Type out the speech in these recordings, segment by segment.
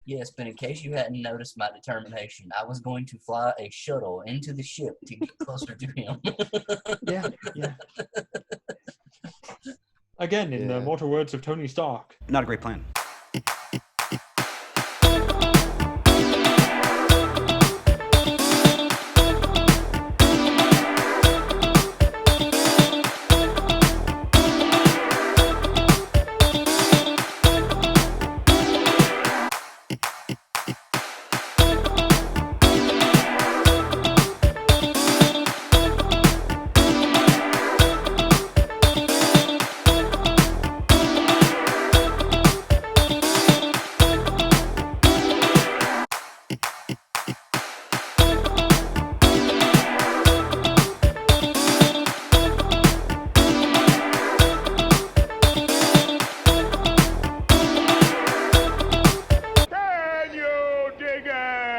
Yes, but in case you hadn't noticed my determination, I was going to fly a shuttle into the ship to get closer to him. Yeah. Again, in the mortal words of Tony Stark. Not a great plan.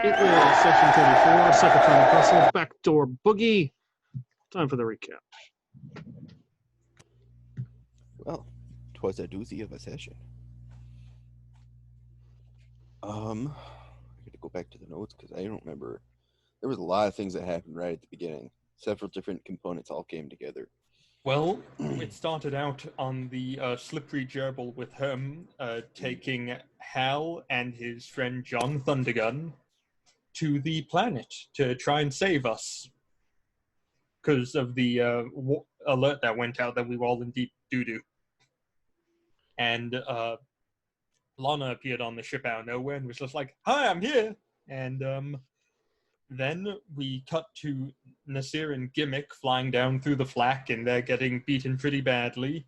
It was Section 34, Secretary Russell, Backdoor Boogie. Time for the recap. Well, 'twas a doozy of a session. I got to go back to the notes because I don't remember. There was a lot of things that happened right at the beginning. Several different components all came together. Well, it started out on the slippery gerbil with him taking Hal and his friend John Thundergun to the planet to try and save us because of the alert that went out that we were all in deep doo-doo. And Lana appeared on the ship out of nowhere and was just like, "Hi, I'm here!" And then we cut to Nasir and Gimmick flying down through the flak, and they're getting beaten pretty badly.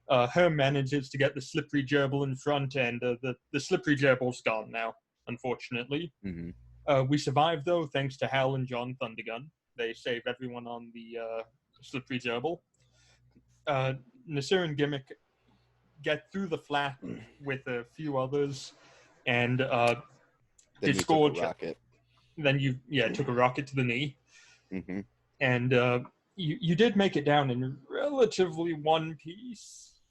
Herm manages to get the slippery gerbil in front, and the slippery gerbil's gone now, unfortunately. Mm-hmm. We survived, though, thanks to Hal and John Thundergun. They save everyone on the slippery gerbil. Nasir and Gimmick get through the flak with a few others, and disgorge. Then you took a rocket to the knee, and you did make it down in relatively one piece.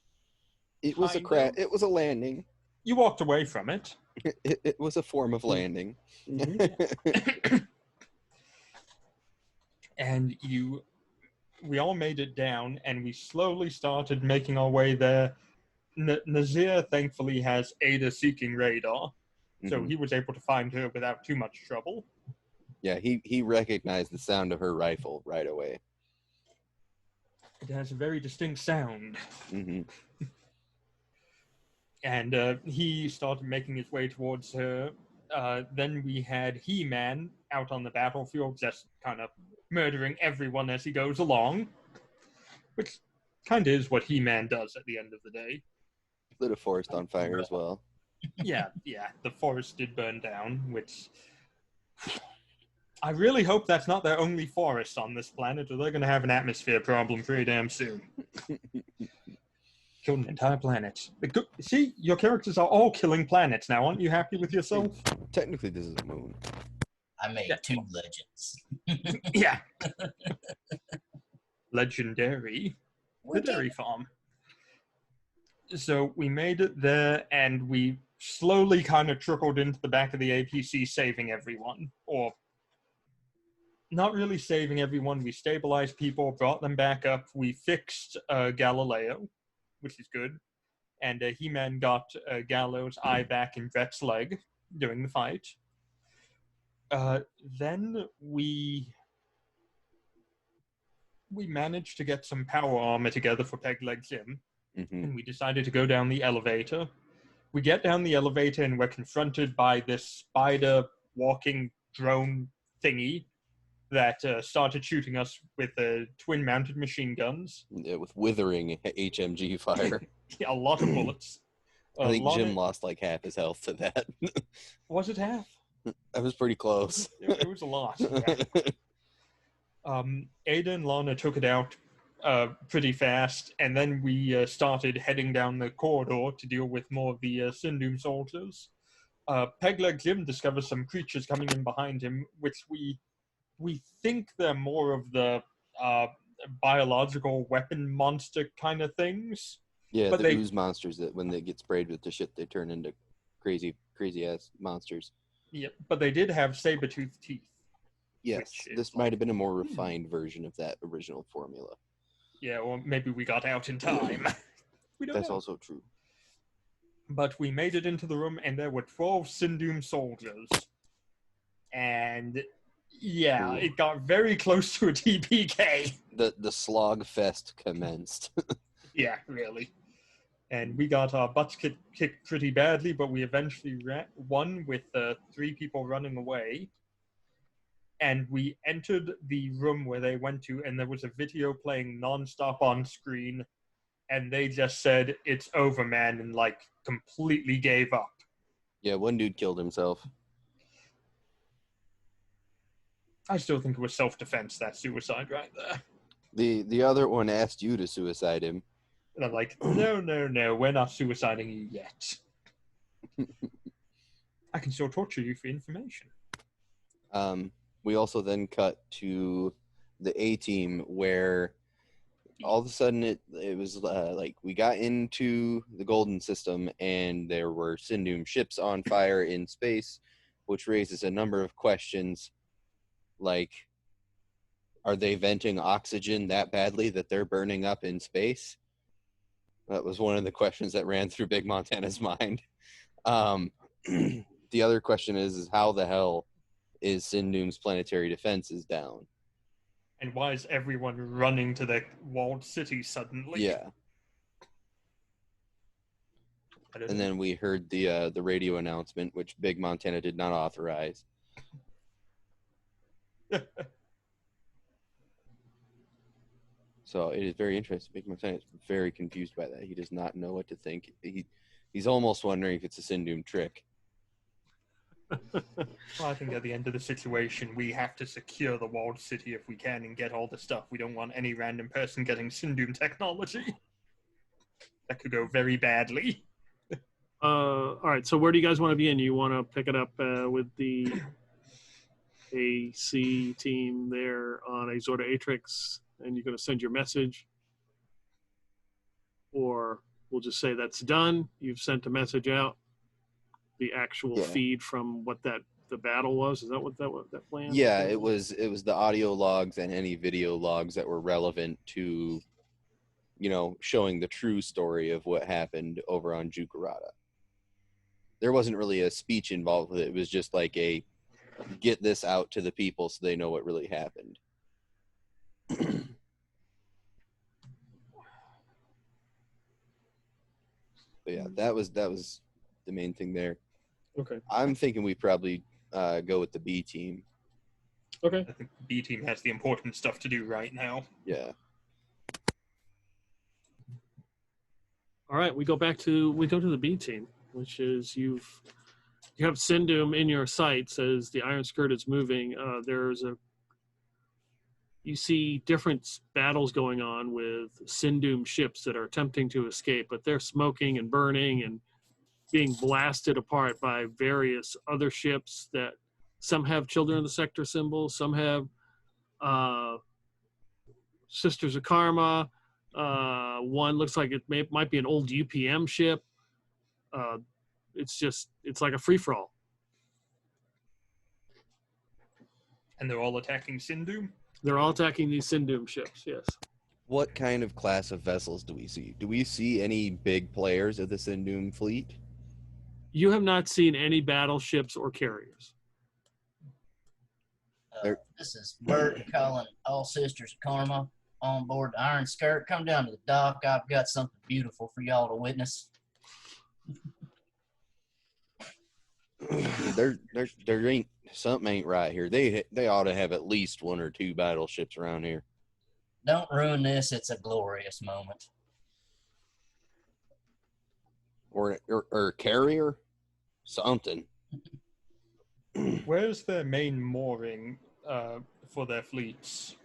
It was a crash. It was a landing. You walked away from it. It was a form of landing. And we all made it down, and we slowly started making our way there. Nazir thankfully has Ada-seeking radar, so he was able to find her without too much trouble. Yeah, he recognized the sound of her rifle right away. It has a very distinct sound. And he started making his way towards her. Then we had He-Man out on the battlefield, just kind of murdering everyone as he goes along, which kind of is what He-Man does at the end of the day. Lit a forest on fire as well. Yeah, the forest did burn down, which I really hope that's not their only forest on this planet, or they're going to have an atmosphere problem pretty damn soon. Killed an entire planet. See, your characters are all killing planets now. Aren't you happy with yourself? Technically, this is a moon. I made 2 legends. Yeah. Legendary. The dairy farm. So we made it there, and we slowly kind of trickled into the back of the APC, saving everyone. Or not really saving everyone. We stabilized people, brought them back up. We fixed Galileo, which is good. And He-Man got Gallo's eye back in Brett's leg during the fight. Then we managed to get some power armor together for Peg Leg Jim. And we decided to go down the elevator. We get down the elevator and we're confronted by this spider walking drone thingy that started shooting us with twin mounted machine guns. Yeah, with withering HMG fire. A lot of bullets. I think Jim lost like half his health to that. Was it half? I was pretty close. It was a lot. Yeah. Ada and Lana took it out pretty fast, and then we started heading down the corridor to deal with more of the Sindum soldiers. Pegleg Jim discovers some creatures coming in behind him, which we think they're more of the biological weapon monster kind of things. Yeah, but the ooze monsters that when they get sprayed with the shit, they turn into crazy crazy ass monsters. Yep, but they did have saber-toothed teeth. Yes, Which this is might have been a more refined version of that original formula. Yeah, or maybe we got out in time. We don't That's know. also true. But we made it into the room, and there were 12 Sindum soldiers. And yeah, Ooh. it got very close to a TPK. The slog fest commenced. Yeah, really. And we got our butts kicked pretty badly, but we eventually won with 3 people running away. And we entered the room where they went to, and there was a video playing nonstop on screen. And they just said, "It's over, man," and like completely gave up. Yeah, one dude killed himself. I still think it was self-defense, that suicide right there. The other one asked you to suicide him. And I'm like, no, we're not suiciding you yet. I can still torture you for information. We also then cut to the A team where all of a sudden it was like we got into the Golden System and there were Sindum ships on fire in space, which raises a number of questions like, are they venting oxygen that badly that they're burning up in space? That was one of the questions that ran through Big Montana's mind. The other question is how the hell is Sindum's planetary defenses down? And why is everyone running to the walled city suddenly? Yeah. And then we heard the radio announcement, which Big Montana did not authorize. So it is very interesting. Big Montana is very confused by that. He does not know what to think. He's almost wondering if it's a Sindum trick. Well, I think at the end of the situation, we have to secure the walled city if we can and get all the stuff. We don't want any random person getting Sindum technology. That could go very badly. All right, so where do you guys want to be in? You want to pick it up with the AC team there on Azorda Atrix, and you're going to send your message? Or we'll just say that's done. You've sent a message out. The actual feed from what the battle was. Is that what that plan? Yeah, it was the audio logs and any video logs that were relevant to, showing the true story of what happened over on Jukarata. There wasn't really a speech involved with it. It was just like a get this out to the people so they know what really happened. But yeah, that was the main thing there. Okay. I'm thinking we probably go with the B team. Okay. I think the B team has the important stuff to do right now. Yeah. All right, we go to the B team, which is you have Sindum in your sights as the Iron Skirt is moving. You see different battles going on with Sindum ships that are attempting to escape, but they're smoking and burning and being blasted apart by various other ships that some have Children of the Sector symbols, some have Sisters of Karma. One looks like it might be an old UPM ship. It's like a free-for-all. And they're all attacking Sindum? They're all attacking these Sindum ships, yes. What kind of class of vessels do we see? Do we see any big players of the Sindum fleet? You have not seen any battleships or carriers. This is Bert calling all Sisters of Karma on board the Iron Skirt. Come down to the dock. I've got something beautiful for y'all to witness. There ain't something ain't right here. They ought to have at least 1 or 2 battleships around here. Don't ruin this. It's a glorious moment. Or a carrier, something. Where's their main mooring for their fleets?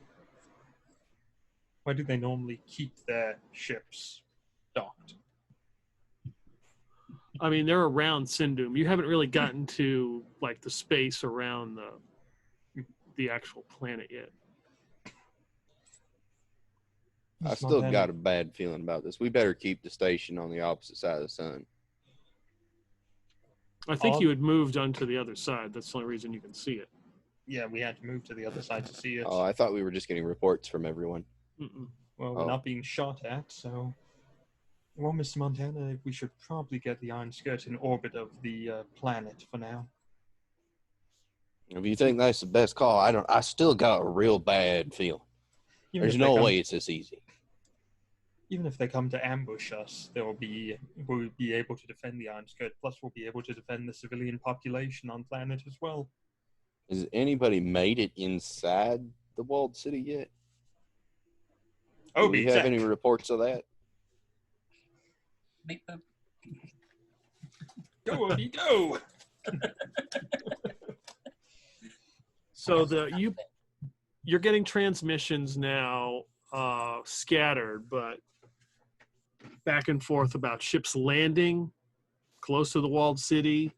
Where do they normally keep their ships docked? I mean, they're around Sindum. You haven't really gotten to like the space around the actual planet yet. I still got a bad feeling about this. We better keep the station on the opposite side of the sun. I think you had moved onto the other side. That's the only reason you can see it. Yeah, we had to move to the other side to see it. Oh, I thought we were just getting reports from everyone. Mm-mm. Well, we're not being shot at, so... Well, Mr. Montana, we should probably get the Iron Skirt in orbit of the planet for now. If you think that's the best call, I still got a real bad feeling. There's no way it's this easy. Even if they come to ambush us, we'll be able to defend the Iron Skirt. Plus, we'll be able to defend the civilian population on planet as well. Has anybody made it inside the walled city yet? Do we have any reports of that? Beep, boop. Go, Obi, go! So you're getting transmissions now scattered, but back and forth about ships landing close to the walled city.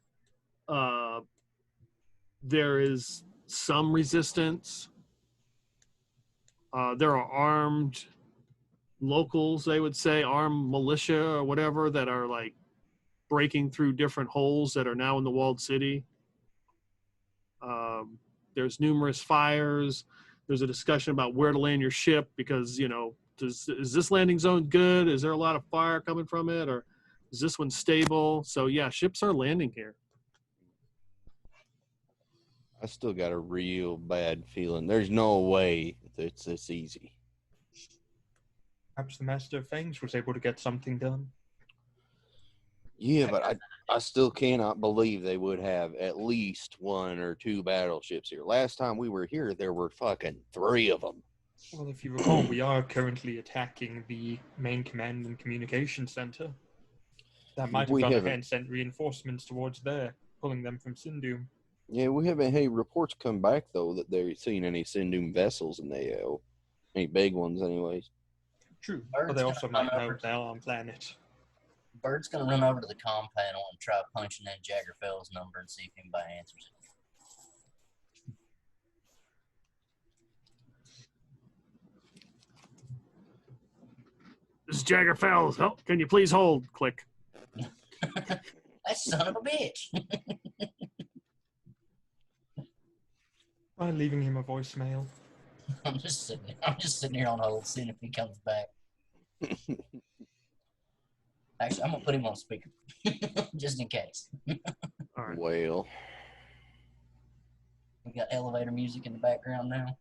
There is some resistance. There are armed locals, they would say, armed militia or whatever, that are like breaking through different holes that are now in the walled city. There's numerous fires. There's a discussion about where to land your ship because, you know, is this landing zone good? Is there a lot of fire coming from it? Or is this one stable? So, yeah, ships are landing here. I still got a real bad feeling. There's no way it's this easy. Perhaps the Master of Fangs was able to get something done. Yeah, but I still cannot believe they would have at least 1 or 2 battleships here. Last time we were here, there were fucking 3 of them. Well, if you recall, we are currently attacking the main command and communication center. That might have gone ahead and sent reinforcements towards there, pulling them from Sindum. Yeah, we haven't had any reports come back, though, that they're seeing any Sindum vessels in the AO. Any big ones, anyways. True, but they also might know they're on planet. Bird's going to run over to the comm panel and try punching in Jagger Fels' number and see if anybody answers it. This is Jagger Fels. Oh, can you please hold? Click. That son of a bitch. By leaving him a voicemail. I'm just sitting here on hold, seeing if he comes back. Actually, I'm gonna put him on speaker, just in case. All right. Well, We got elevator music in the background now.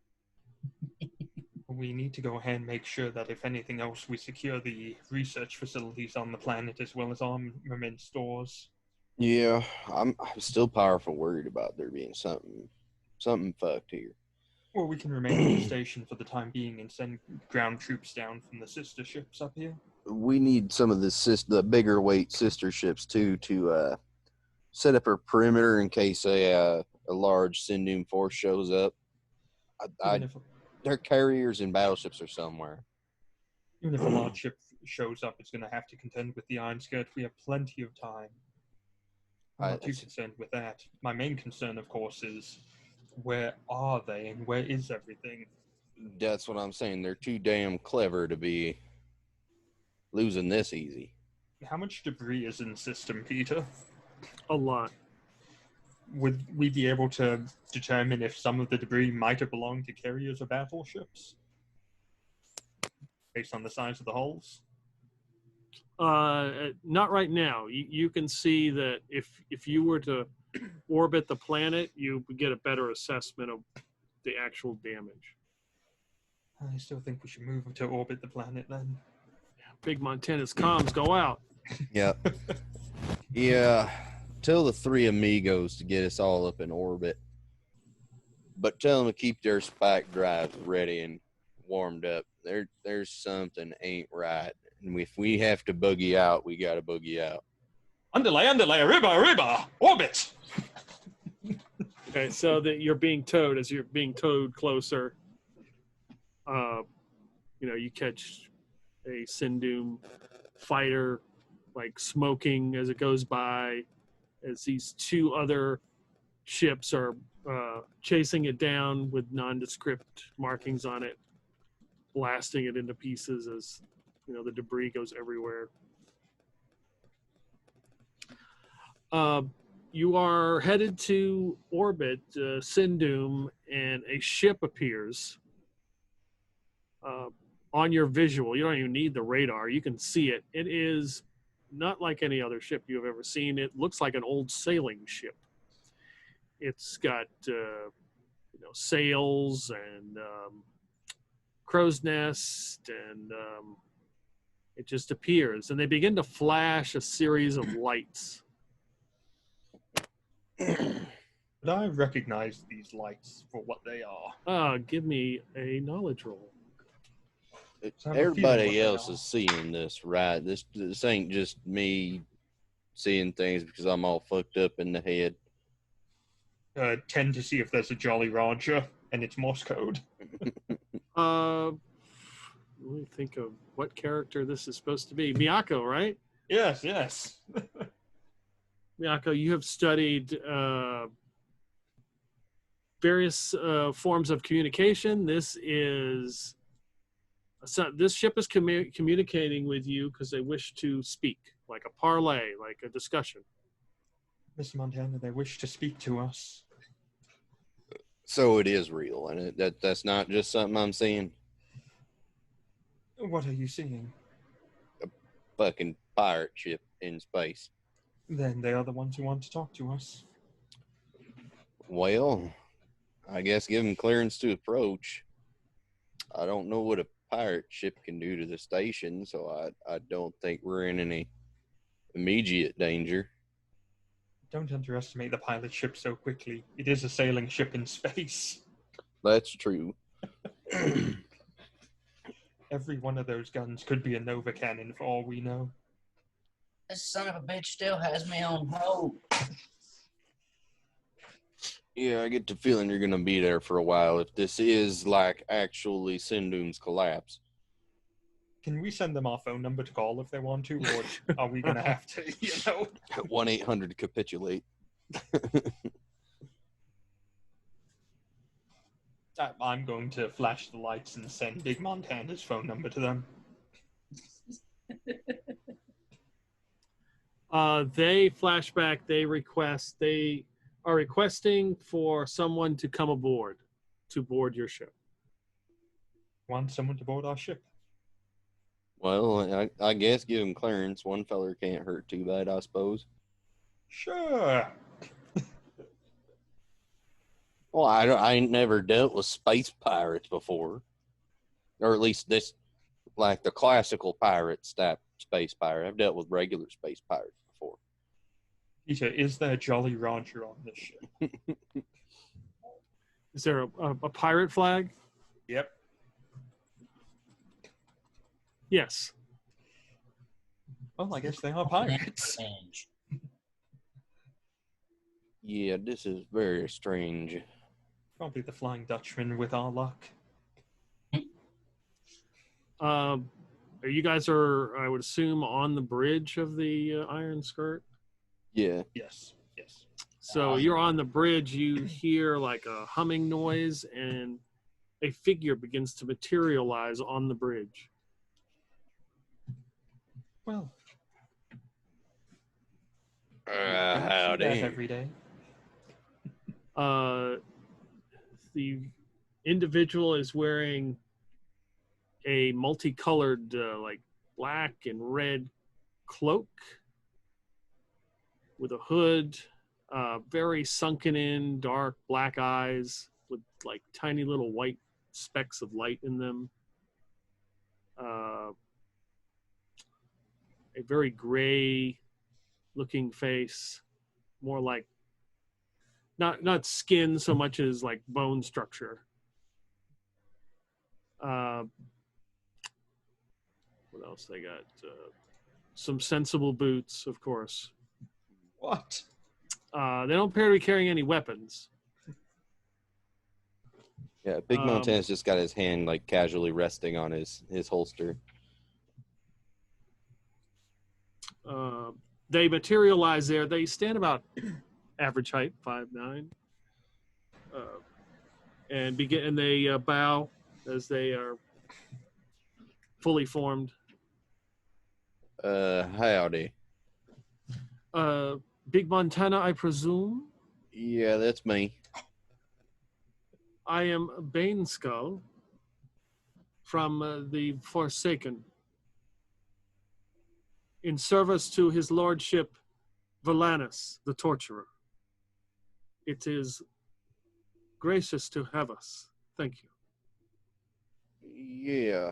We need to go ahead and make sure that if anything else, we secure the research facilities on the planet as well as armament stores. yeah, I'm still powerful worried about there being something fucked here. Or we can remain on the station for the time being and send ground troops down from the sister ships up here. We need some of the bigger weight sister ships too to set up a perimeter in case a large Sindum force shows up. Their carriers and battleships are somewhere. Even if a large ship shows up, it's going to have to contend with the Iron Skirt. We have plenty of time. I'm not too concerned with that. My main concern, of course, is where are they and where is everything? That's what I'm saying. They're too damn clever to be losing this easy. How much debris is in the system, Peter? A lot. Would we be able to determine if some of the debris might have belonged to carriers or battleships? Based on the size of the holes? Not right now. You can see that if you were to orbit the planet, you would get a better assessment of the actual damage. I still think we should move to orbit the planet then. Big Montana's comms go out. Yep. Yeah. Tell the 3 amigos to get us all up in orbit. But tell them to keep their spike drives ready and warmed up. There's something ain't right. And if we have to boogie out, we got to boogie out. Underlay, arriba, orbit! Okay, so that you're being towed. As you're being towed closer, you catch a Sindum fighter like smoking as it goes by, as these 2 other ships are chasing it down with nondescript markings on it, blasting it into pieces as the debris goes everywhere. You are headed to orbit Sindum, and a ship appears on your visual. You don't even need the radar. You can see it. It is not like any other ship you have ever seen. It looks like an old sailing ship. It's got sails and crow's nest, and it just appears. And they begin to flash a series of lights. But I recognize these lights for what they are. Give me a knowledge roll. So I have a feeling what Everybody they else are. is seeing this, right? This ain't just me seeing things because I'm all fucked up in the head. Tend to see if there's a Jolly Roger, and it's Morse code. Let me think of what character this is supposed to be. Miyako, right? Yes, yes. Miyako, you have studied various forms of communication. This ship is communicating with you because they wish to speak, like a parlay, like a discussion. Mr. Montana, they wish to speak to us. So it is real, and that's not just something I'm seeing. What are you seeing? Fucking pirate ship in space. Then they are the ones who want to talk to us. Well, I guess give them clearance to approach. I don't know what a pirate ship can do to the station, so I don't think we're in any immediate danger. Don't underestimate the pilot ship so quickly. It is a sailing ship in space. That's true. Every one of those guns could be a Nova cannon for all we know. This son of a bitch still has me on hold. Yeah, I get the feeling you're gonna be there for a while if this is like actually Sindum's collapse. Can we send them our phone number to call if they want to, or are we going to have to, 1-800 capitulate. I'm going to flash the lights and send Big Montana's phone number to them. They flashback. They are requesting for someone to come aboard to board your ship. Want someone to board our ship? Well, I guess give him clearance. One feller can't hurt too bad, I suppose. Sure. Well, I ain't never dealt with space pirates before. Or at least this, like the classical pirates type space pirate. I've dealt with regular space pirates before. Peter, is there a Jolly Roger on this ship? Is there a pirate flag? Yep. Yes. Well, I guess they are pirates. Yeah, this is very strange. Probably the Flying Dutchman with our luck. You guys are, I would assume, on the bridge of the Iron Skirt. Yeah. Yes, yes. So you're on the bridge. You hear like a humming noise, and a figure begins to materialize on the bridge. Well, Howdy. every day. The individual is wearing a multicolored, like black and red cloak with a hood, very sunken in, dark black eyes with like tiny little white specks of light in them. A very gray looking face, more like not skin so much as like bone structure. What else they got? Some sensible boots, of course. What? They don't appear to be carrying any weapons. Yeah, Big Montana's just got his hand like casually resting on his holster. They materialize there. They stand about average height, 5'9", and they bow as they are fully formed. Howdy. Big Montana, I presume. Yeah, that's me. I am Bane Skull from the Forsaken, in service to his lordship Valanus, the torturer. It is gracious to have us. Thank you. Yeah,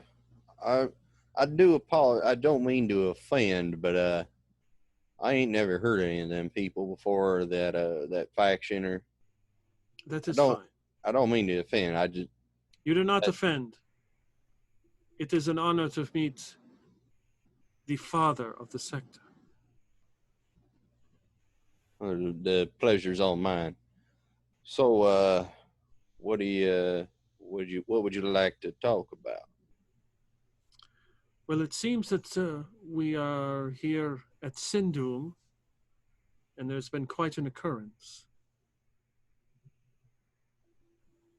I do apologize. I don't mean to offend, but I ain't never heard any of them people before that faction or. That I is don't. fine. I don't mean to offend. I just. You do not offend. It is an honor to meet the father of the sector. The pleasure's all mine. So, what do you? What would you like to talk about? Well, it seems that we are here at Sindum, and there's been quite an occurrence.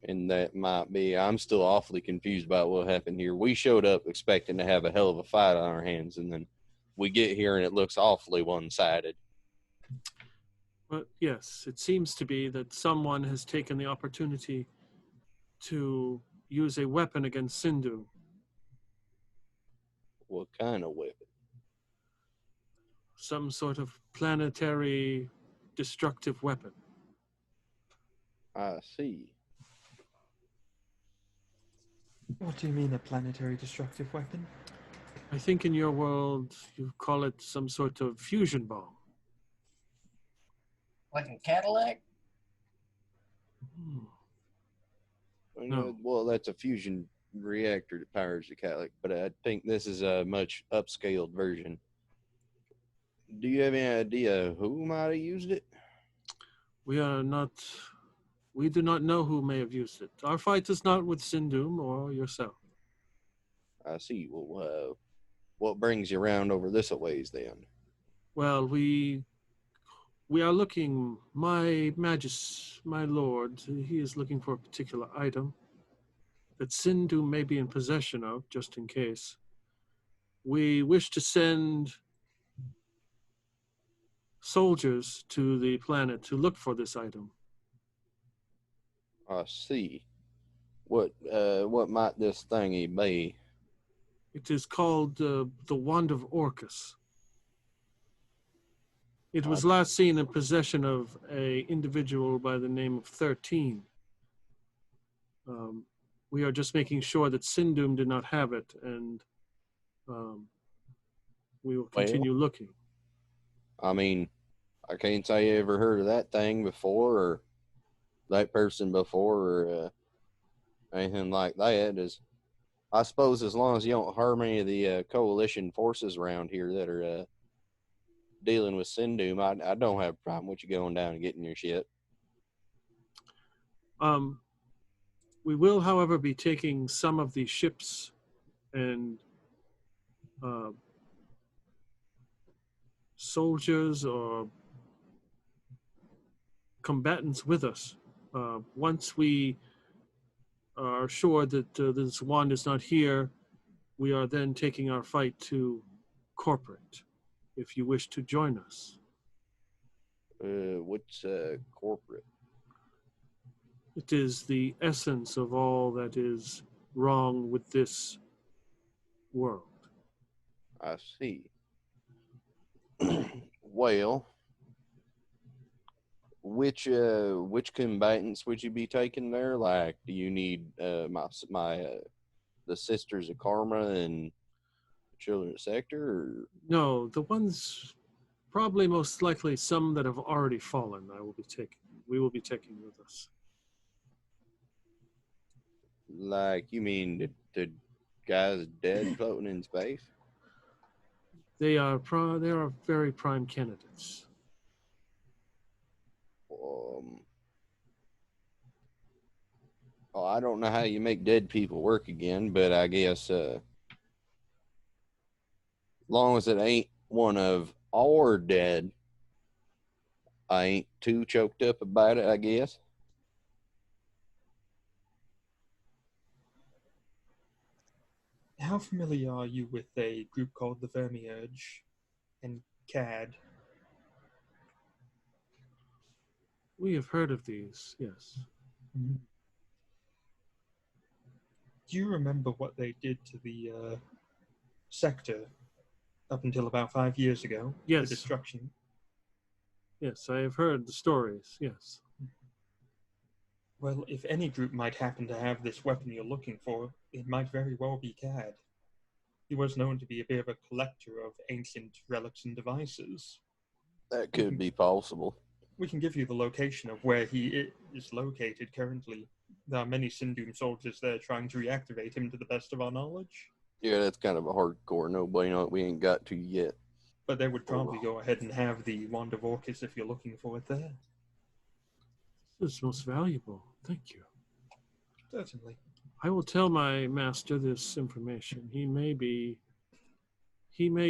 And that might be. I'm still awfully confused about what happened here. We showed up expecting to have a hell of a fight on our hands, and then we get here and it looks awfully one-sided. But yes, it seems to be that someone has taken the opportunity to use a weapon against Sindhu. What kind of weapon? Some sort of planetary destructive weapon. I see. What do you mean, a planetary destructive weapon? I think in your world you call it some sort of fusion bomb. Like a Cadillac? No. Well, that's a fusion reactor that powers the Cadillac, but I think this is a much upscaled version. Do you have any idea who might have used it? We do not know who may have used it. Our fight is not with Sindum or yourself. I see. Well, what brings you around over this a ways then? Well, we are looking, my lord, he is looking for a particular item that Sindhu may be in possession of, just in case. We wish to send soldiers to the planet to look for this item. I see. What might this thingy be? It is called the Wand of Orcus. It was last seen in possession of a individual by the name of 13. We are just making sure that Sindum did not have it, and we will continue looking. I mean, I can't say you ever heard of that thing before, or that person before, or anything like that. I suppose as long as you don't harm any of the coalition forces around here that are dealing with Sindum, I don't have a problem with you going down and getting your shit. We will, however, be taking some of the ships and soldiers or combatants with us. Once we are sure that this wand is not here, we are then taking our fight to corporate, if you wish to join us. What's corporate? It is the essence of all that is wrong with this world. I see. Well, which combatants would you be taking there? Like, do you need the Sisters of Karma and Children of Sector? Or? No, the ones probably most likely some that have already fallen. We will be taking with us. Like, you mean the guys dead floating in space? They are very prime candidates. Well, I don't know how you make dead people work again, but I guess long as it ain't one of our dead, I ain't too choked up about it, I guess. How familiar are you with a group called the Vermiurge and CAD? We have heard of these, yes. Do you remember what they did to the sector up until about 5 years ago? Yes. The destruction. Yes, I have heard the stories, yes. Well, if any group might happen to have this weapon you're looking for, it might very well be Cad. He was known to be a bit of a collector of ancient relics and devices. That could be possible. We can give you the location of where he is located currently. There are many Sindum soldiers there trying to reactivate him to the best of our knowledge. Yeah, that's kind of a hardcore no-brainer that we ain't got to yet. But they would probably go ahead and have the Wand of Orcus if you're looking for it there. This is most valuable. Thank you. Certainly. I will tell my master this information. He may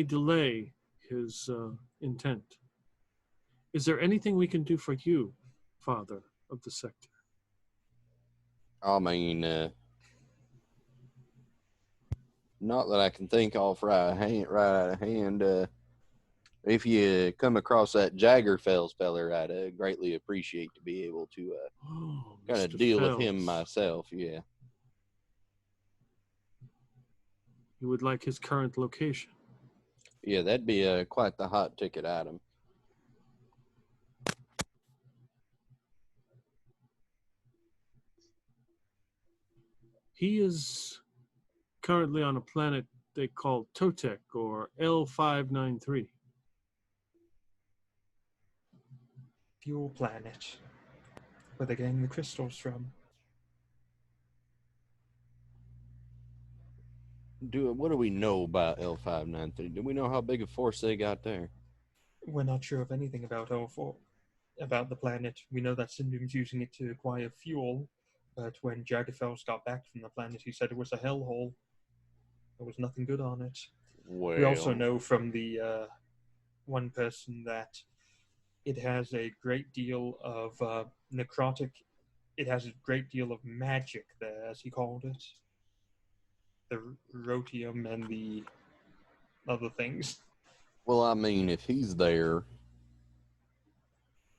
delay his intent. Is there anything we can do for you, Father of the Sector? I mean, not that I can think off right out of hand. If you come across that Jagger Fels feller, I'd greatly appreciate to be able to kind of deal with him myself. Yeah. You would like his current location? Yeah, that'd be quite the hot ticket item. He is currently on a planet they call Totek, or L593. Fuel planet. Where they're getting the crystals from. What do we know about L593? Do we know how big a force they got there? We're not sure of anything about L4, about the planet. We know that Sindum's using it to acquire fuel, but when Jaggerfels got back from the planet, he said it was a hellhole. There was nothing good on it. Well, We also know from the one person that it has a great deal of necrotic. It has a great deal of magic there, as he called it. The rotium and the other things. Well, I mean, if he's there,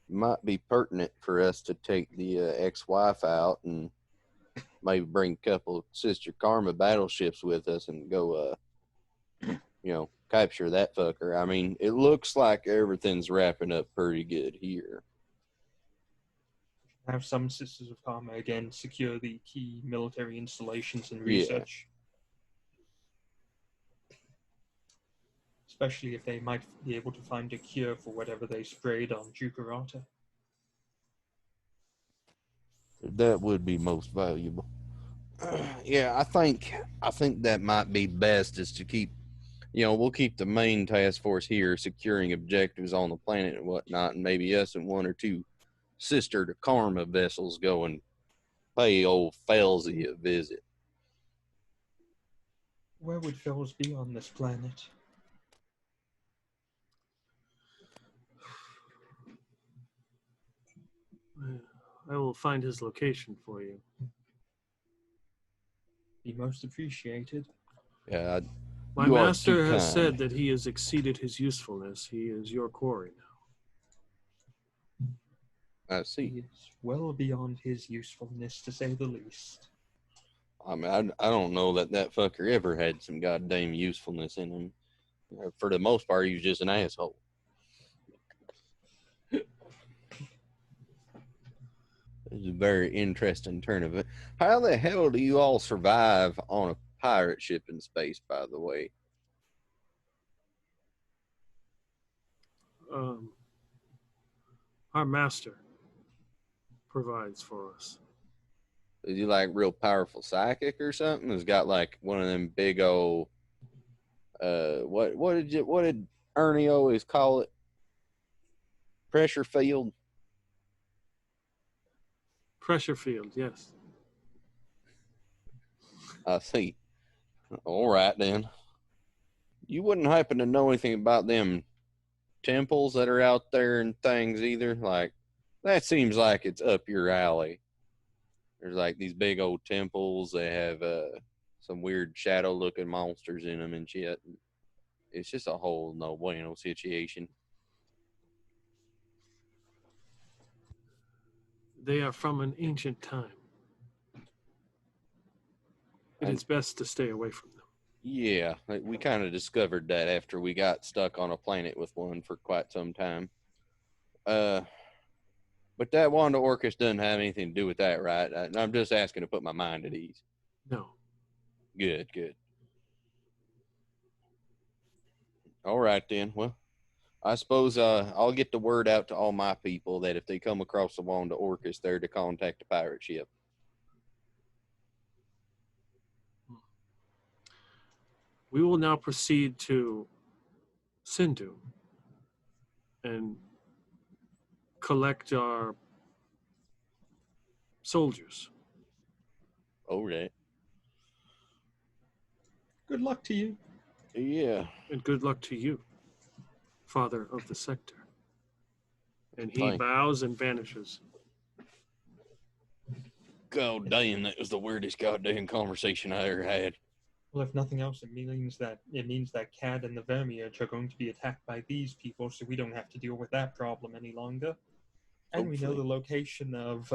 it might be pertinent for us to take the ex-wife out and maybe bring a couple of Sister Karma battleships with us and go, capture that fucker. I mean, it looks like everything's wrapping up pretty good here. Have some Sisters of Karma again secure the key military installations and research. Yeah. Especially if they might be able to find a cure for whatever they sprayed on Jukarata. That would be most valuable. Yeah, I think that might be best is to keep, we'll keep the main task force here securing objectives on the planet and whatnot, and maybe us and one or two Sister to Karma vessels go and pay old Felsy a visit. Where would Fels be on this planet? I will find his location for you. Be most appreciated. Yeah, my master has said that he has exceeded his usefulness. He is your quarry now. I see. He is well beyond his usefulness, to say the least. I mean, I don't know that fucker ever had some goddamn usefulness in him. For the most part, he was just an asshole. It's a very interesting turn of it. How the hell do you all survive on a pirate ship in space, by the way? Our master provides for us. Is he like real powerful psychic or something? He's got like one of them big old what did Ernie always call it? Pressure field? Pressure field, yes. I see. All right then. You wouldn't happen to know anything about them temples that are out there and things either? Like, that seems like it's up your alley. There's like these big old temples. They have some weird shadow-looking monsters in them and shit. It's just a whole no bueno situation. They are from an ancient time. It is best to stay away from them. Yeah, we kind of discovered that after we got stuck on a planet with one for quite some time. But that Wanda Orcus doesn't have anything to do with that, right? I'm just asking to put my mind at ease. No. Good. All right, then. Well, I suppose I'll get the word out to all my people that if they come across the Wanda Orcus, they're to contact the pirate ship. We will now proceed to Sindhu and collect our soldiers. All right. Good luck to you. Yeah. And good luck to you, Father of the Sector. And he Thank you. bows and vanishes. God damn, that was the weirdest goddamn conversation I ever had. Well, if nothing else, it means that Cad and the Vermiurge are going to be attacked by these people, so we don't have to deal with that problem any longer. And we know Hopefully. the location of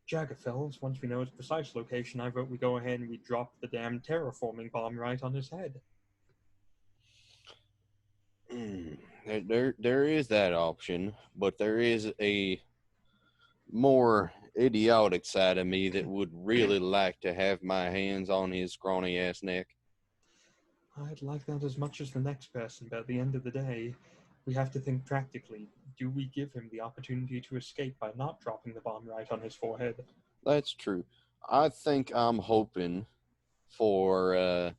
Jaggerfels. Once we know its precise location, I vote we go ahead and we drop the damn terraforming bomb right on his head. There is that option, but there is a more idiotic side of me that would really like to have my hands on his scrawny ass neck. I'd like that as much as the next person, but at the end of the day, we have to think practically. Do we give him the opportunity to escape by not dropping the bomb right on his forehead? That's true. I think I'm hoping for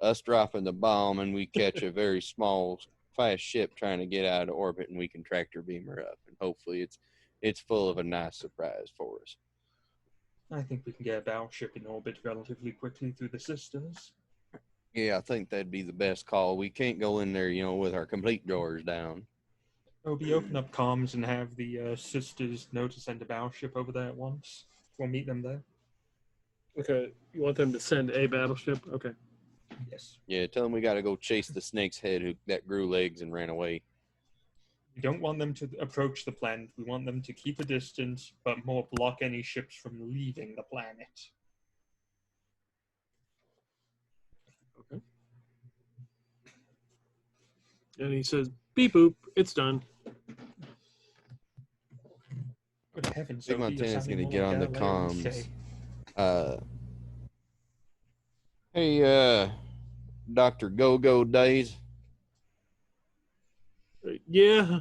us dropping the bomb and we catch a very small, fast ship trying to get out of orbit and we can tractor beam her up. And hopefully it's full of a nice surprise for us. I think we can get a battleship in orbit relatively quickly through the sisters. Yeah, I think that'd be the best call. We can't go in there, with our complete drawers down. Obi, open up comms and have the sisters know to send a battleship over there at once. We'll meet them there. Okay, you want them to send a battleship? Okay. Yes. Yeah, tell them we got to go chase the snake's head that grew legs and ran away. We don't want them to approach the planet. We want them to keep a distance, but more block any ships from leaving the planet. Okay. And he says, beep boop, it's done. Good heavens, Big Obi, you're Montana's sounding going to more get like on the Galileo each comms. day. Hey, Dr. Go-Go Days, Yeah.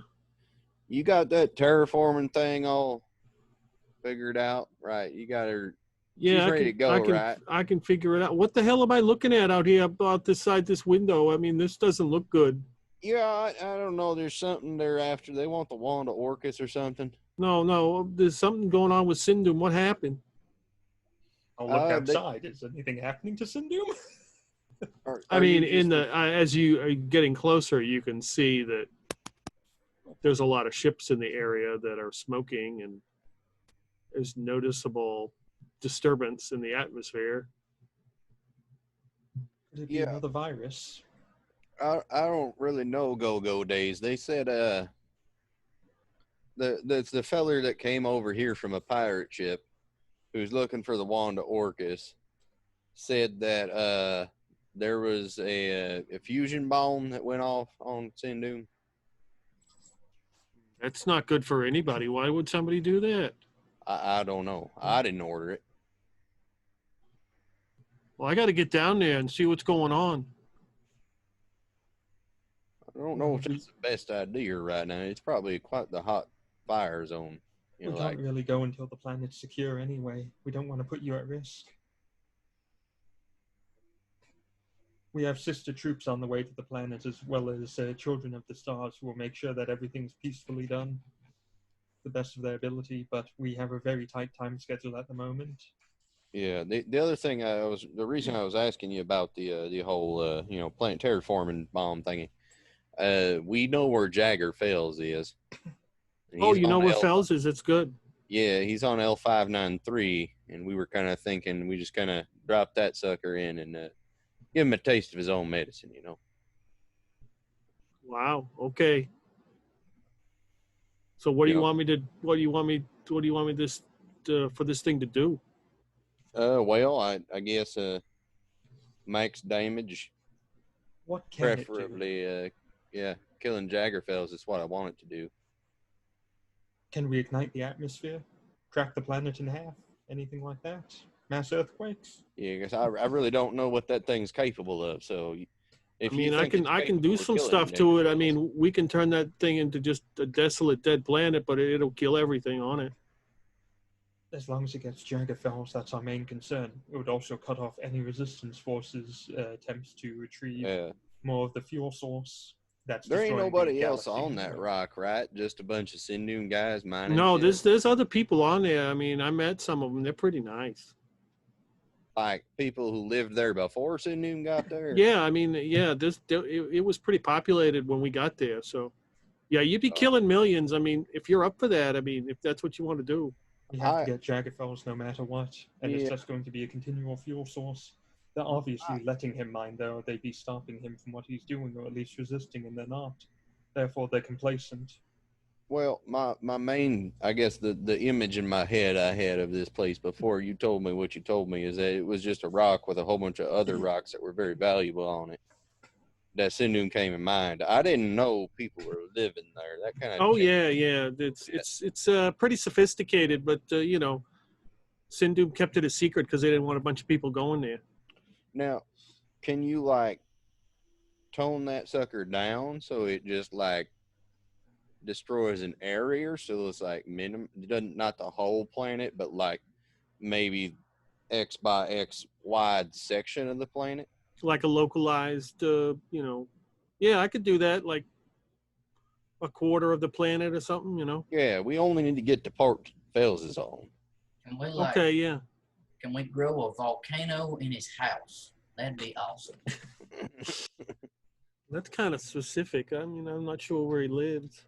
you got that terraforming thing all figured out? Right, you got her. Yeah, She's ready to go, right? I can figure it out. What the hell am I looking at out here about this window? I mean, this doesn't look good. Yeah, I don't know. There's something there after. They want the Wanda Orcus or something. No, there's something going on with Sindhu. What happened? I'll look outside. Is anything happening to Sindhu? I mean, as you are getting closer, you can see that there's a lot of ships in the area that are smoking, and there's noticeable disturbance in the atmosphere. Could it be another virus? I don't really know Go-Go Days. They said the feller that came over here from a pirate ship who's looking for the Wanda Orcus said that there was a fusion bomb that went off on Sindhu. That's not good for anybody. Why would somebody do that? I don't know. I didn't order it. Well, I got to get down there and see what's going on. I don't know if it's the best idea right now. It's probably quite the hot fire zone. We can't really go until the planet's secure anyway. We don't want to put you at risk. We have sister troops on the way to the planet, as well as children of the stars, who will make sure that everything's peacefully done to the best of their ability, but we have a very tight time schedule at the moment. Yeah, the other thing the reason I was asking you about the whole planet terraforming bomb thingy. We know where Jagger Fels is. Oh, you know where Fels is? It's good. Yeah, he's on L593, and we were kind of thinking we just kind of drop that sucker in and give him a taste of his own medicine, Wow. Okay. So what do you want me do you want me for this thing to do? Well, I guess max damage, What can it do? preferably. Yeah, killing Jaggerfells is what I want it to do. Can we ignite the atmosphere? Crack the planet in half? Anything like that? Mass earthquakes? Yeah, because I really don't know what that thing's capable of. So if I mean, you think it's I can do capable of some killing stuff to it. I Jaggerfells- mean, we can turn that thing into just a desolate, dead planet, but it'll kill everything on it. As long as it gets Jaggerfells, that's our main concern. It would also cut off any resistance forces' attempts to retrieve yeah. more of the fuel source. That's There ain't destroying the nobody else galaxy on that anyway. rock, right? Just a bunch of Sindune guys mining No, shit. there's other people on there. I mean, I met some of them. They're pretty nice. Like people who lived there before Sindune got there. Yeah, I mean, yeah, it was pretty populated when we got there. So, yeah, you'd be killing millions. I mean, if you're up for that, I mean, if that's what you want to do. We have to get Jaggerfells no matter what, and it's Yeah. just going to be a continual fuel source. They're obviously letting him mine, though. They'd be stopping him from what he's doing, or at least resisting, and they're not. Therefore, they're complacent. Well, my main, I guess the image in my head I had of this place before you told me what you told me is that it was just a rock with a whole bunch of other rocks that were very valuable on it. That Sindune came in mind. I didn't know people were living there. That kind of. Oh yeah. It's pretty sophisticated, but you know, Sindhu kept it a secret because they didn't want a bunch of people going there. Now, can you like tone that sucker down so it just like destroys an area, so it's like not the whole planet, but like maybe X by X wide section of the planet? Like a localized, you know, yeah, I could do that. Like a quarter of the planet or something, you know. Yeah, we only need to get to Port Fels' on. Can we Okay, yeah. Can we grow a volcano in his house? That'd be awesome. That's kind of specific. I mean, I'm not sure where he lives.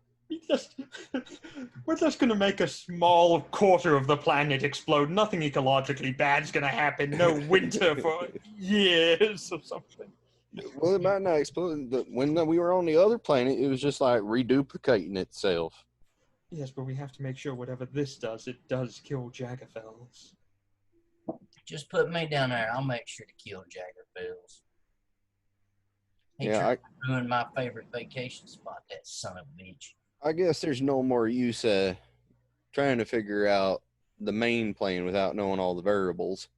We're just going to make a small quarter of the planet explode. Nothing ecologically bad's going to happen. No winter for years or something. Well, it might not explode. When we were on the other planet, it was just like reduplicating itself. Yes, but we have to make sure whatever this does, it does kill Jaggerfells. Just put me down there. I'll make sure to kill Jaggerfells. He Yeah, tried to ruin my favorite vacation spot, that son of a bitch. I guess there's no more use trying to figure out the main plane without knowing all the variables.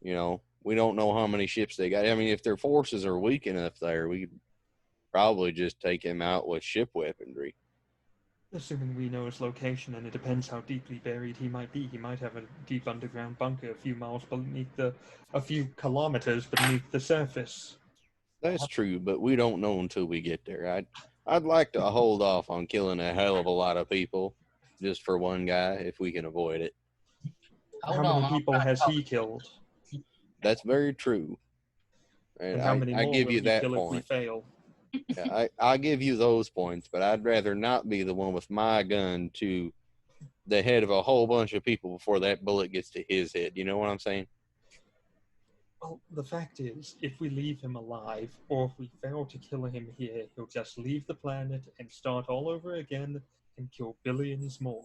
You know, we don't know how many ships they got. I mean, if their forces are weak enough there, we could probably just take him out with ship weaponry. Assuming we know his location, and it depends how deeply buried he might be. He might have a deep underground bunker a few miles beneath a few kilometers beneath the surface. That's true, but we don't know until we get there. I'd like to hold off on killing a hell of a lot of people just for one guy if we can avoid it. How many people has he killed? That's very true. And how many more I give will you he that kill point. if we fail? Yeah, I give you those points, but I'd rather not be the one with my gun to the head of a whole bunch of people before that bullet gets to his head. You know what I'm saying? Well, the fact is, if we leave him alive, or if we fail to kill him here, he'll just leave the planet and start all over again and kill billions more.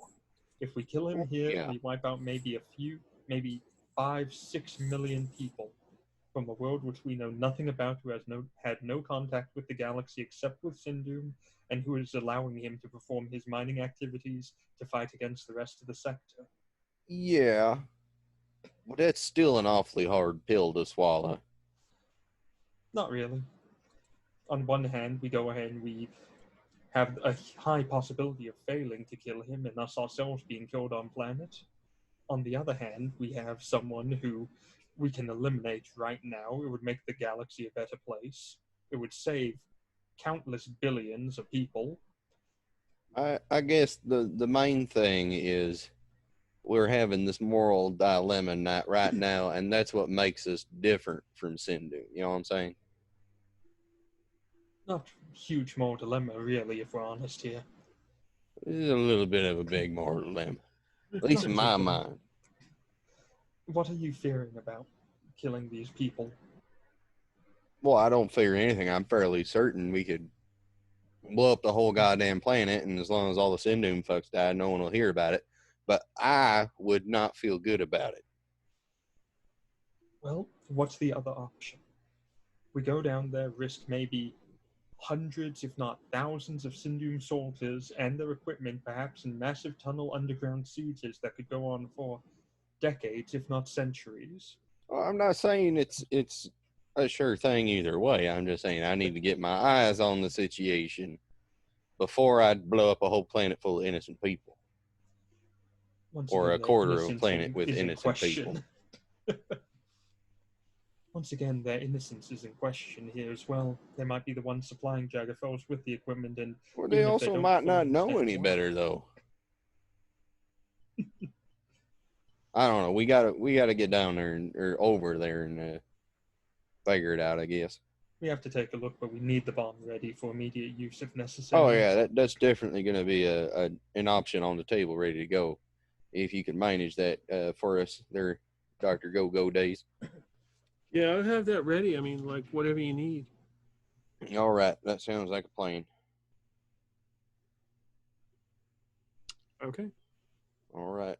If we kill him here, we wipe out maybe 5-6 million people from a world which we know nothing about, who has had no contact with the galaxy except with Sindum, and who is allowing him to perform his mining activities to fight against the rest of the sector. Yeah. Well, that's still an awfully hard pill to swallow. Not really. On one hand, we go ahead and we have a high possibility of failing to kill him and us ourselves being killed on planet. On the other hand, we have someone who we can eliminate right now. It would make the galaxy a better place. It would save countless billions of people. I guess the main thing is we're having this moral dilemma right now, and that's what makes us different from Sindhu. You know what I'm saying? Not a huge moral dilemma, really, if we're honest here. This is a little bit of a big moral dilemma, at least in my mind. What are you fearing about killing these people? Well, I don't fear anything. I'm fairly certain we could blow up the whole goddamn planet, and as long as all the Sindum folks die, no one will hear about it. But I would not feel good about it. Well, what's the other option? We go down there, risk maybe hundreds, if not thousands, of Sindum soldiers and their equipment, perhaps in massive tunnel underground sieges that could go on for decades, if not centuries. Well, I'm not saying it's a sure thing either way. I'm just saying I need to get my eyes on the situation before I blow up a whole planet full of innocent people. Once Or again, a their quarter of a innocence planet with is in innocent people. question. Once again, their innocence is in question here as well. They might be the ones supplying Jagger Fels with the equipment, and Well, they even if also don't might fully not know understand any why. better, though. I don't know. We gotta get down there or over there and figure it out, I guess. We have to take a look, but we need the bomb ready for immediate use if necessary. Oh yeah, that's definitely gonna be an option on the table, ready to go. If you can manage that for us, there, Dr. Go days. Yeah, I have that ready. I mean, like whatever you need. All right, that sounds like a plan. Okay. All right,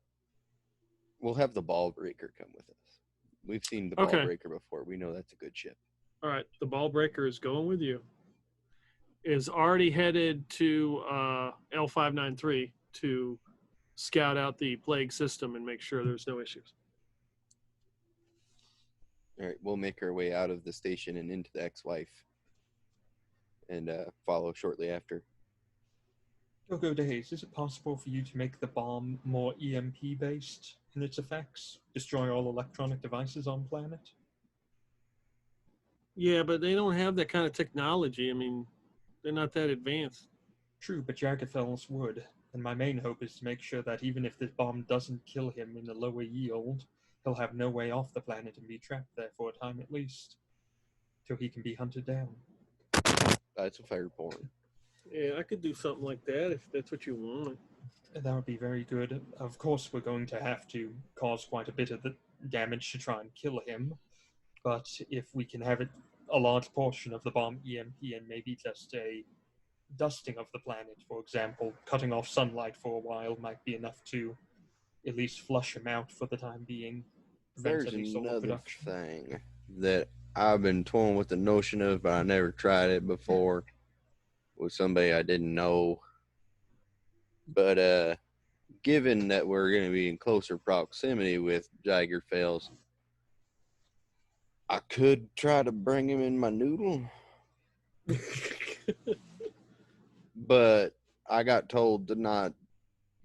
we'll have the ball breaker come with us. We've seen the ball Okay. breaker before. We know that's a good ship. All right. The ball breaker is going with you. Is already headed to L593 to scout out the plague system and make sure there's no issues. All right, we'll make our way out of the station and into the ex-wife, and follow shortly after. Go Days, is it possible for you to make the bomb more EMP based in its effects? Destroy all electronic devices on planet? Yeah, but they don't have that kind of technology. I mean, they're not that advanced. True, but Jagger Fels would. And my main hope is to make sure that even if this bomb doesn't kill him in a lower yield, he'll have no way off the planet and be trapped there for a time at least. Till he can be hunted down. That's a fair point. Yeah, I could do something like that if that's what you want. That would be very good. Of course, we're going to have to cause quite a bit of the damage to try and kill him. But if we can have it a large portion of the bomb EMP and maybe just a dusting of the planet, for example, cutting off sunlight for a while might be enough to at least flush him out for the time being. There's Prevents any solar another production. thing that I've been toying with the notion of, but I never tried it before with somebody I didn't know. But given that we're going to be in closer proximity with Jagger Fels, I could try to bring him in my noodle, but I got told to not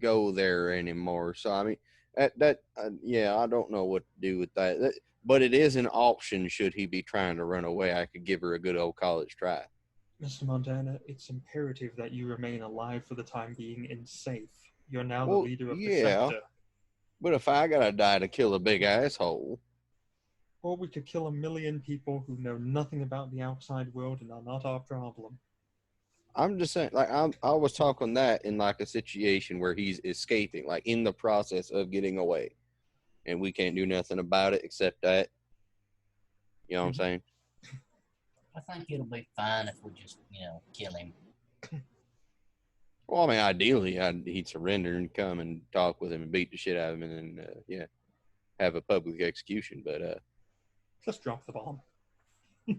go there anymore. So I mean, yeah, I don't know what to do with that. But it is an option should he be trying to run away. I could give her a good old college try. Mr. Montana, it's imperative that you remain alive for the time being and safe. You're now Well, the leader of the yeah. sector. But if I gotta die to kill a big asshole, Or we could kill 1 million people who know nothing about the outside world and are not our problem. I'm just saying, like I was talking that in like a situation where he's escaping, like in the process of getting away, and we can't do nothing about it except that. You know what I'm saying? I think it'll be fine if we just, kill him. Well, I mean, ideally, he'd surrender and come and talk with him and beat the shit out of him, and then have a public execution. But Just drop the bomb. I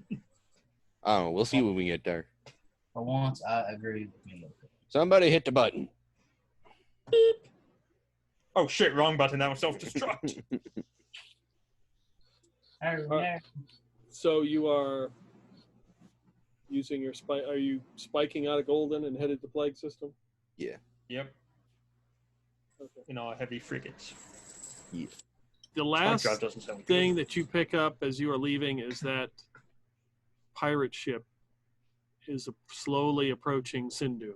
don't know. We'll see when we get there. For once, I agree with you. Somebody hit the button. Beep. Oh shit, wrong button. That was self-destruct. So you are using your spike. Are you spiking out of Golden and headed to Plague System? Yep. Okay. In our heavy frigates. Yeah. The last Drive doesn't sound thing good. that you pick up as you are leaving is that pirate ship is slowly approaching Sindhu.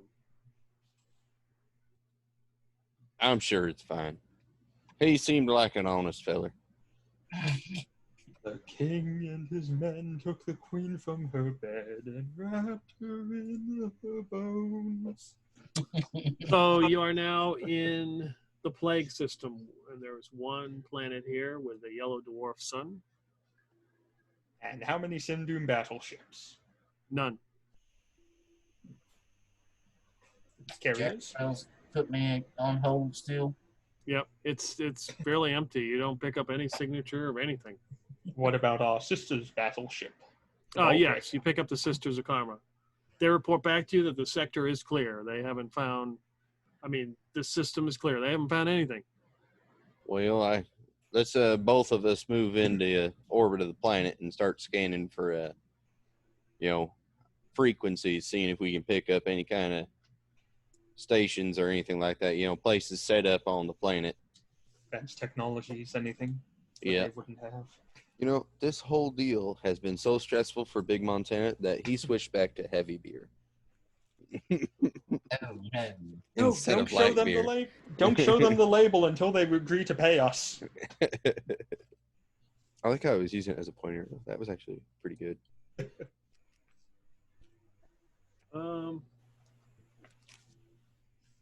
I'm sure it's fine. He seemed like an honest feller. The king and his men took the queen from her bed and wrapped her in her bones. So you are now in the Plague System, and there is one planet here with a yellow dwarf sun. And how many Sindum battleships? None. Carriers. Jack Fels put me on hold still. Yep, it's fairly empty. You don't pick up any signature of anything. What about our sister's battleship? Oh, yes, you pick up the Sisters of Karma. They report back to you that the sector is clear. They haven't found, the system is clear. They haven't found anything. Well, let's both of us move into orbit of the planet and start scanning for frequencies, seeing if we can pick up any kind of stations or anything like that. Places set up on the planet. Advanced technologies, anything that Yeah. they wouldn't have. This whole deal has been so stressful for Big Montana that he switched back to heavy beer. Oh, no. Instead don't of show light them beer. the label. Don't show them the label until they agree to pay us. I like how I was using it as a pointer. That was actually pretty good.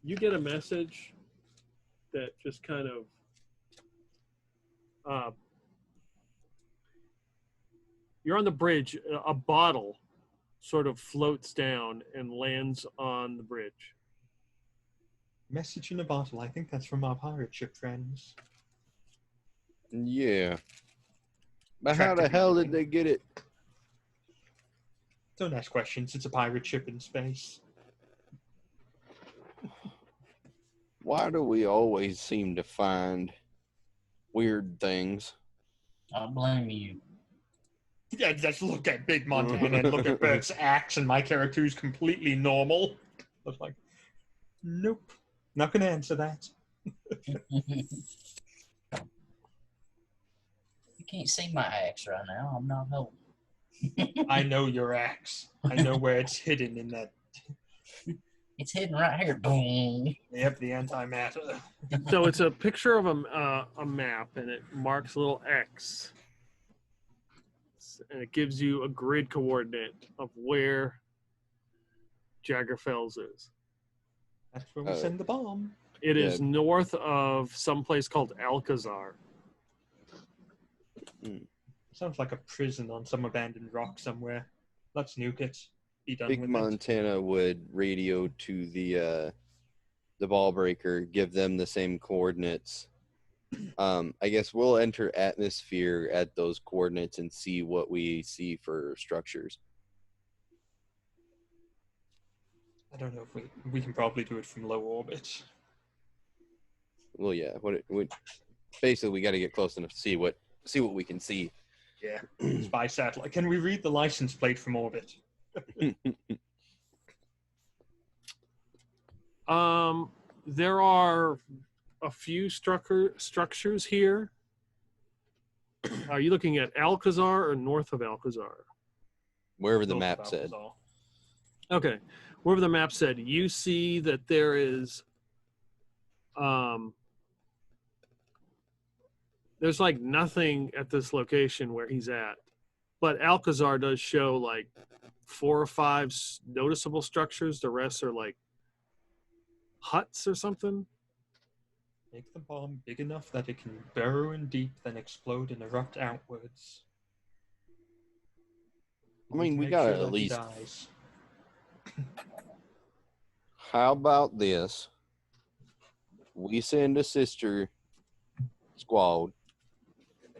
You get a message that just kind of you're on the bridge. A bottle sort of floats down and lands on the bridge. Message in a bottle. I think that's from our pirate ship friends. Yeah. But how the hell did they get it? Don't ask questions. It's a pirate ship in space. Why do we always seem to find weird things? I blame you. Yeah, just look at Big Montana and look at Bert's axe, and my character is completely normal. I was like, nope, not going to answer that. You can't see my axe right now. I'm not holding. I know your axe. I know where it's hidden in that. It's hidden right here. Boom. Yep, the antimatter. So it's a picture of a map, and it marks a little X. And it gives you a grid coordinate of where Jagger Fells is. That's where we send the bomb. It is north of some place called Alcazar. Sounds like a prison on some abandoned rock somewhere. Let's nuke it. Be done Big with Montana would radio to the ball breaker, give them the same coordinates. I guess we'll enter atmosphere at those coordinates and see what we see for structures. I don't know if we can probably do it from low orbit. Well, yeah. Basically, we got to get close enough to see what we can see. Yeah, spy satellite. Can we read the license plate from orbit? There are a few structures here. Are you looking at Alcazar or north of Alcazar? Wherever the map said. Okay. Wherever the map said, you see that there is there's like nothing at this location where he's at. But Alcazar does show like 4 or 5 noticeable structures. The rest are like huts or something. Make the bomb big enough that it can burrow in deep, then explode and erupt outwards. I mean, we Make gotta sure at that he least. dies. How about this? We send a sister squad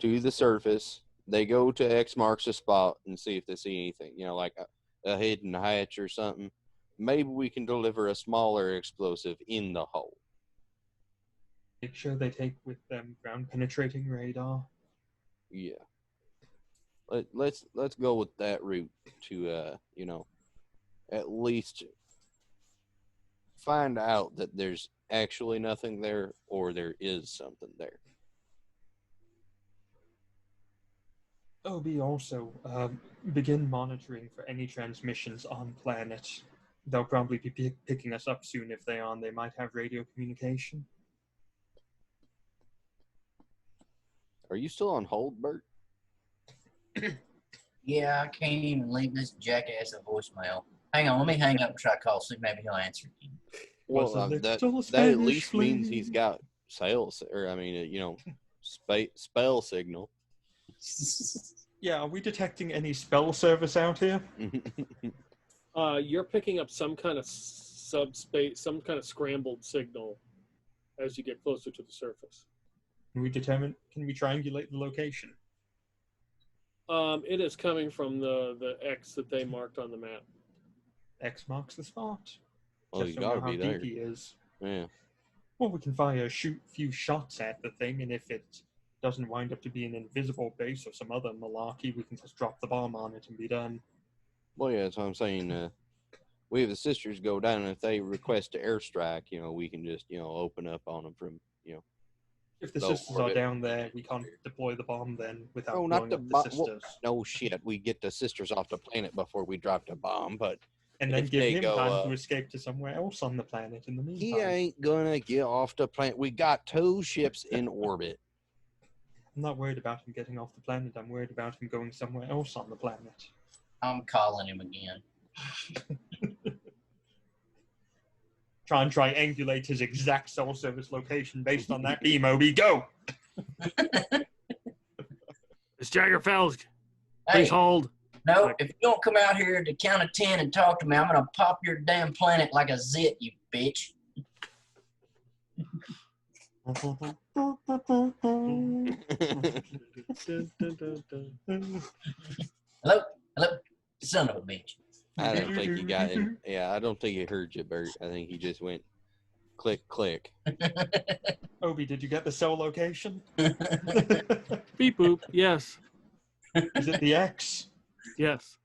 to the surface. They go to X marks a spot and see if they see anything. Like a hidden hatch or something. Maybe we can deliver a smaller explosive in the hole. Make sure they take with them ground penetrating radar. Yeah. Let's go with that route to at least find out that there's actually nothing there or there is something there. OB also begin monitoring for any transmissions on planet. They'll probably be picking us up soon if they might have radio communication. Are you still on hold, Bert? Yeah, I can't even leave this jackass a voicemail. Hang on, let me hang up and try to call, see maybe he'll answer again. Well, that at least means he's got sales, or spell signal. Yeah, are we detecting any spell service out here? You're picking up some kind of subspace, some kind of scrambled signal as you get closer to the surface. Can we triangulate the location? It is coming from the X that they marked on the map. X marks the spot. Well, Just you don't know gotta how be deep there. he is. Yeah. Well, we can fire a few shots at the thing, and if it doesn't wind up to be an invisible base or some other malarkey, we can just drop the bomb on it and be done. Well, yeah, that's what I'm saying. We have the sisters go down, and if they request to airstrike, we can just, open up on them from, If the low sisters are orbit. down there, we can't deploy the bomb then without No, blowing not the up the bomb. sisters. No shit. We get the sisters off the planet before we drop the bomb, but And then if give they him go, time to escape to somewhere else on the planet in the meantime. he ain't gonna get off the planet. We got 2 ships in orbit. I'm not worried about him getting off the planet. I'm worried about him going somewhere else on the planet. I'm calling him again. Try and triangulate his exact cell service location based on that beam, Obi. Go! It's Jagger Fels. Hey, Please hold. no, if you don't come out here to count of 10 and talk to me, I'm gonna pop your damn planet like a zit, you bitch. Hello? Hello? Son of a bitch. I don't think he got it. Yeah, I don't think he heard you, Bert. I think he just went click, click. Obi, did you get the cell location? Beep boop. Yes. Is it the X? Yes.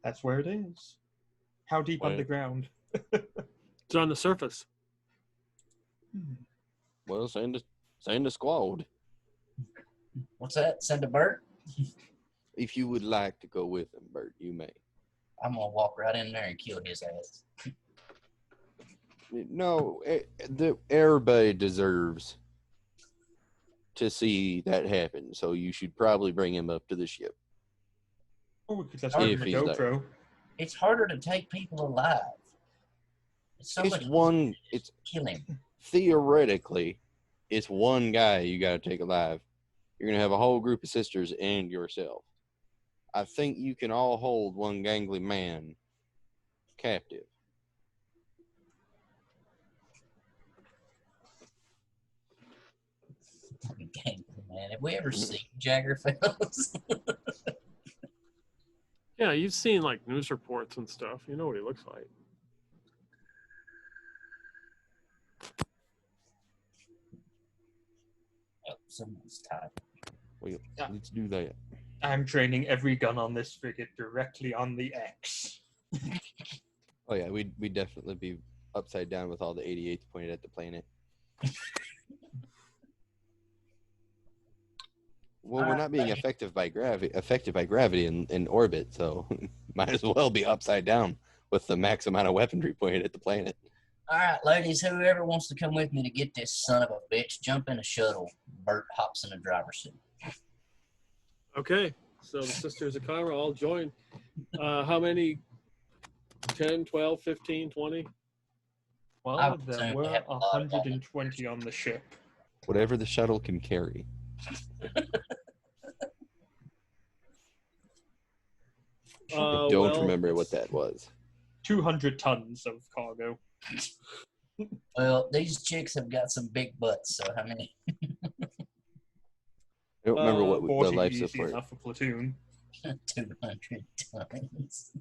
That's where it is. How deep Where? underground? It's on the surface. Well, send a squad. What's that? Send a bird? If you would like to go with him, Bert, you may. I'm gonna walk right in there and kill his ass. No, everybody deserves to see that happen, so you should probably bring him up to the ship. Or we could just If give him a he's there. GoPro. It's harder to take people alive. It's so much easier to It's kill him. theoretically, it's one guy you got to take alive. You're gonna have a whole group of sisters and yourself. I think you can all hold one gangly man captive. Dang, man, have we ever seen Jagger Fels? Yeah, you've seen like news reports and stuff. You know what he looks like. Oh, someone's tired. Well, Yeah. let's do that. I'm training every gun on this frigate directly on the X. Oh yeah, we'd definitely be upside down with all the 88s pointed at the planet. Well, we're not being affected by gravity in orbit, so might as well be upside down with the max amount of weaponry pointed at the planet. All right, ladies, whoever wants to come with me to get this son of a bitch, jump in a shuttle. Bert hops in the driver's seat. Okay, so the sisters of Kyra all join. How many? 10, 12, 15, 20? I Well, would there assume were they have a lot of 120 on the ship. Whatever the shuttle can carry. Don't remember what that was. 200 tons of cargo. Well, these chicks have got some big butts, so how many? I don't remember what the 40 life easy support. enough for platoon. 200 tons.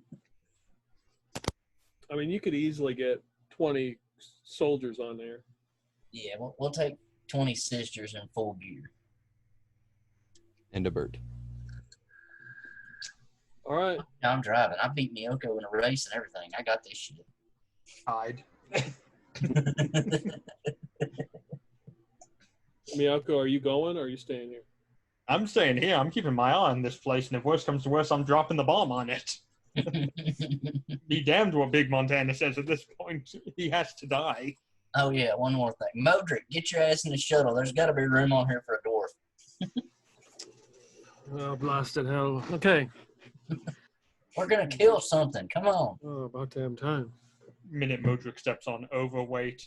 I mean, you could easily get 20 soldiers on there. Yeah, we'll take 20 sisters in full gear. And a bird. All right. I'm driving. I beat Miyoko in a race and everything. I got this shit. Hide. Miyako, are you going or are you staying here? I'm staying here. I'm keeping my eye on this place, and if worse comes to worse, I'm dropping the bomb on it. Be damned what Big Montana says at this point. He has to die. Oh, yeah, one more thing. Modric, get your ass in the shuttle. There's got to be room on here for a dwarf. Oh, blasted hell. Okay. We're going to kill something. Come on. Oh, about damn time. Minute Modric steps on overweight.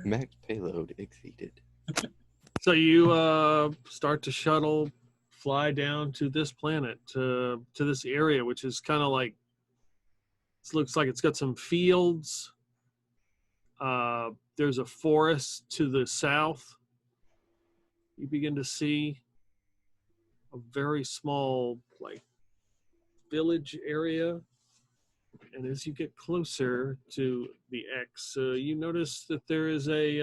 Max payload exceeded. So you start to shuttle, fly down to this planet, to this area, which is kind of like It looks like it's got some fields. There's a forest to the south. You begin to see a very small, like, village area. And as you get closer to the X, you notice that there is a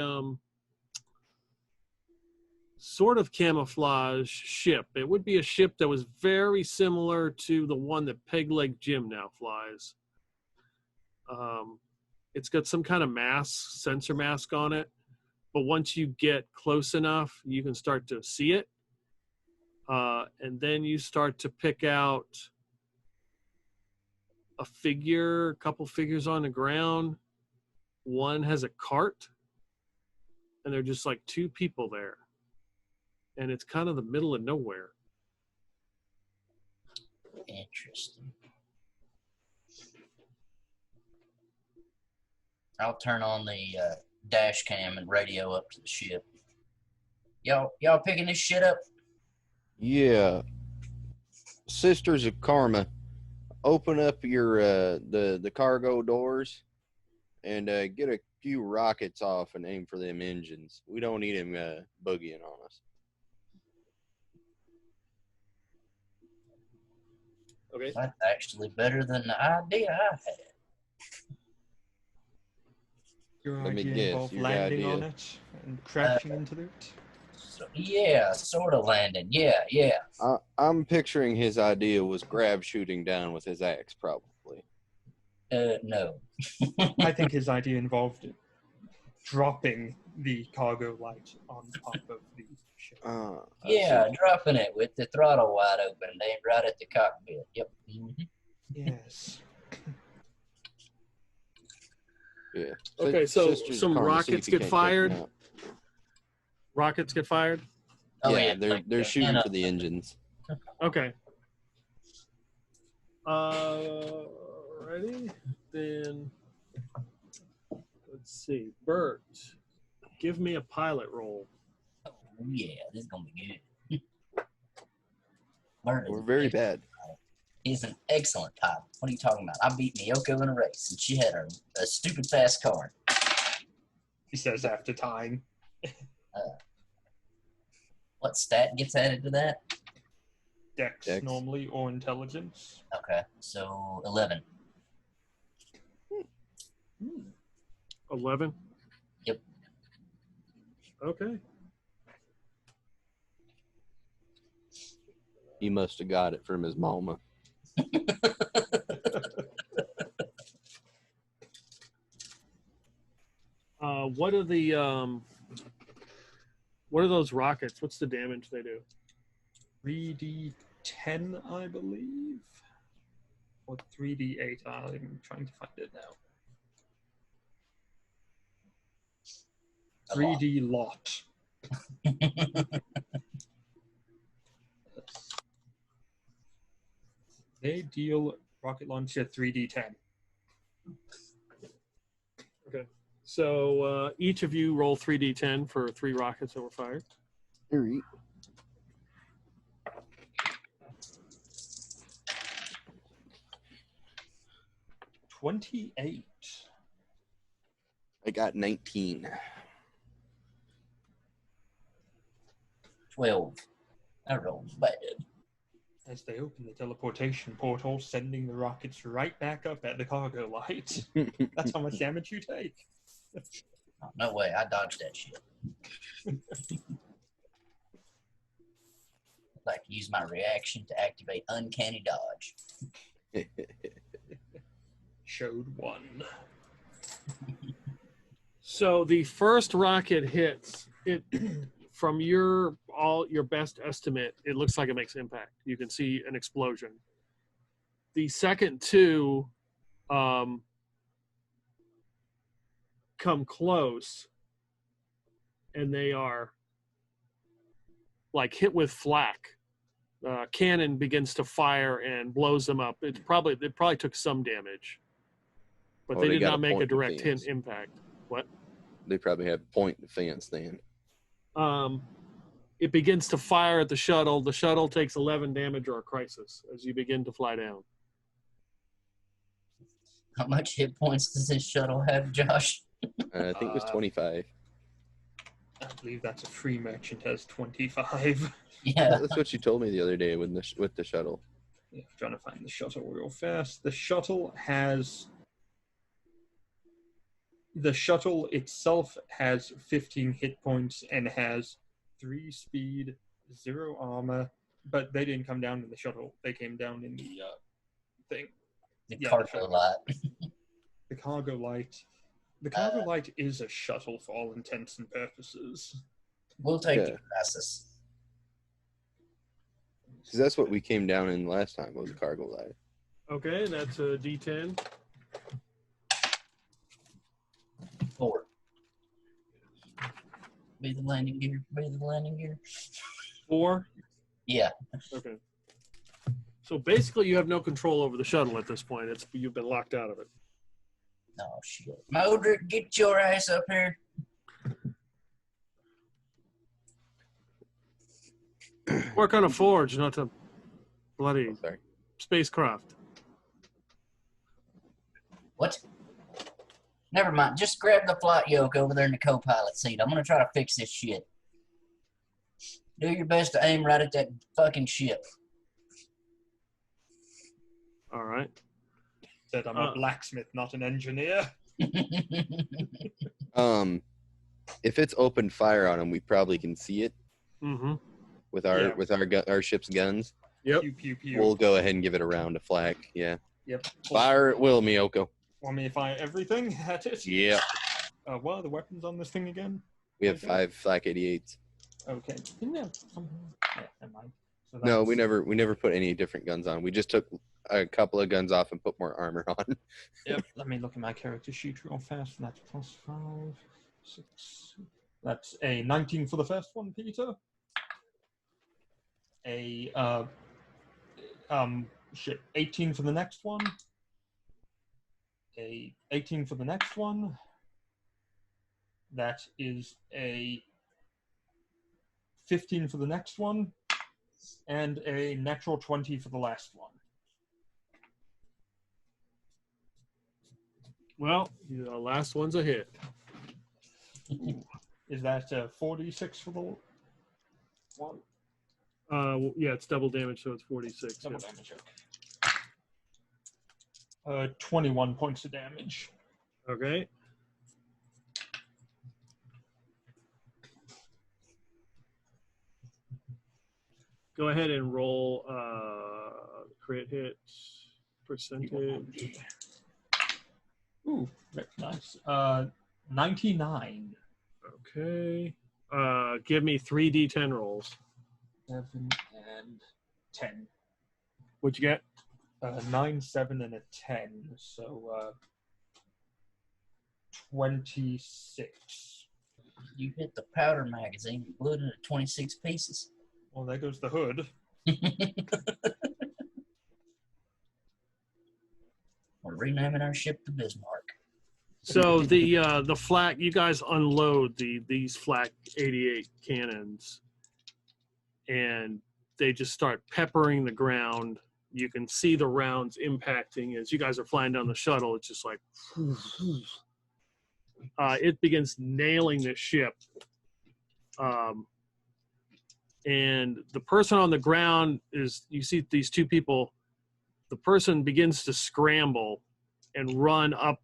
sort of camouflage ship. It would be a ship that was very similar to the one that Peg Leg Jim now flies. It's got some kind of mask, sensor mask on it, but once you get close enough, you can start to see it. And then you start to pick out a couple figures on the ground. One has a cart, and they're just like two people there. And it's kind of the middle of nowhere. Interesting. I'll turn on the dash cam and radio up to the ship. Y'all picking this shit up? Yeah. Sisters of Karma, open up your the cargo doors and get a few rockets off and aim for them engines. We don't need him boogieing on us. Okay. That's actually better than the idea I had. Your Let me idea guess, involved your landing idea. on it and crashing into it? So, yeah, sort of landing. Yeah. I'm picturing his idea was grab shooting down with his axe, probably. No. I think his idea involved dropping the cargo light on top of the ship. Yeah, dropping it with the throttle wide open and aimed right at the cockpit. Yep. Mm-hmm. Yes. Yeah. Okay, so Sisters of some Karma, see rockets if you get can't take fired. them out. Rockets get fired. Oh, Yeah, yeah, they're shooting for the engines. Okay. Ready? Then let's see. Bert, give me a pilot roll. Oh, yeah, this is going to be good. Bert is We're very an bad. He's an excellent pilot. What are you talking about? I beat Miyoko in a race, and she had a stupid fast car. He says after time. What stat gets added to that? Dex Dex. normally, or intelligence. Okay, so 11. 11. Yep. Okay. He must have got it from his mama. What are those rockets? What's the damage they do? 3d10, I believe. Or 3d8. I'm trying to find it now. 3d lot. They deal rocket launcher 3d10. Okay. So each of you roll 3d10 for 3 rockets that were fired. Here, eat. $28. I got 19. 12. I rolled bad. As they open the teleportation portal, sending the rockets right back up at the cargo light. That's how much damage you take. Oh, no way, I dodged that shit. I'd like to use my reaction to activate Uncanny Dodge. Showed 1. So the first rocket hits it. From your best estimate, it looks like it makes impact. You can see an explosion. The second 2 come close, and they are like hit with flak. Cannon begins to fire and blows them up. They probably took some damage, but Oh, they they did got not a make a point direct defense. impact. What? They probably have point defense then. It begins to fire at the shuttle. The shuttle takes 11 damage or a crisis as you begin to fly down. How much hit points does this shuttle have, Josh? I think it was 25. I believe that's a free merchant has 25. Yeah. That's what you told me the other day with the shuttle. Yeah, trying to find the shuttle real fast. The shuttle itself has 15 hit points and has 3 speed, 0 armor, but they didn't come down in the shuttle. They came down in the thing. The Yeah, cargo lot. The cargo light. The cargo light is a shuttle for all intents and purposes. We'll take the crisis. Because that's what we came down in last time, was a cargo light. Okay, that's a D10. 4. Be the landing gear. Be the landing gear. 4. Yeah. Okay. So basically, you have no control over the shuttle at this point. You've been locked out of it. Oh, shit. Modric, get your ass up here. Work on a forge, not a bloody Sorry. spacecraft. What? Never mind. Just grab the flight yoke over there in the co-pilot seat. I'm going to try to fix this shit. Do your best to aim right at that fucking ship. All right. Said I'm a blacksmith, not an engineer. If it's open fire on them, we probably can see it Mm-hmm. with our ship's guns. Yep. Pew, pew, pew. We'll go ahead and give it a round of flak. Yeah. Yep. Fire at will, Miyoko. Want me to fire everything at it? Yeah. What are the weapons on this thing again? We have 5 flak 88s. Okay. Didn't we have something? Yeah, never mind. So No, that's- we never put any different guns on. We just took a couple of guns off and put more armor on. Yep. Let me look at my character sheet real fast. That's +5, 6. That's a 19 for the first one, Peter. A 18 for the next one. A 18 for the next one. That is a 15 for the next one, and a natural 20 for the last one. Well, the last one's a hit. Is that 46 for the one? Yeah, it's double damage, so it's 46. Double Yeah. damage. Okay. 21 points of damage. Okay. Go ahead and roll crit hit percentage. Ooh, very nice. 99. Okay. Give me 3d10 rolls. 7 and 10. What'd you get? 9, 7, and a 10. So 26. You hit the powder magazine. You blew it into 26 pieces. Well, there goes the hood. We're renaming our ship the Bismarck. So the flak, you guys unload these flak 88 cannons, and they just start peppering the ground. You can see the rounds impacting as you guys are flying down the shuttle. It's just like it begins nailing the ship. And the person on the ground is, you see these two people, the person begins to scramble and run up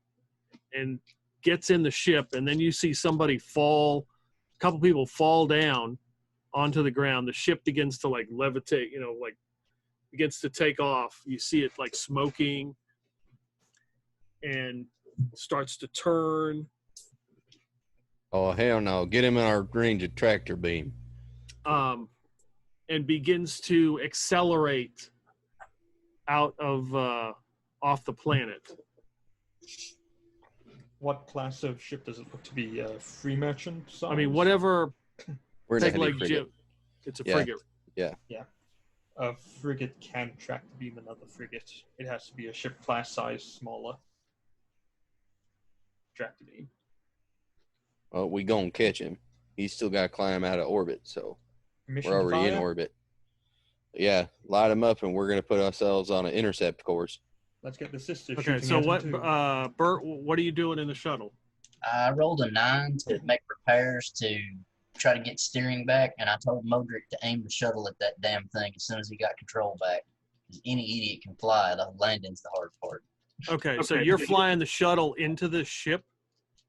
and gets in the ship, and then you see somebody fall, a couple people fall down onto the ground. The ship begins to like levitate, like begins to take off. You see it like smoking and starts to turn. Oh, hell no. Get him in our range of tractor beam. And begins to accelerate out of off the planet. What class of ship does it look to be? Free merchant size? I mean, whatever. We're in a Take heavy like frigate. Jim. It's a Yeah. frigate. A frigate can track the beam another frigate. It has to be a ship class size smaller. Track the beam. Well, we gonna catch him. He's still got to climb out of orbit, so Mission we're already in fire? orbit. Yeah, light him up, and we're gonna put ourselves on an intercept course. Let's get the sisters Okay, shooting so at him what, too. Bert? What are you doing in the shuttle? I rolled a 9 to make repairs to try to get steering back, and I told Modric to aim the shuttle at that damn thing as soon as he got control back. 'Cause any idiot can fly. The landing's the hard part. Okay, so you're flying the shuttle into the ship.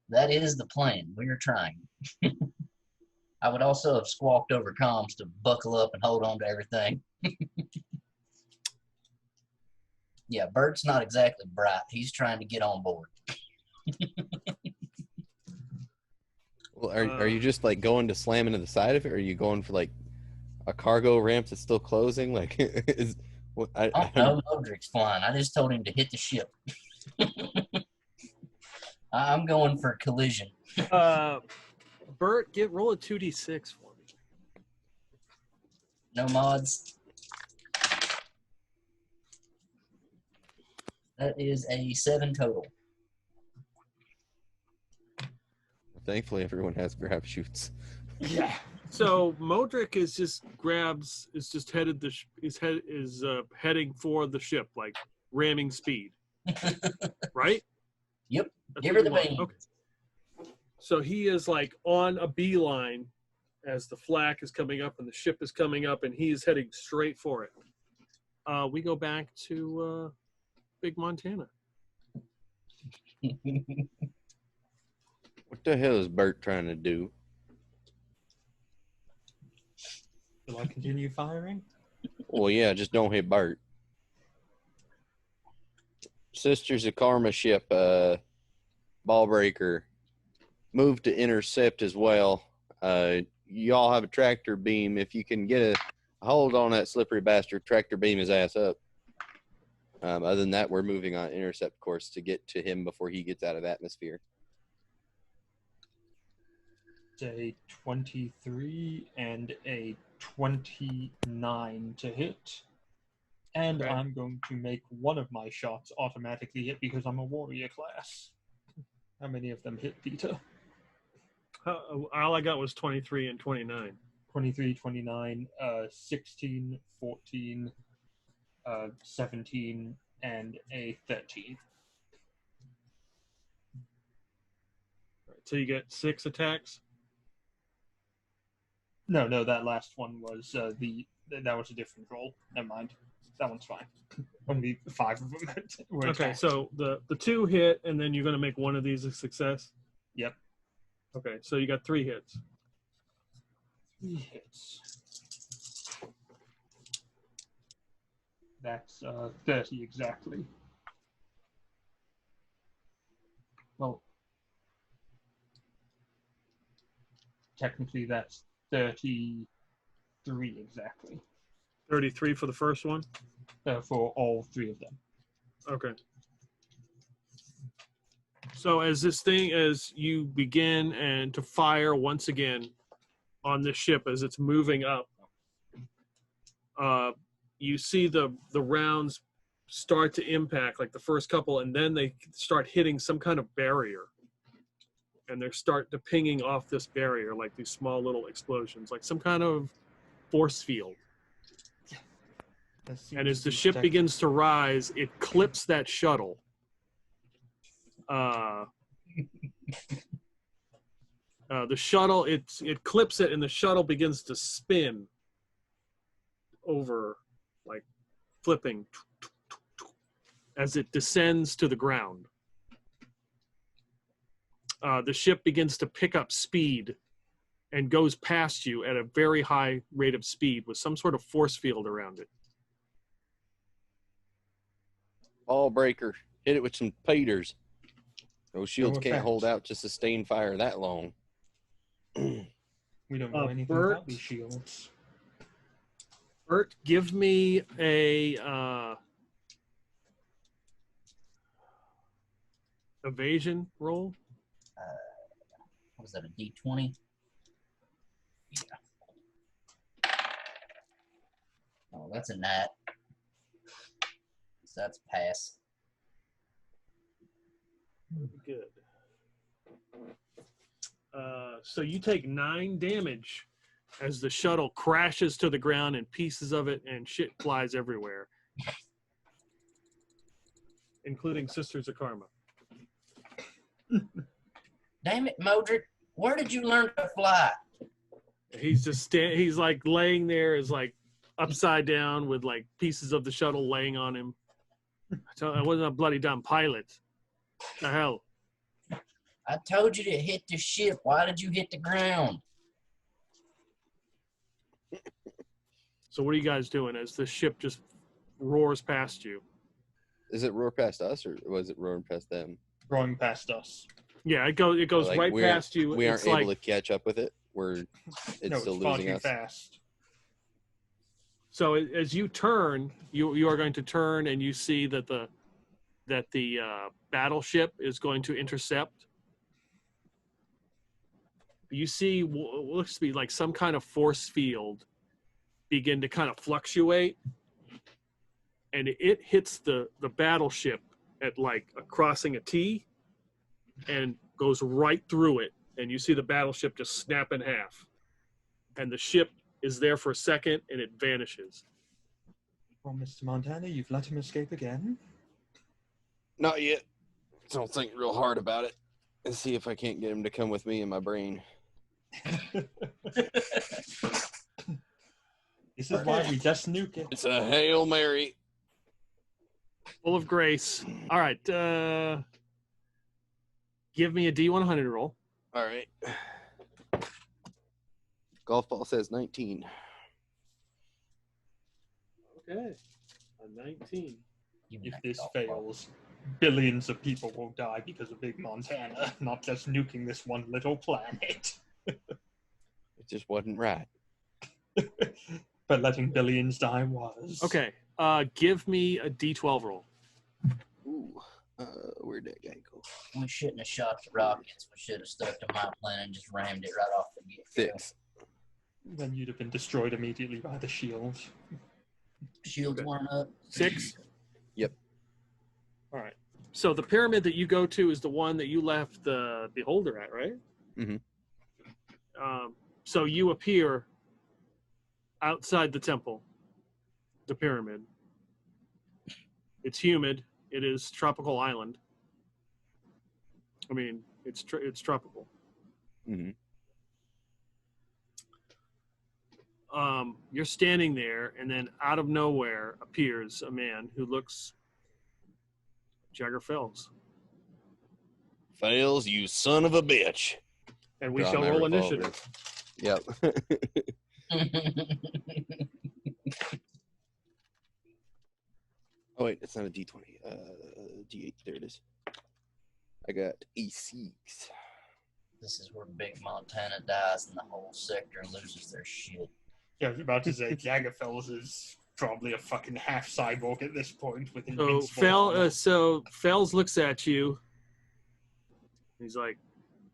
That is the plan. We are trying. I would also have squawked over comms to buckle up and hold on to everything. Yeah, Bert's not exactly bright. He's trying to get on board. Well, are you just like going to slam into the side of it, or are you going for like a cargo ramp that's still closing? Like, I don't know. Modric's flying. I just told him to hit the ship. I'm going for collision. Bert, roll a 2d6 for me. No mods. That is a 7 total. Thankfully, everyone has grab shoots. Yeah. So Modric is heading for the ship, like ramming speed, right? Yep. That's Give what her the you want. beam. Okay. So he is like on a beeline as the flak is coming up and the ship is coming up, and he is heading straight for it. We go back to Big Montana. What the hell is Bert trying to do? Will I continue firing? Well, yeah, just don't hit Bert. Sisters of Karma ship, ball breaker, move to intercept as well. Y'all have a tractor beam. If you can get a hold on that slippery bastard, tractor beam his ass up. Other than that, we're moving on intercept course to get to him before he gets out of atmosphere. It's a 23 and a 29 to hit. And Okay. I'm going to make one of my shots automatically hit because I'm a warrior class. How many of them hit, Peter? All I got was 23 and 29. 23, 29, 16, 14, 17, and a 13. So you get 6 attacks. No, that last one was that was a different roll. Never mind. That one's fine. Only 5 of them were Okay, attacks. so the 2 hit, and then you're going to make one of these a success. Yep. Okay, so you got 3 hits. 3 hits. That's 30 exactly. Well, technically that's 33 exactly 33 for the first one. for all 3 of them. Okay. So as you begin and to fire once again on this ship as it's moving up, you see the rounds start to impact, like the first couple, and then they start hitting some kind of barrier. And they start to pinging off this barrier, like these small little explosions, like some kind of force field. And as the ship begins to rise, it clips that shuttle. The shuttle, it clips it, and the shuttle begins to spin over, like flipping as it descends to the ground. The ship begins to pick up speed and goes past you at a very high rate of speed with some sort of force field around it. Ball breaker, hit it with some Peters. Those shields No can't effect. hold out to sustain fire that long. We don't know anything Bert? about these shields. Bert, give me a evasion roll. What was that, a D20? Yeah. Oh, that's a nat. So that's pass. Good. So you take 9 damage as the shuttle crashes to the ground and pieces of it and shit flies everywhere. including Sisters of Karma. Damn it, Modric. Where did you learn to fly? He's just he's like laying there, is like upside down with like pieces of the shuttle laying on him. I wasn't a bloody dumb pilot. The hell? I told you to hit the ship. Why did you hit the ground? So what are you guys doing as the ship just roars past you? Is it roar past us or was it roaring past them? Roaring past us. Yeah, it goes Like, right past you. We It's aren't able like, to catch up with it. It's still far losing too us. fast. so as you turn, you are going to turn, and you see that the battleship is going to intercept. You see what looks to be like some kind of force field begin to kind of fluctuate, and it hits the battleship at like crossing a T and goes right through it, and you see the battleship just snap in half, and the ship is there for a second and it vanishes. Well, Mr. Montana, you've let him escape again? Not yet. So I'll think real hard about it and see if I can't get him to come with me in my brain. This is why we just nuke it. It's a Hail Mary. Full of grace. All right, give me a D100 roll. All right. Golf ball says 19. Okay, a 19. If this fails, billions of people will die because of Big Montana, not just nuking this one little planet. It just wasn't right. But letting billions die was. Okay, give me a D12 roll. Ooh. Where'd that guy go? We shouldn't have shot the rockets. We should have stuck to my plan and just rammed it right off the get-go. 6. Then you'd have been destroyed immediately by the shield. Shields weren't up. 6? Yep. All right. So the pyramid that you go to is the one that you left the beholder at, right? Mhm. So you appear outside the temple, the pyramid. It's humid. It is tropical island. I mean, it's tropical. Mm-hmm. You're standing there, and then out of nowhere appears a man who looks Jagger Fels. Fails, you son of a bitch. And we Draw shall my roll revolver. initiative. Yep. Oh, wait, it's not a D20. D8. There it is. I got a 6. This is where Big Montana dies and the whole sector loses their shit. Yeah, I was about to say, Jaggerfels is probably a fucking half cyborg at this point with So invincible armor. Fels looks at you. He's like,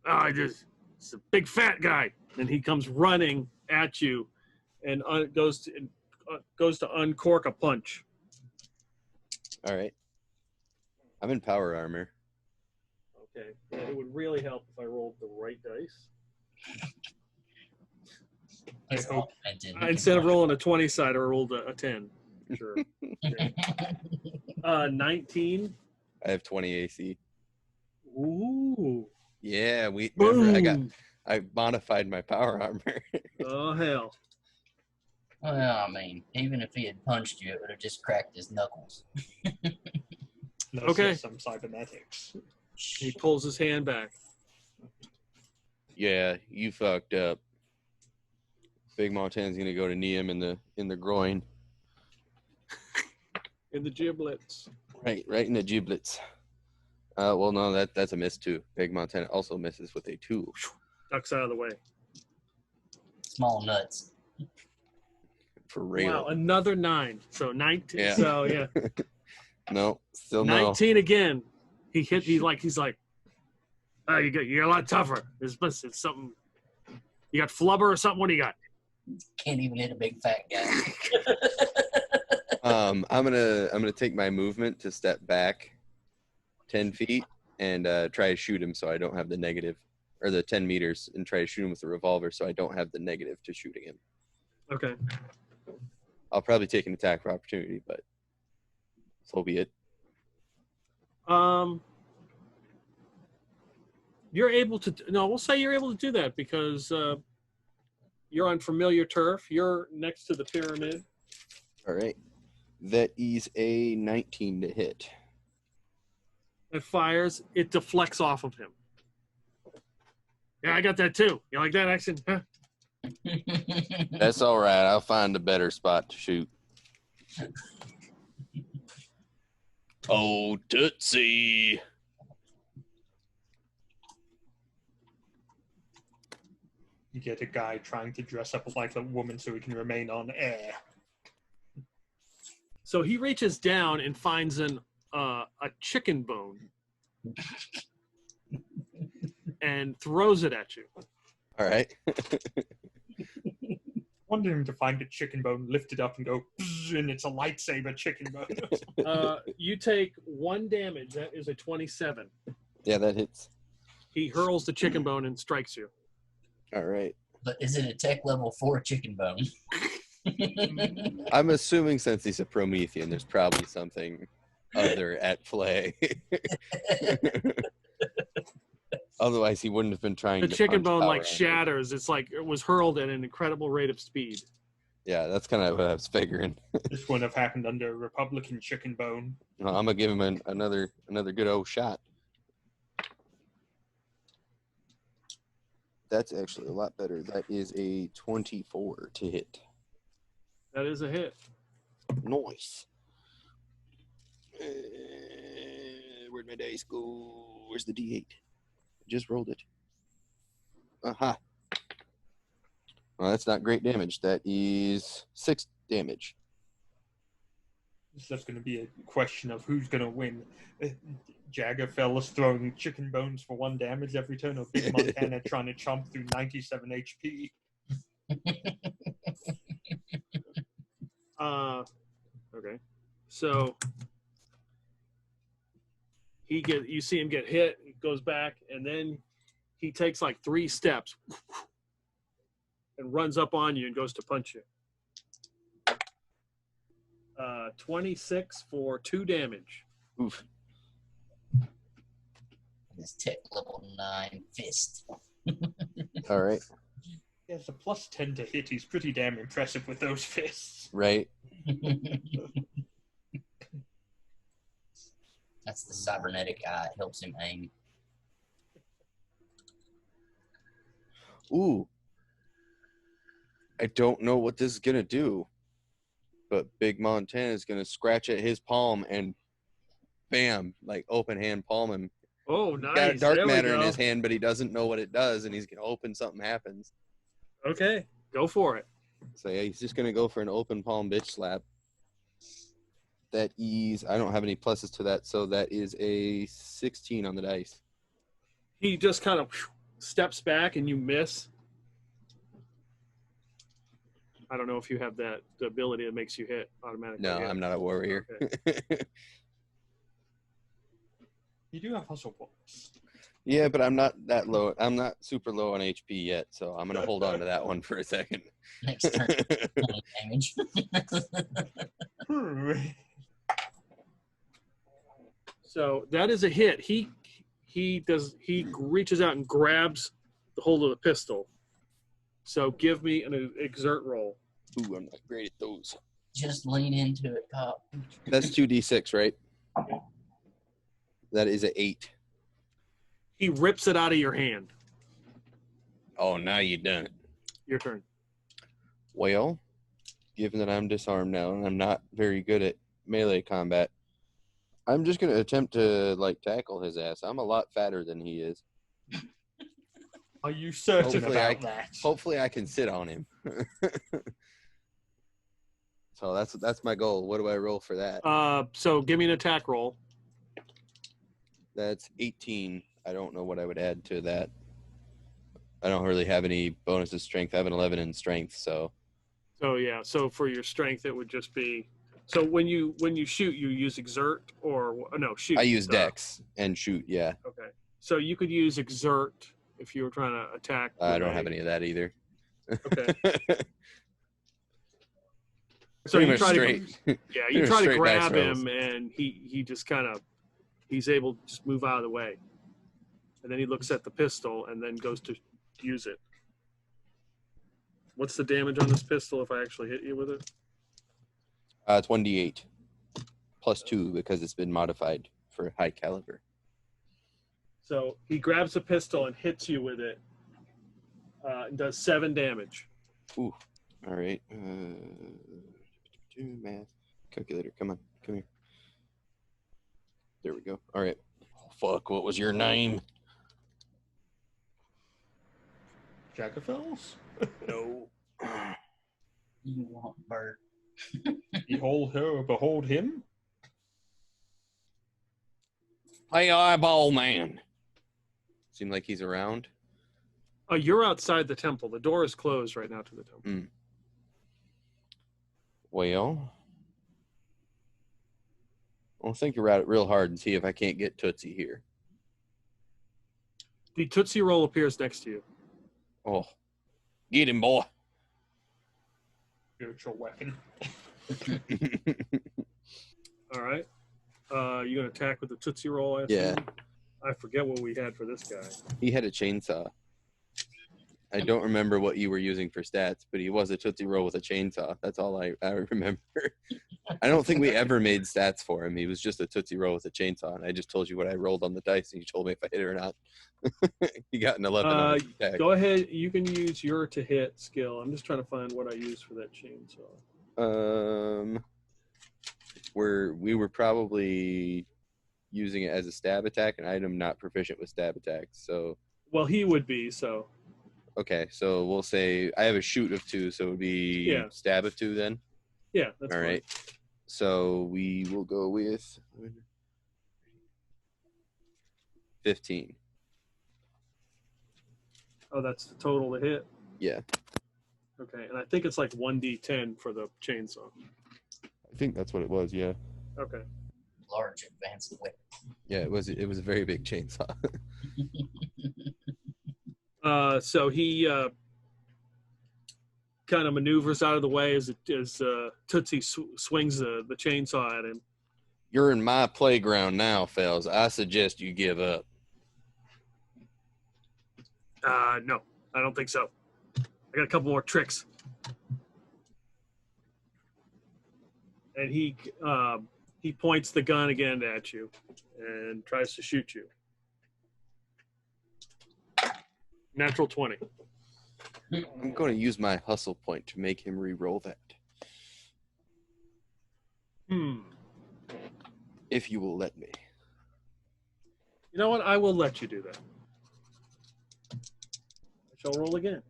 it's a big fat guy. And he comes running at you and goes to uncork a punch. All right. I'm in power armor. Okay. And it would really help if I rolled the right dice. It's hope- augmented. Instead of rolling a 20 side, I rolled a 10. Sure. Okay. 19. I have 20 AC. Ooh. Yeah, Boom. I modified my power armor. Oh, hell. Well, I mean, even if he had punched you, it would have just cracked his knuckles. Let's Okay. get some cybernetics. He pulls his hand back. Yeah, you fucked up. Big Montana's gonna go to knee him in the groin. In the giblets. Right in the giblets. Well, no, that's a miss too. Big Montana also misses with a 2. Ducks out of the way. Small nuts. For real. Wow, another 9. So 19. Yeah. So yeah, No, still no. 19 again. He's like, oh, you're a lot tougher. It's something. You got flubber or something? What do you got? Can't even hit a big fat guy. I'm gonna take my movement to step back 10 feet and try to shoot him so I don't have the negative, or the 10 meters, and try to shoot him with a revolver so I don't have the negative to shooting him. Okay. I'll probably take an attack for opportunity, but so be it. You're able to. No, we'll say you're able to do that because you're on familiar turf. You're next to the pyramid. All right. That is a 19 to hit. It fires. It deflects off of him. Yeah, I got that too. You like that action? Huh? That's all right. I'll find a better spot to shoot. Oh, Tootsie. You get a guy trying to dress up like a woman so he can remain on air. So he reaches down and finds a chicken bone and throws it at you. All right. Wanted him to find a chicken bone, lift it up, and go, and it's a lightsaber chicken bone. You take 1 damage. That is a 27. Yeah, that hits. He hurls the chicken bone and strikes you. All right. But is it a tech level 4 chicken bone? I'm assuming since he's a Promethean, there's probably something other at play. Otherwise, he wouldn't have been trying The to chicken punch bone power like on him. shatters. It's like it was hurled at an incredible rate of speed. Yeah, that's kind of what I was figuring. This wouldn't have happened under a Republican chicken bone. I'm gonna give him another good old shot. That's actually a lot better. That is a 24 to hit. That is a hit. Nice. Where'd my dice go? Where's the D8? I just rolled it. Aha. Well, that's not great damage. That is 6 damage. So that's going to be a question of who's going to win. Jagger Fellas throwing chicken bones for 1 damage every turn, or Big Montana trying to chomp through 97 HP. Okay. So you see him get hit, he goes back, and then he takes like 3 steps and runs up on you and goes to punch you. 26 for 2 damage. Oof. His tech level 9 fist. All right. He has a plus 10 to hit. He's pretty damn impressive with those fists. Right. That's the cybernetic eye. It helps him aim. Ooh. I don't know what this is going to do, but Big Montana is going to scratch at his palm and bam, like open hand palm him. Oh, nice. Got a dark There we matter in go. his hand, but he doesn't know what it does, and he's going to open, something happens. Okay, go for it. So yeah, he's just going to go for an open palm bitch slap. That is, I don't have any pluses to that, so that is a 16 on the dice. He just kind of steps back and you miss. I don't know if you have the ability that makes you hit automatically. No, I'm not a warrior. Okay. You do have hustle points. Yeah, but I'm not that low. I'm not super low on HP yet, so I'm going to hold on to that one for a second. Next turn, 20 damage. So that is a hit. He reaches out and grabs the hold of the pistol. So give me an exert roll. Ooh, I'm not great at those. Just lean into it, Pop. That's 2d6, right? That is an 8. He rips it out of your hand. Oh, now you done it. Your turn. Well, given that I'm disarmed now and I'm not very good at melee combat, I'm just going to attempt to, tackle his ass. I'm a lot fatter than he is. Are you certain Hopefully about that? Hopefully I can sit on him. So that's my goal. What do I roll for that? So give me an attack roll. That's 18. I don't know what I would add to that. I don't really have any bonuses strength. I have an 11 in strength, so. So yeah. So for your strength, it would just be. So when you shoot, you use exert or no shoot. I use dex and shoot. Yeah. Okay. So you could use exert if you were trying to attack. I don't have any of that either. Okay. So Pretty you much try straight. to, yeah, you Pretty try to straight dice grab rolls. him, and he just kind of he's able to just move out of the way. And then he looks at the pistol and then goes to use it. What's the damage on this pistol if I actually hit you with it? It's 1d8 plus 2 because it's been modified for high caliber. So he grabs a pistol and hits you with it. And does 7 damage. Ooh. All right. Math calculator. Come on. Come here. There we go. All right. Oh, fuck. What was your name? Jaggerfels? No. You want Bert. Behold her, behold him? Hey, eyeball man. Seem like he's around. Oh, you're outside the temple. The door is closed right now to the temple. Well, I'll think about it real hard and see if I can't get Tootsie here. The Tootsie Roll appears next to you. Oh, get him, boy. Spiritual weapon. All right. You gonna attack with the Tootsie Roll? I Yeah. assume? I forget what we had for this guy. He had a chainsaw. I don't remember what you were using for stats, but he was a Tootsie Roll with a chainsaw. That's all I remember. I don't think we ever made stats for him. He was just a Tootsie Roll with a chainsaw, and I just told you what I rolled on the dice, and you told me if I hit it or not. He got an 11 on his attack. Go ahead. You can use your to hit skill. I'm just trying to find what I used for that chainsaw. We were probably using it as a stab attack, and I'm not proficient with stab attacks, so. Well, he would be, so. Okay, so we'll say I have a shoot of 2, so it would be stab of 2 then? Yeah, that's all fine. right. So we will go with 15. Oh, that's the total to hit? Yeah. Okay, and I think it's like 1d10 for the chainsaw. I think that's what it was, yeah. Okay. Large advanced weapon. Yeah, it was a very big chainsaw. So he kind of maneuvers out of the way as Tootsie swings the chainsaw at him. You're in my playground now, Fels. I suggest you give up. No, I don't think so. I got a couple more tricks. And he points the gun again at you and tries to shoot you. Natural 20. I'm going to use my hustle point to make him re-roll that. If you will let me. You know what? I will let you do that. I shall roll again.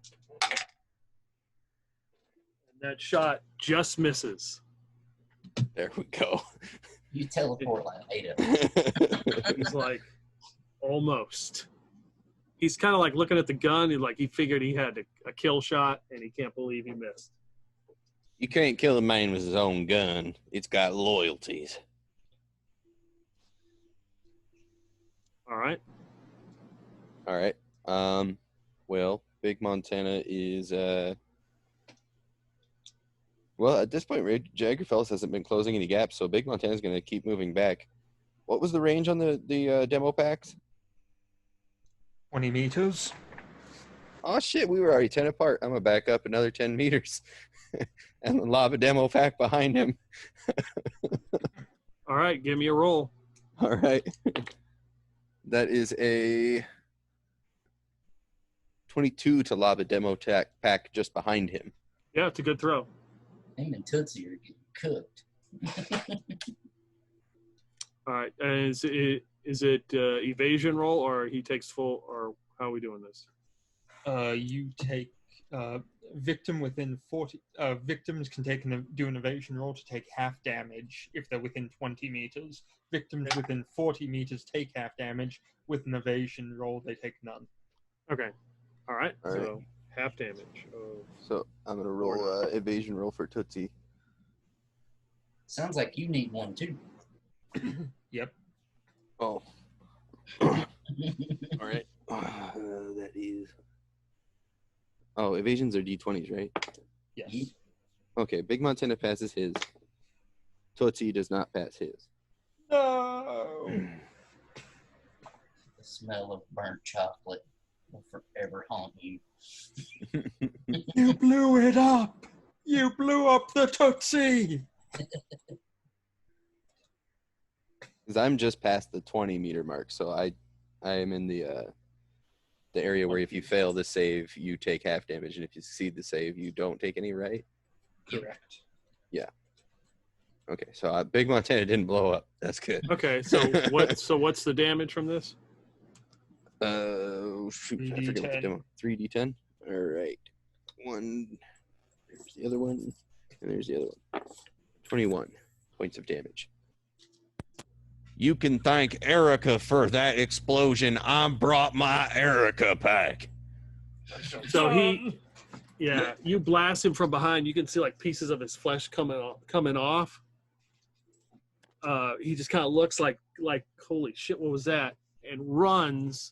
And that shot just misses. There we go. You teleport like Ada. It's like, almost. He's kind of like looking at the gun. He figured he had a kill shot, and he can't believe he missed. You can't kill a man with his own gun. It's got loyalties. All right. All right. Well, Big Montana is well, at this point, Jaggerfels hasn't been closing any gaps, so Big Montana's going to keep moving back. What was the range on the demo packs? 20 meters. Oh shit, we were already 10 apart. I'm gonna back up another 10 meters and lob a demo pack behind him. All right, give me a roll. All right. That is a 22 to lob a demo pack just behind him. Yeah, it's a good throw. Him and Tootsie are getting cooked. All right, and is it evasion roll, or he takes full, or how are we doing this? You take victim within 40. Victims can do an evasion roll to take half damage if they're within 20 meters. Victims within 40 meters take half damage. With an evasion roll, they take none. Okay. All right. All so right. half damage. So I'm gonna roll evasion roll for Tootsie. Sounds like you need one too. Yep. Oh. All right. That is. Oh, evasions are D20s, right? Yes. Okay, Big Montana passes his. Tootsie does not pass his. No. The smell of burnt chocolate will forever haunt you. You blew it up! You blew up the Tootsie! Because I'm just past the 20-meter mark, so I am in the area where if you fail the save, you take half damage, and if you succeed the save, you don't take any, right? Correct. Yeah. Okay, so Big Montana didn't blow up. That's good. Okay, so what's the damage from this? Shoot, I forget what the 3d10. demo. 3d10. All right. One. There's the other one, and there's the other one. 21 points of damage. You can thank Erica for that explosion. I brought my Erica pack. So you blast him from behind. You can see like pieces of his flesh coming off. He just kind of looks like holy shit, what was that? And runs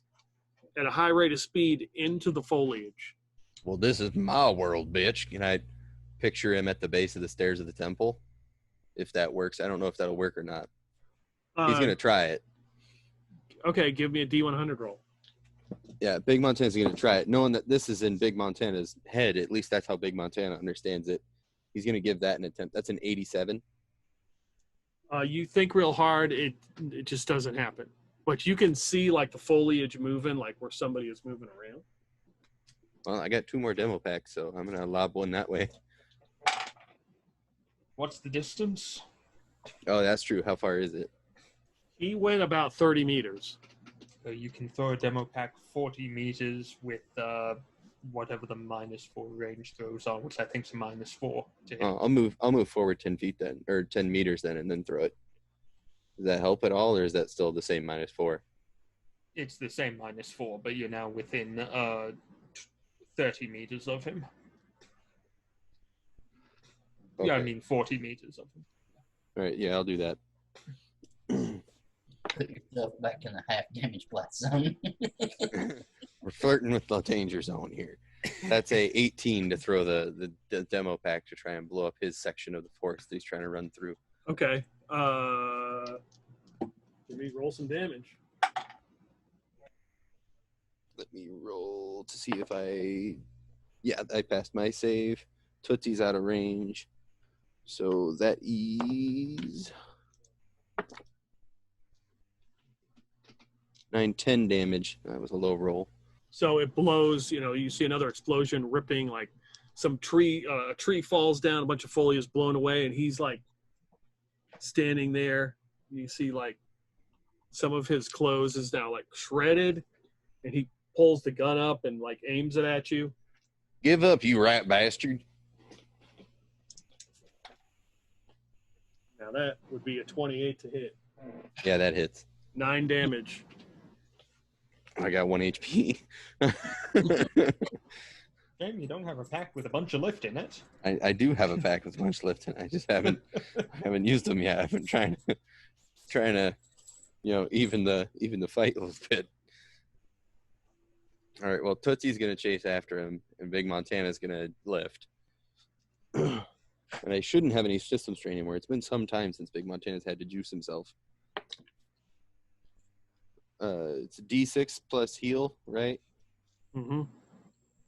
at a high rate of speed into the foliage. Well, this is my world, bitch. Can I picture him at the base of the stairs of the temple? If that works. I don't know if that'll work or not. He's going to try it. Okay, give me a D100 roll. Yeah, Big Montana's going to try it. Knowing that this is in Big Montana's head, at least that's how Big Montana understands it. He's going to give that an attempt. That's an 87. You think real hard, it just doesn't happen. But you can see like the foliage moving, like where somebody is moving around. Well, I got 2 more demo packs, so I'm going to lob one that way. What's the distance? Oh, that's true. How far is it? He went about 30 meters. So you can throw a demo pack 40 meters with whatever the -4 range throws on, which I think is a -4 to hit. I'll move forward 10 feet then, or 10 meters then, and then throw it. Does that help at all, or is that still the same -4? It's the same -4, but you're now within 30 meters of him. Okay. Yeah, I mean 40 meters of him. All right, yeah, I'll do that. Put yourself back in the half damage blast zone. We're flirting with the danger zone here. That's a 18 to throw the demo pack to try and blow up his section of the forest that he's trying to run through. Okay. Let me roll some damage. Let me roll to see if I passed my save. Tootsie's out of range. So that is 9-10 damage. That was a low roll. So it blows, you see another explosion ripping, like some tree, a tree falls down, a bunch of foliage is blown away, and he's like standing there. You see like some of his clothes is now like shredded, and he pulls the gun up and like aims it at you. Give up, you rat bastard. Now that would be a 28 to hit. Yeah, that hits. 9 damage. I got 1 HP. Shame you don't have a pack with a bunch of lift in it. I do have a pack with a bunch left, and I just haven't used them yet. I've been trying to even the fight a little bit. All right, well, Tootsie's gonna chase after him, and Big Montana's gonna lift. And I shouldn't have any system strain anymore. It's been some time since Big Montana's had to juice himself. It's a D6 plus heal, right? Mm-hmm.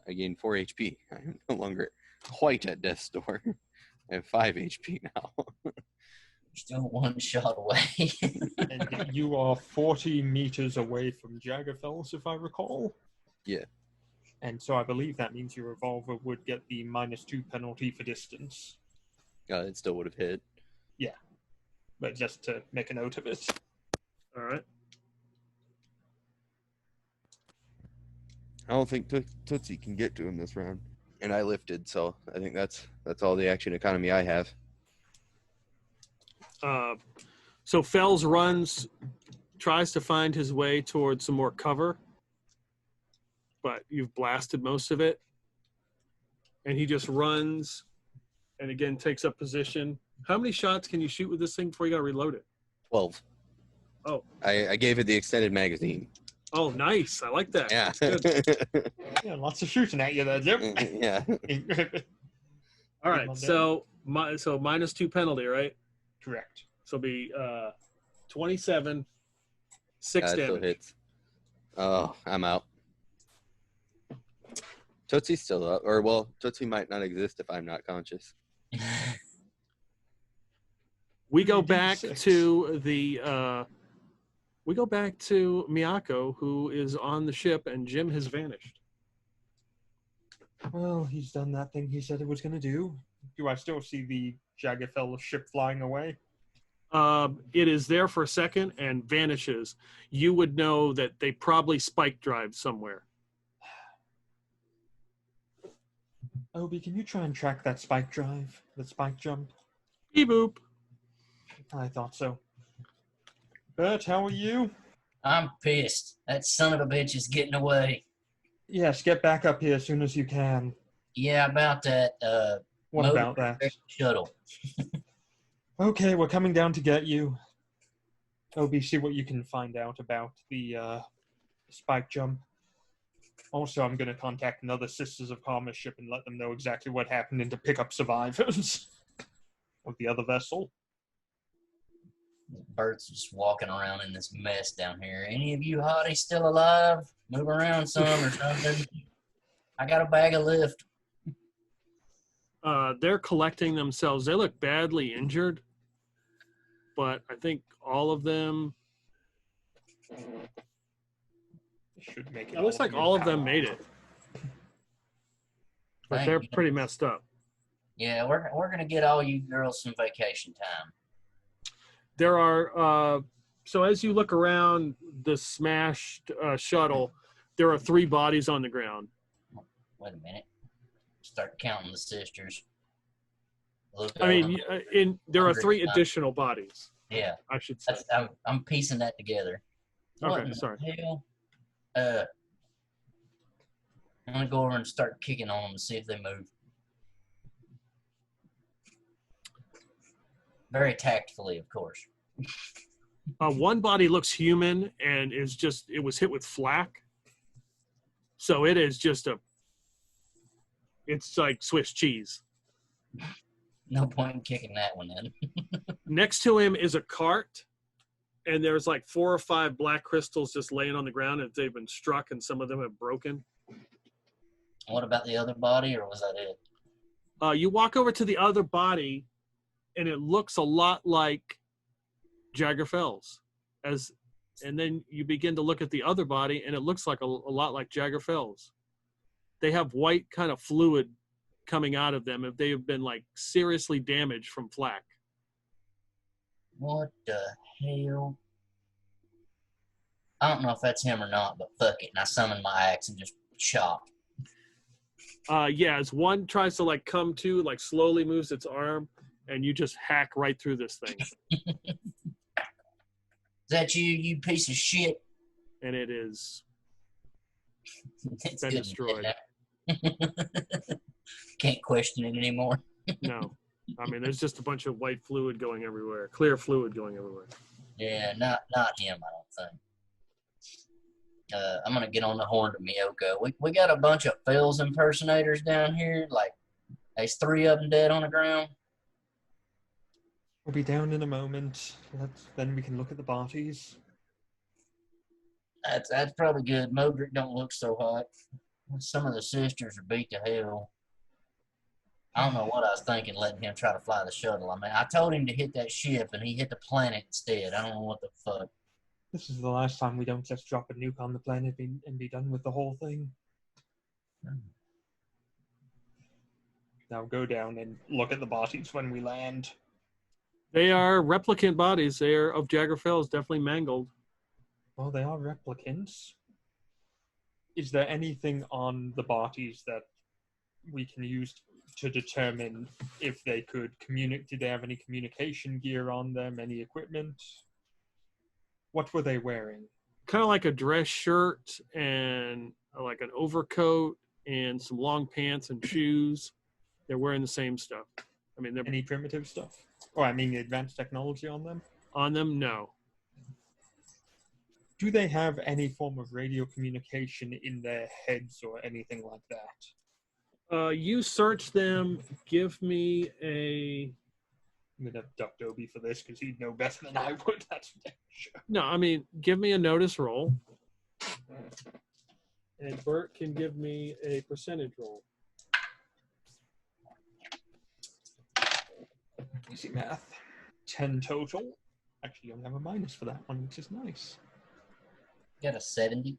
I gained 4 HP. I'm no longer quite at death's door. I have 5 HP now. You're still 1 shot away. And you are 40 meters away from Jaggerfels, if I recall. Yeah. And so I believe that means your revolver would get the -2 penalty for distance. It still would have hit. Yeah. But just to make a note of it. All right. I don't think Tootsie can get to him this round. And I lifted, so I think that's all the action economy I have. So Fels tries to find his way towards some more cover, but you've blasted most of it. And he just runs and again takes up position. How many shots can you shoot with this thing before you got to reload it? 12. Oh. I gave it the extended magazine. Oh, nice. I like that. Yeah. Yeah, lots of shooting at you there, Jim. Yeah. All right. So -2 penalty, right? Correct. So it'll be 27, 6 That still damage. hits. Oh, I'm out. Tootsie's still up. Or, well, Tootsie might not exist if I'm not conscious. We go back 3d6. to the we go back to Miyako, who is on the ship, and Jim has vanished. Well, he's done that thing he said he was going to do. Do I still see the Jaggerfell ship flying away? It is there for a second and vanishes. You would know that they probably spike drive somewhere. Obi, can you try and track that spike drive? The spike jump? Beep boop. I thought so. Bert, how are you? I'm pissed. That son of a bitch is getting away. Yes, get back up here as soon as you can. Yeah, about that What motor about that? shuttle. Okay, we're coming down to get you. Obi, see what you can find out about the spike jump. Also, I'm going to contact another Sisters of Karma ship and let them know exactly what happened and to pick up survivors of the other vessel. Bert's just walking around in this mess down here. Any of you hotties still alive? Move around some or something. I got a bag of lift. They're collecting themselves. They look badly injured, but I think all of them. Should make it. It looks like all of them made it, but Thank they're you. pretty messed up. Yeah, we're gonna get all you girls some vacation time. There are so as you look around the smashed shuttle, there are 3 bodies on the ground. Wait a minute. Start counting the sisters. Look I mean, over. there are 3 additional bodies. Yeah, I should say. I'm piecing that together. What Okay, in sorry. the hell? I'm gonna go over and start kicking on them to see if they move. Very tactfully, of course. One body looks human and it was hit with flak. So it is just it's like Swiss cheese. No point in kicking that one in. Next to him is a cart, and there's like 4 or 5 black crystals just laying on the ground, and they've been struck, and some of them have broken. What about the other body, or was that it? You walk over to the other body, and it looks a lot like Jagger Fels. And then you begin to look at the other body, and it looks like a lot like Jagger Fels. They have white kind of fluid coming out of them if they have been like seriously damaged from flak. What the hell? I don't know if that's him or not, but fuck it. And I summon my axe and just chop. Yeah, as one tries to like come to, like slowly moves its arm, and you just hack right through this thing. Is that you piece of shit? And it is It's been good destroyed. Can't question it anymore. No. I mean, there's just a bunch of white fluid going everywhere, clear fluid going everywhere. Yeah, not him, I don't think. I'm gonna get on the horn to Miyoko. We got a bunch of Fels impersonators down here. Like, there's 3 of them dead on the ground. We'll be down in a moment. Then we can look at the bodies. That's probably good. Modric don't look so hot. Some of the sisters are beat to hell. I don't know what I was thinking letting him try to fly the shuttle. I mean, I told him to hit that ship, and he hit the planet instead. I don't know what the fuck. This is the last time we don't just drop a nuke on the planet and be done with the whole thing. Now go down and look at the bodies when we land. They are replicant bodies. They are of Jagger Fels, definitely mangled. Well, they are replicants. Is there anything on the bodies that we can use to determine if they could communicate? Did they have any communication gear on them? Any equipment? What were they wearing? Kind of like a dress shirt and like an overcoat and some long pants and shoes. They're wearing the same stuff. I mean, they're Any primitive stuff? Oh, I mean advanced technology on them? on them. No. Do they have any form of radio communication in their heads or anything like that? You search them. Give me a. I'm gonna duck Dobie for this because he'd know better than I would. That's for damn sure. No, I mean, give me a notice roll. And Bert can give me a percentage roll. Easy math. 10 total. Actually, you only have a minus for that one, which is nice. Got a 70.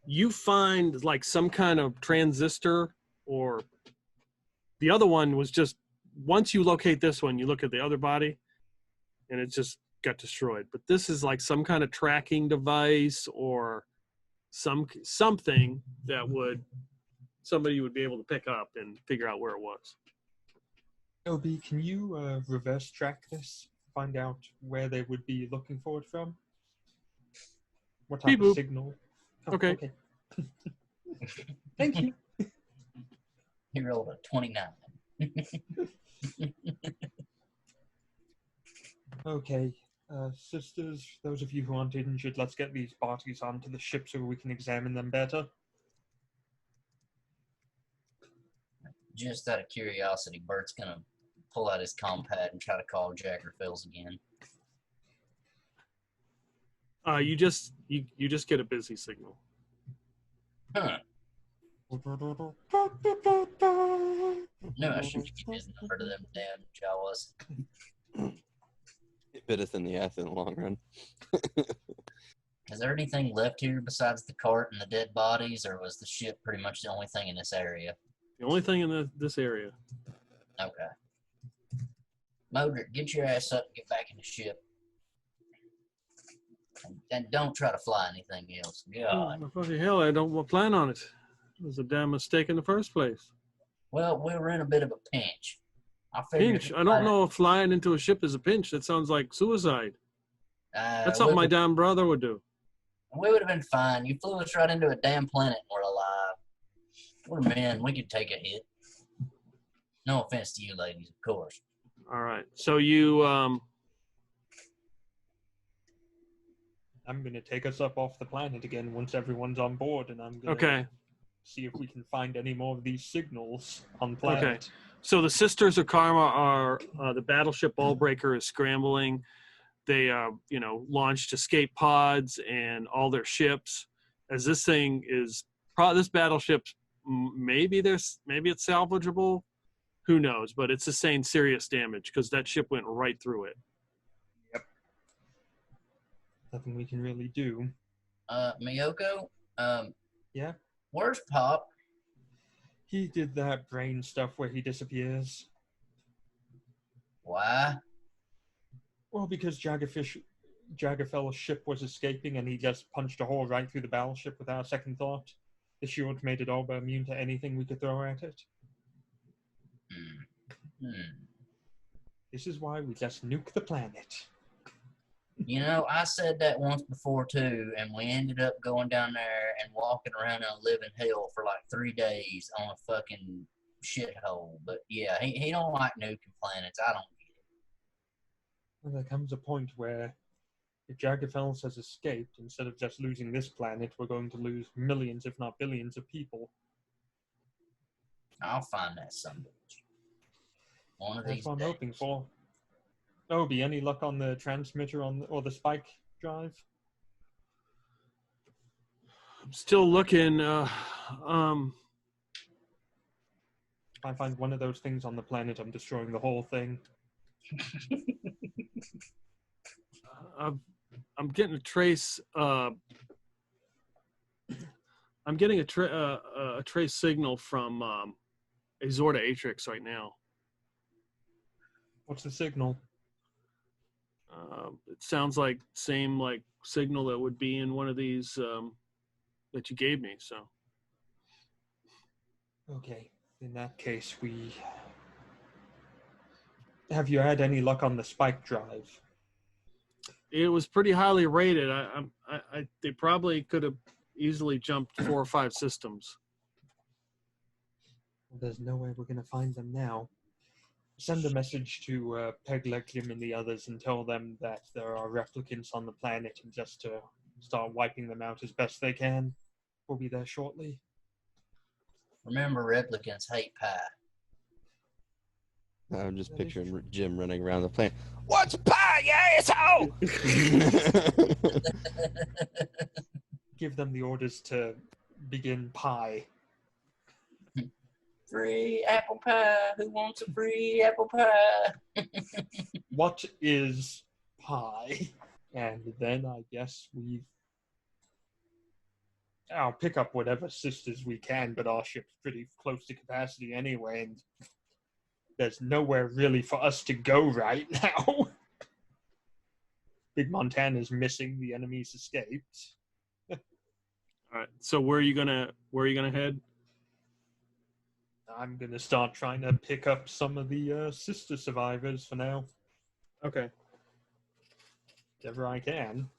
You find like some kind of transistor, or the other one was just, once you locate this one, you look at the other body and it just got destroyed. But this is like some kind of tracking device or something that somebody would be able to pick up and figure out where it was. Obi, can you reverse track this? Find out where they would be looking for it from? What type Beep of boop. signal? Oh, Okay. Thank you. He rolled a 29. Okay, sisters, those of you who aren't injured, let's get these bodies onto the ship so we can examine them better. Just out of curiosity, Bert's gonna pull out his compad and try to call Lord Fels again. You just get a busy signal. Huh. No, I should give his number to them damn Jawas. It bit us in the ass in the long run. Is there anything left here besides the cart and the dead bodies, or was the ship pretty much the only thing in this area? The only thing in this area. Okay. Modric, get your ass up and get back in the ship. And don't try to fly anything else. God. Oh, fucking hell, I don't plan on it. It was a damn mistake in the first place. Well, we were in a bit of a pinch. I figured Pinch? I don't know if flying into a ship is a pinch. That sounds like suicide. That's something my damn brother would do. We would have been fine. You flew us right into a damn planet and we're alive. We're men. We could take a hit. No offense to you ladies, of course. All right. So you, I'm going to take us up off the planet again once everyone's on board, and I'm going to see if we can find any more of these signals on the planet. Okay. So the Sisters of Karma are, the battleship Ballbreaker is scrambling. They, launched escape pods and all their ships. As this thing is, this battleship, maybe it's salvageable. Who knows? But it's sustained serious damage because that ship went right through it. Yep. Nothing we can really do. Miyoko? Yeah? Where's Pop? He did that brain stuff where he disappears. Why? Well, because Jaggerfell's ship was escaping and he just punched a hole right through the battleship without a second thought. The shield made it all but immune to anything we could throw at it. This is why we just nuke the planet. You know, I said that once before too, and we ended up going down there and walking around in a living hell for like 3 days on a fucking shithole. But yeah, he don't like nuking planets. I don't get it. Well, there comes a point where if Jaggerfell has escaped, instead of just losing this planet, we're going to lose millions, if not billions, of people. I'll find that son of a bitch. One of That's these what I'm days. hoping for. Obi, any luck on the transmitter or the spike drive? I'm still looking. If I find one of those things on the planet, I'm destroying the whole thing. I'm getting a trace. I'm getting a trace signal from Azorda Atrix right now. What's the signal? It sounds like same like signal that would be in one of these that you gave me. So. Okay, in that case, have you had any luck on the spike drive? It was pretty highly rated. They probably could have easily jumped 4 or 5 systems. Well, there's no way we're going to find them now. Send a message to Peglegium and the others and tell them that there are replicants on the planet and just to start wiping them out as best they can. We'll be there shortly. Remember, replicants hate pie. I'm just That is picturing true. Jim running around the planet. What's a pie, you asshole? Give them the orders to begin pie. Free apple pie. Who wants a free apple pie? What is pie? And then I guess I'll pick up whatever sisters we can, but our ship's pretty close to capacity anyway, and there's nowhere really for us to go right now. Big Montana's missing. The enemy's escaped. All right. So where are you gonna head? I'm gonna start trying to pick up some of the sister survivors for now, Okay. wherever I can,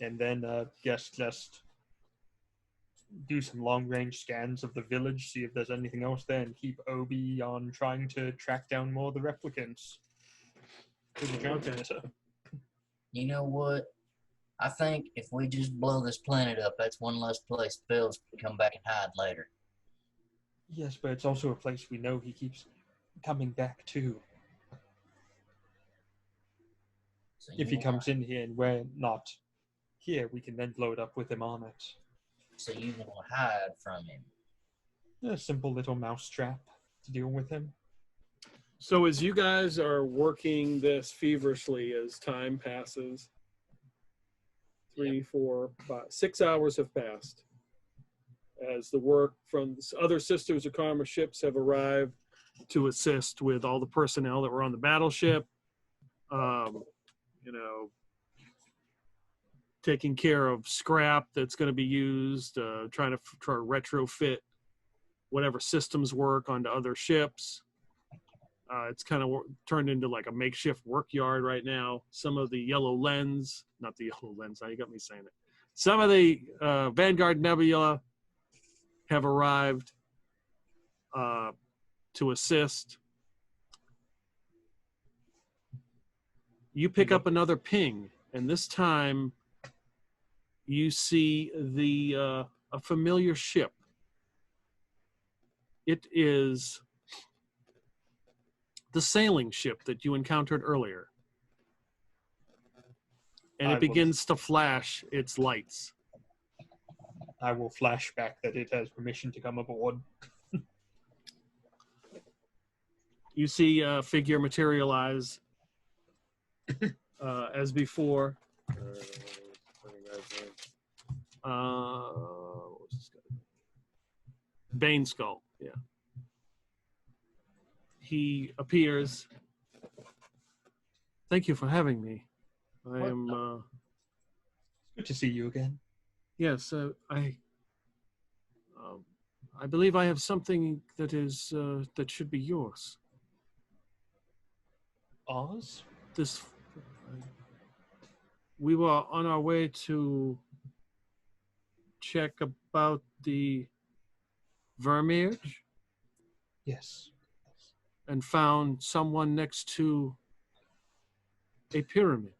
and then guess just do some long-range scans of the village, see if there's anything else there, and keep Obi on trying to track down more of the replicants. Okay. You know what? I think if we just blow this planet up, that's one less place Fels can come back and hide later. Yes, but it's also a place we know he keeps coming back to. So If he comes in here and we're not here, we can then blow it up with him on it. So you want to hide from him? A simple little mousetrap to deal with him. So as you guys are working this feverishly as time passes, 3, 4, 5, 6 hours have passed. As the work from other Sisters of Karma ships have arrived to assist with all the personnel that were on the battleship, taking care of scrap that's going to be used, trying to retrofit whatever systems work onto other ships. It's kind of turned into like a makeshift work yard right now. Some of the yellow lens, not the yellow lens, now you got me saying it. Some of the Vanguard Nebula have arrived to assist. You pick up another ping, and this time you see a familiar ship. It is the sailing ship that you encountered earlier. And it begins to flash its lights. I will flash back that it has permission to come aboard. You see a figure materialize as before. What was this guy? Bane Skull, yeah. He appears. Thank you for having me. I am. Good to see you again. Yes, I believe I have something that is that should be yours. Oz? We were on our way to check about the vermeerge. Yes. And found someone next to a pyramid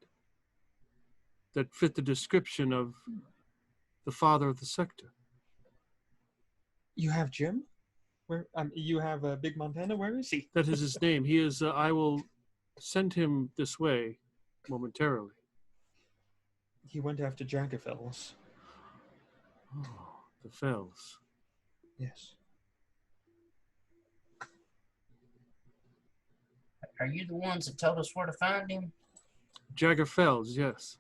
that fit the description of the father of the sector. You have Jim? Where? You have Big Montana? Where is he? That is his name. He is. I will send him this way momentarily. He went after Jaggerfells. Oh, the Fels. Yes. Are you the ones that told us where to find him? Jagger Fels, yes.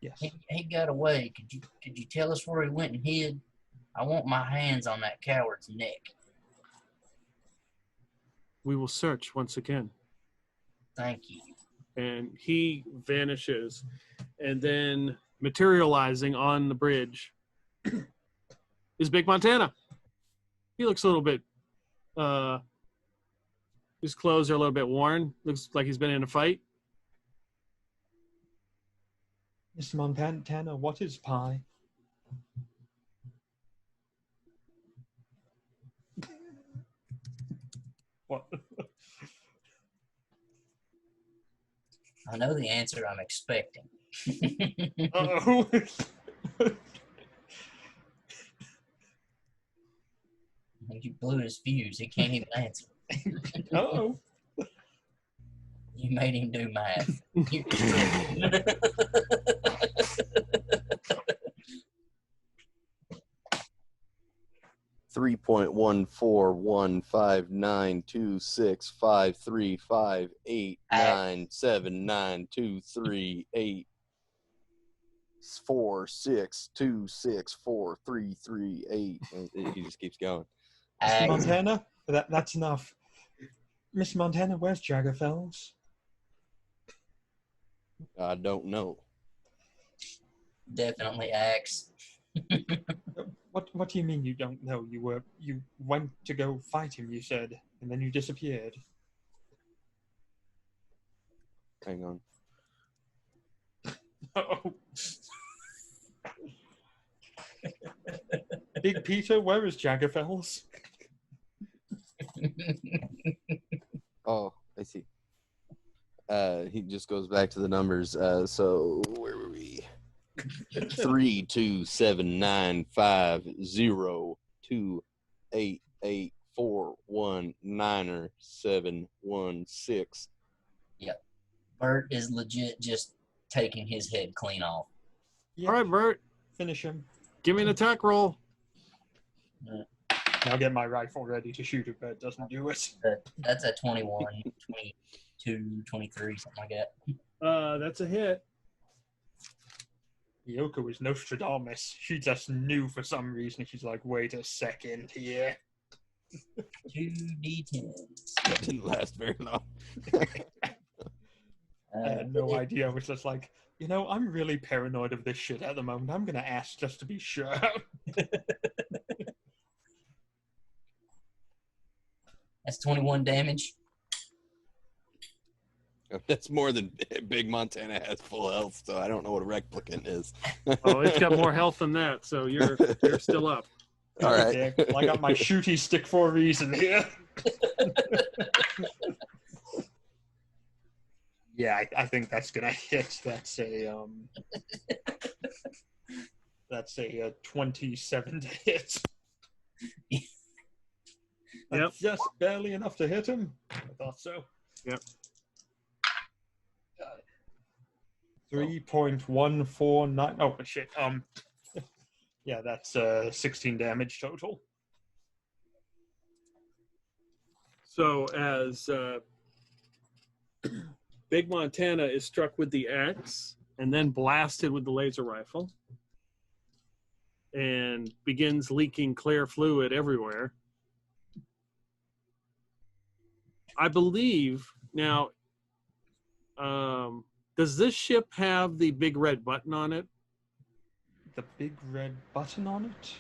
Yes. He got away. Could you tell us where he went and hid? I want my hands on that coward's neck. We will search once again. Thank you. And he vanishes, and then materializing on the bridge is Big Montana. He looks a little bit, his clothes are a little bit worn. Looks like he's been in a fight. Mr. Montana, what is pie? What? I know the answer I'm expecting. Uh-oh. You blew his fuse. He can't even answer. Uh-oh. You made him do math. You 3.141592653897923846264338. He just keeps going. Mr. Montana, that's enough. Mr. Montana, where's Jagger Fels? I don't know. Definitely Axe. What do you mean you don't know? You went to go fight him, you said, and then you disappeared. Hang on. Oh. Big Peter, where is Jagger Fels? Oh, I see. He just goes back to the numbers. So where were we? 327950288419716. Yep. Bert is legit just taking his head clean off. Yeah. All right, Bert, Finish him. give me an attack roll. I'll get my rifle ready to shoot if Bert doesn't do it. That's a 21, 22, 23, something like that. That's a hit. Yoko is Nostradamus. She just knew for some reason. She's like, wait a second here. 2d10s. That didn't last very long. I had no idea. I was just like, I'm really paranoid of this shit at the moment. I'm going to ask just to be sure. That's 21 damage. That's more than Big Montana has full health, so I don't know what a replicant is. Oh, it's got more health than that, so you're still up. All right. Yeah, I got my shooty stick for a reason here. Yeah, I think that's gonna hit. That's a 27 to hit. Yep. That's just barely enough to hit him. I thought so. Yep. 3.149. Oh shit. Yeah, that's 16 damage total. So as Big Montana is struck with the axe and then blasted with the laser rifle and begins leaking clear fluid everywhere. I believe now, does this ship have the big red button on it? The big red button on it?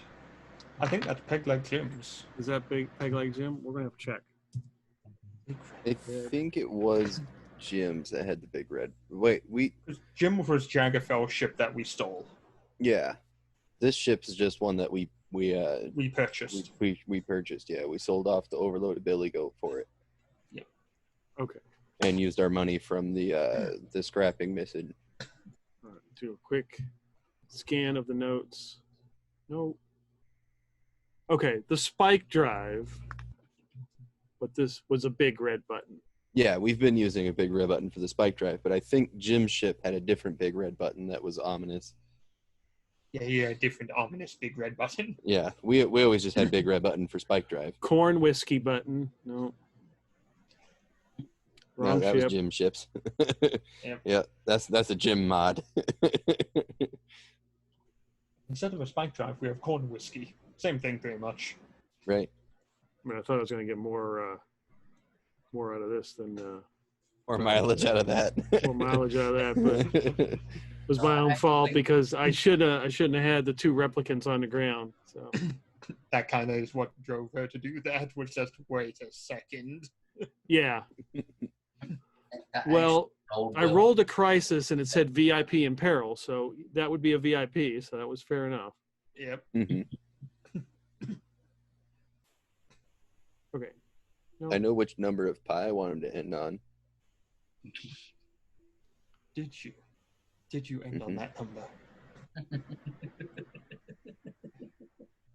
I think that's Peg Leg Jim's. Is that big Peg Leg Jim? We're going to have to check. I think it was Jim's that had the big red. Wait, Jim was Jaggerfell's ship that we stole. yeah. This ship's just one that we purchased. We purchased, yeah. We sold off the overloaded Billy Goat for it. Yep. Okay. And used our money from the scrapping mission. All right, do a quick scan of the notes. No. Okay, the spike drive, but this was a big red button. Yeah, we've been using a big red button for the spike drive, but I think Jim's ship had a different big red button that was ominous. Yeah, different ominous big red button. Yeah, we always just had big red button for spike drive. Corn whiskey button. No. Wrong No, that ship. was Jim's ships. Yep. Yeah, that's a Jim mod. Instead of a spike drive, we have corn whiskey. Same thing, pretty much. Right. I mean, I thought I was going to get more out of this than Or mileage out of that. more mileage out of that, but it was my own fault because I shouldn't have had the two replicants on the ground. So That kind of is what drove her to do that, was just wait a second. yeah. I Well, I well. rolled a crisis and it said VIP in peril, so that would be a VIP. So that was fair enough. Yep. Mhm. Okay. No. I know which number of pi I want him to end on. Did you end on that number?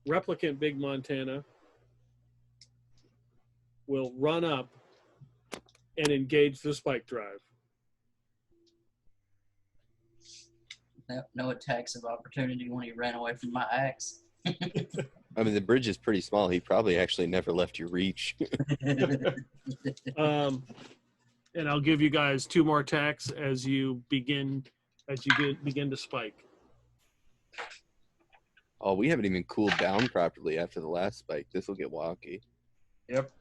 Replicant Big Montana will run up and engage the spike drive. No attacks of opportunity when he ran away from my axe. I mean, the bridge is pretty small. He probably actually never left your reach. And I'll give you guys 2 more attacks as you begin to spike. Oh, we haven't even cooled down properly after the last spike. This will get wonky. Yep.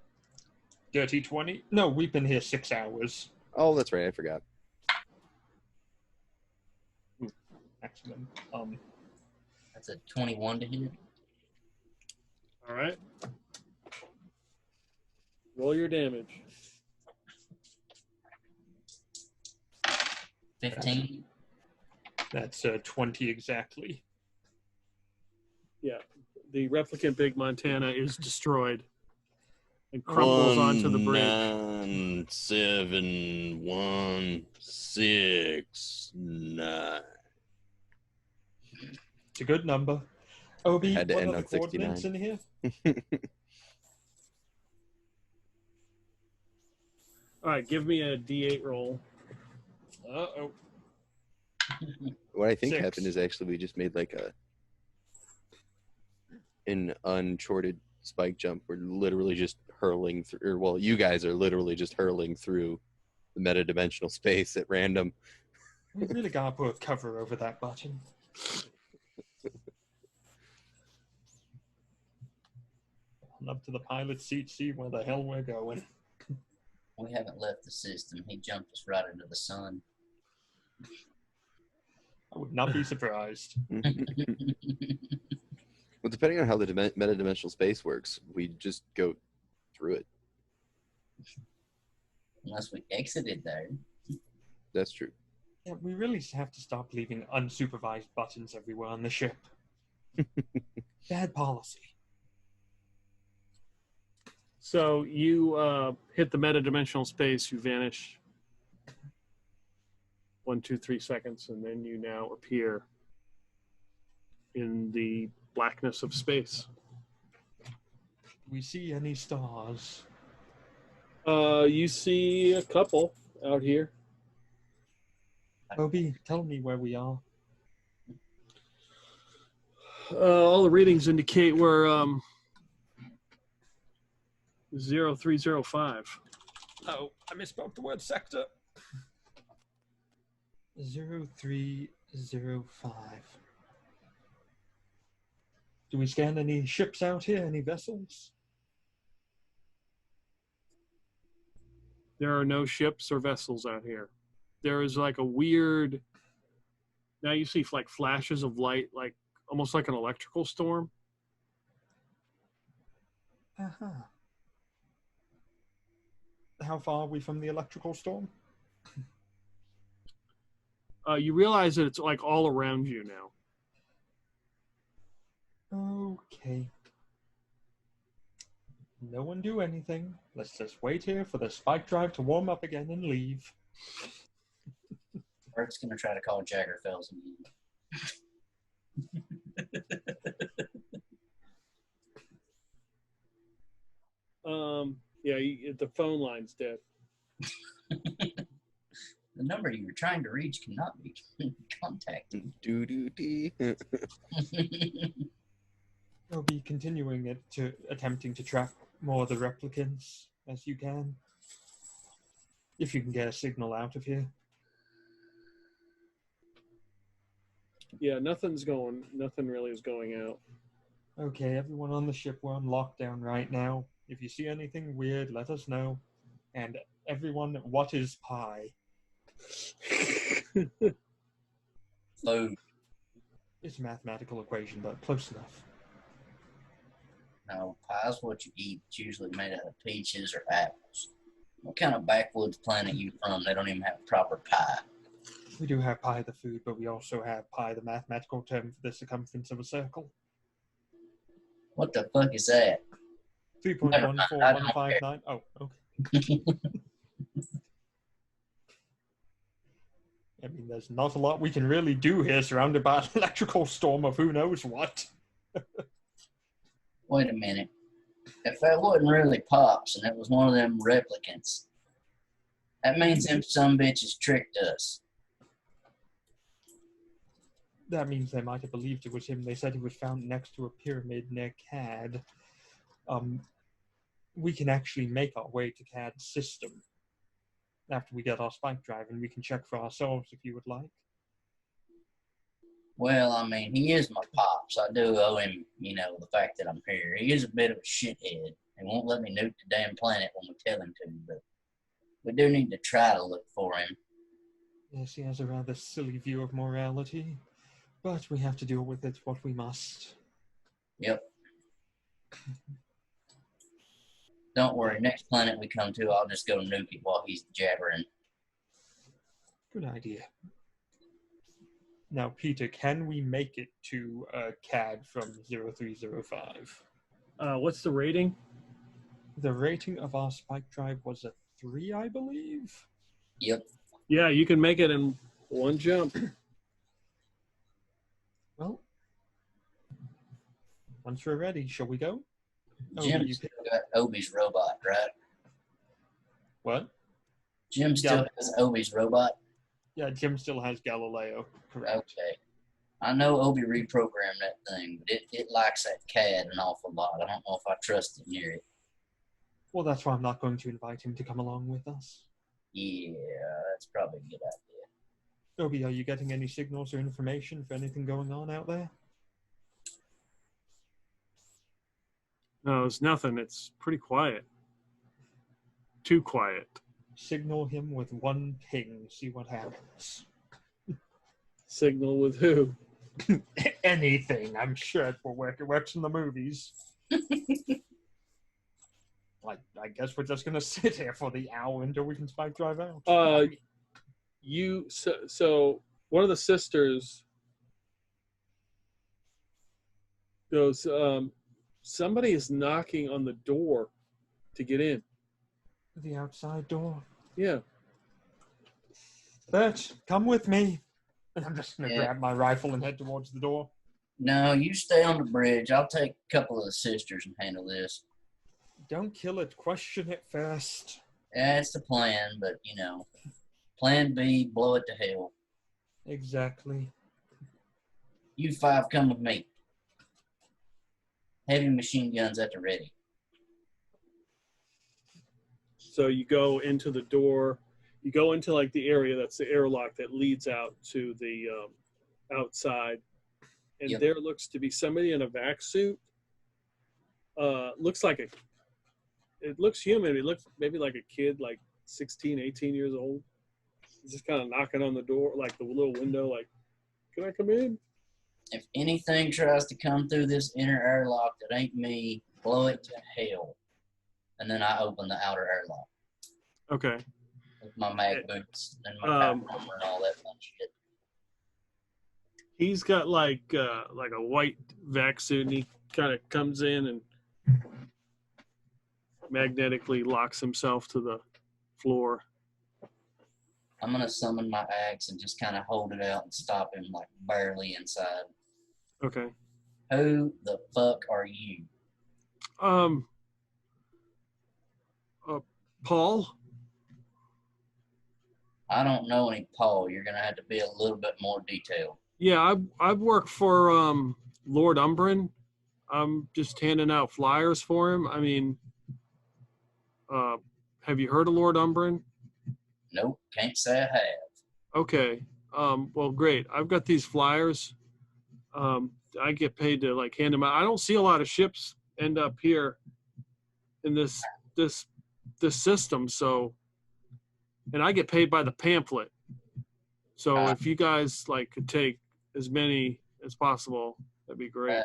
Dirty 20. No, we've been here 6 hours. Oh, that's right. I forgot. Excellent. That's a 21 to hit. All right. Roll your damage. 15. That's 20 exactly. Yeah. The replicant Big Montana is destroyed and crumbles onto the bridge. 9, 7, 1, 6, 9. It's a good number. Obi, Had to what end are the on 69. coordinates in here? All right, give me a D8 roll. Uh-oh. What I think 6. happened is actually we just made like an uncharted spike jump. We're literally just hurling through, or well, you guys are literally just hurling through the metadimensional space at random. We really gotta put a cover over that button. Up to the pilot's seat, see where the hell we're going. We haven't left the system. He jumped us right into the sun. I would not be surprised. Well, depending on how the metadimensional space works, we just go through it. Unless we exited there. That's true. Yeah, we really have to stop leaving unsupervised buttons everywhere on the ship. Bad policy. So you hit the metadimensional space, you vanish. 1, 2, 3 seconds, and then you now appear in the blackness of space. Do we see any stars? You see a couple out here. Obi, tell me where we are. All the readings indicate we're 0305. Oh, I misspelled the word sector. 0305. Do we scan any ships out here? Any vessels? There are no ships or vessels out here. There is like a weird. Now you see like flashes of light, like almost like an electrical storm. Uh-huh. How far are we from the electrical storm? You realize that it's like all around you now. Okay. No one do anything. Let's just wait here for the spike drive to warm up again and leave. Bert's going to try to call Jagger Fels again. Yeah, the phone line's dead. The number you were trying to reach cannot be contacted. Doo-doo-dee. I'll be continuing it to attempting to track more of the replicants as you can. If you can get a signal out of here. Yeah, nothing really is going out. Okay, everyone on the ship, we're on lockdown right now. If you see anything weird, let us know. And everyone, what is pi? Food. It's a mathematical equation, but close enough. No, pie's what you eat. It's usually made out of peaches or apples. What kind of backwoods planet you from? They don't even have proper pie. We do have pi the food, but we also have pi the mathematical term for the circumference of a circle. What the fuck is that? 3.14159. Oh, okay. I mean, there's not a lot we can really do here surrounded by an electrical storm of who knows what. Wait a minute. If that wasn't really Pops and it was one of them replicants, That means them some bitches tricked us. That means they might have believed it was him. They said he was found next to a pyramid near CAD. We can actually make our way to CAD's system after we get our spike drive, and we can check for ourselves if you would like. Well, I mean, he is my pops. I do owe him, the fact that I'm here. He is a bit of a shithead and won't let me nuke the damn planet when we tell him to, but we do need to try to look for him. Yes, he has a rather silly view of morality, but we have to deal with it what we must. Yep. Don't worry, next planet we come to, I'll just go nuke it while he's jabbering. Good idea. Now, Peter, can we make it to CAD from 0305? What's the rating? The rating of our spike drive was a 3, I believe. Yep. Yeah, you can make it in one jump. Well, once we're ready, shall we go? Jim still got Obi's robot, right? What? Jim still has Obi's robot? Yeah, Jim still has Galileo. Correct. Okay. I know Obi reprogrammed that thing, but it likes that CAD an awful lot. I don't know if I trust it near it. Well, that's why I'm not going to invite him to come along with us. Yeah, that's probably a good idea. Obi, are you getting any signals or information for anything going on out there? No, it's nothing. It's pretty quiet. Too quiet. Signal him with one ping, see what happens. Signal with who? Anything, I'm sure it will work. It works in the movies. I guess we're just going to sit here for the hour until we can spike drive out. So one of the sisters goes, somebody is knocking on the door to get in. The outside door. Yeah. Bert, come with me. I'm just going to grab my rifle and head towards the door. No, you stay on the bridge. I'll take a couple of the sisters and handle this. Don't kill it. Question it first. Yeah, it's the plan, but, plan B, blow it to hell. Exactly. You 5 come with me. Heavy machine guns at the ready. So you go into the door. You go into like the area that's the airlock that leads out to the outside, and Yep. there looks to be somebody in a vac suit. It looks human. It looks maybe like a kid, like 16, 18 years old. He's just kind of knocking on the door, like the little window, like, "Can I come in?" If anything tries to come through this inner airlock that ain't me, blow it to hell. And then I open the outer airlock Okay. with my mag boots and my power armor and all that fun shit. He's got like a white vac suit, and he kind of comes in and magnetically locks himself to the floor. I'm going to summon my axe and just kind of hold it out and stop him like barely inside. Okay. Who the fuck are you? Paul? I don't know any Paul. You're going to have to be a little bit more detailed. Yeah, I've worked for Lord Umbrin. I'm just handing out flyers for him. I mean, have you heard of Lord Umbrin? Nope, can't say I have. Okay. Well, great. I've got these flyers. I get paid to like hand them out. I don't see a lot of ships end up here in this system. So, and I get paid by the pamphlet. So if you guys like could take as many as possible, that'd be great.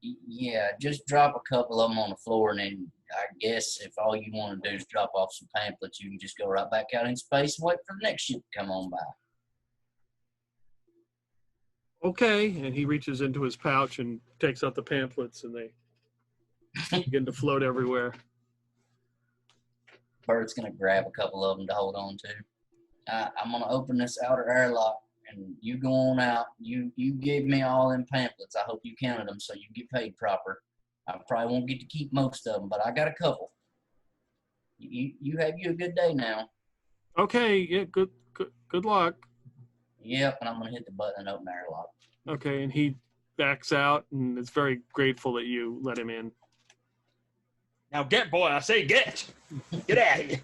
Yeah, just drop a couple of them on the floor, and then I guess if all you want to do is drop off some pamphlets, you can just go right back out in space and wait for the next ship to come on by. Okay. And he reaches into his pouch and takes out the pamphlets, and they begin to float everywhere. Bert's going to grab a couple of them to hold on to. I'm going to open this outer airlock, and you go on out. You give me all them pamphlets. I hope you counted them so you get paid proper. I probably won't get to keep most of them, but I got a couple. You have you a good day now. Okay, yeah, good luck. Yep, and I'm gonna hit the button and open the airlock. Okay, and he backs out and is very grateful that you let him in. Now get, boy, I say get! Get out of here!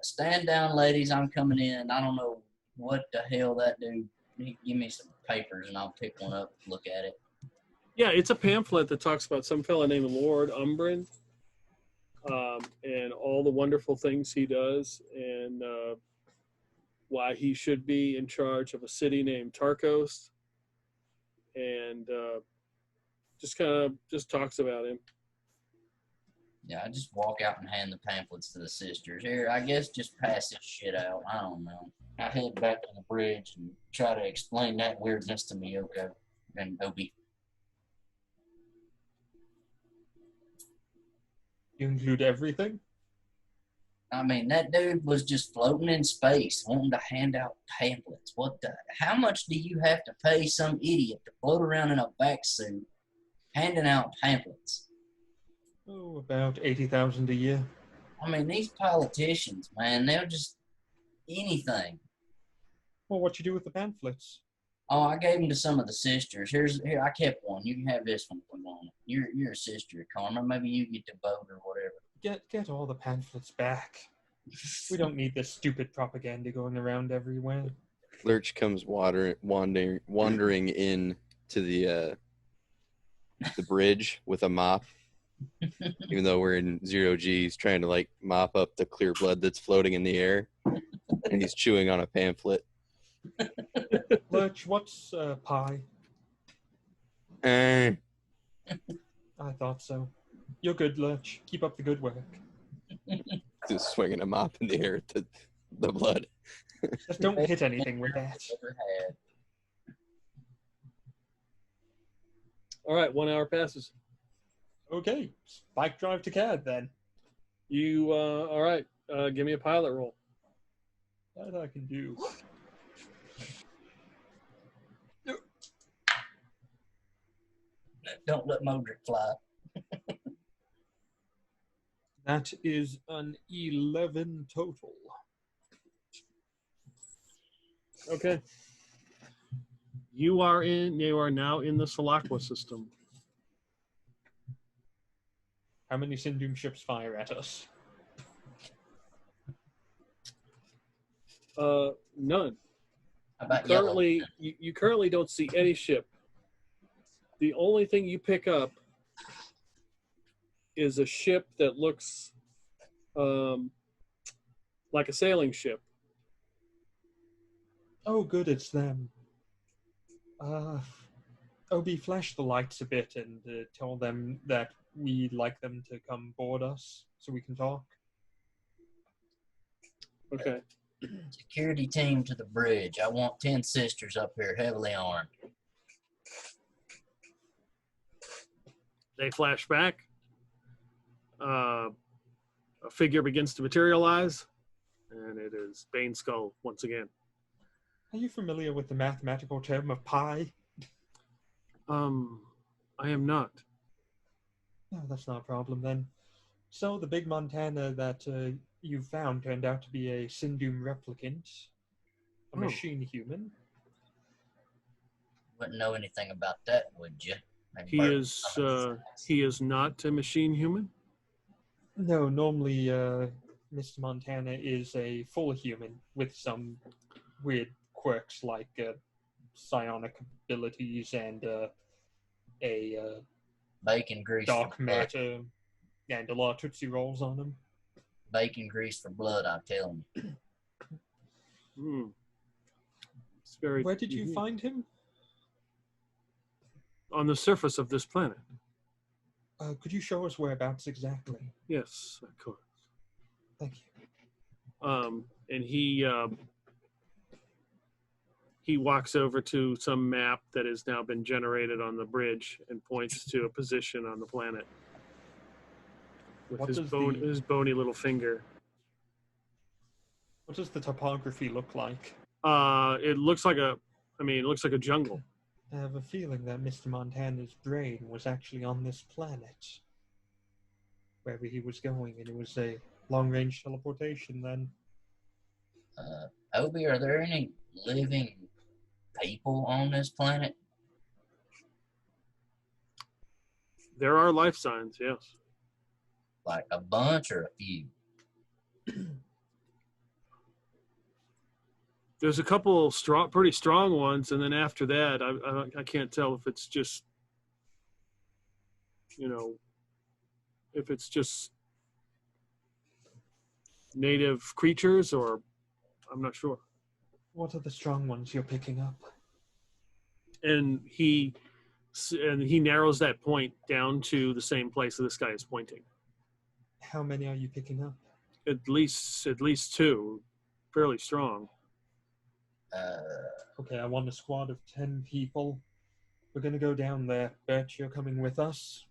Stand down, ladies. I'm coming in. I don't know what the hell that dude. Give me some papers and I'll pick one up, look at it. Yeah, it's a pamphlet that talks about some fella named Lord Umbrin, and all the wonderful things he does, and why he should be in charge of a city named Tarkos, and just talks about him. Yeah, I just walk out and hand the pamphlets to the sisters. Here, I guess just pass this shit out. I don't know. I head back to the bridge and try to explain that weirdness to Miyoko and Obi. You include everything? I mean, that dude was just floating in space, wanting to hand out pamphlets. How much do you have to pay some idiot to float around in a back suit handing out pamphlets? Oh, about 80,000 a year. I mean, these politicians, man, they're just anything. Well, what you do with the pamphlets? Oh, I gave them to some of the sisters. Here, I kept one. You can have this one if you want it. You're a sister, Karma. Maybe you get to vote or whatever. Get all the pamphlets back. We don't need this stupid propaganda going around everywhere. Lurch comes wandering in to the bridge with a mop. Even though we're in 0G, he's trying to like mop up the clear blood that's floating in the air, and he's chewing on a pamphlet. Lurch, what's pie? Eh. I thought so. You're good, Lurch. Keep up the good work. Just swinging a mop in the air at the blood. Just don't hit anything with that. All right, 1 hour passes. Okay, bike drive to CAD then. You all right? Give me a pilot roll. That I can do. Don't let Modric fly. That is an 11 total. Okay. You are now in the Salakwa system. How many Sindum ships fire at us? None. How about You currently don't see any ship. The only thing you pick up is a ship that looks like a sailing ship. Oh, good, it's them. Obi, flash the lights a bit and tell them that we'd like them to come board us so we can talk. Okay. Security team to the bridge. I want 10 sisters up here, heavily armed. They flash back. A figure begins to materialize, and it is Bane Skull once again. Are you familiar with the mathematical term of pi? I am not. No, that's not a problem then. So the big Montana that you found turned out to be a Sindum replicant, a machine human. Wouldn't know anything about that, would you? He is not a machine human? No, normally Mr. Montana is a full human with some weird quirks like psionic abilities and a bacon grease dark matter and a lot of Tootsie Rolls on him. Bacon grease for blood, I'm telling you. It's very Where did you find him? On the surface of this planet. Could you show us whereabouts exactly? Yes, of course. Thank you. And he walks over to some map that has now been generated on the bridge and points to a position on the planet with his bony little finger. What does the topography look like? It looks like a jungle. I have a feeling that Mr. Montana's brain was actually on this planet, wherever he was going, and it was a long-range teleportation then. Obi, are there any living people on this planet? There are life signs, yes. Like a bunch or a few? There's a couple strong, pretty strong ones, and then after that, I can't tell if it's just, if it's just native creatures or I'm not sure. What are the strong ones you're picking up? And he narrows that point down to the same place that this guy is pointing. How many are you picking up? At least two, fairly strong. Okay, I want a squad of 10 people. We're gonna go down there. Bet you're coming with us?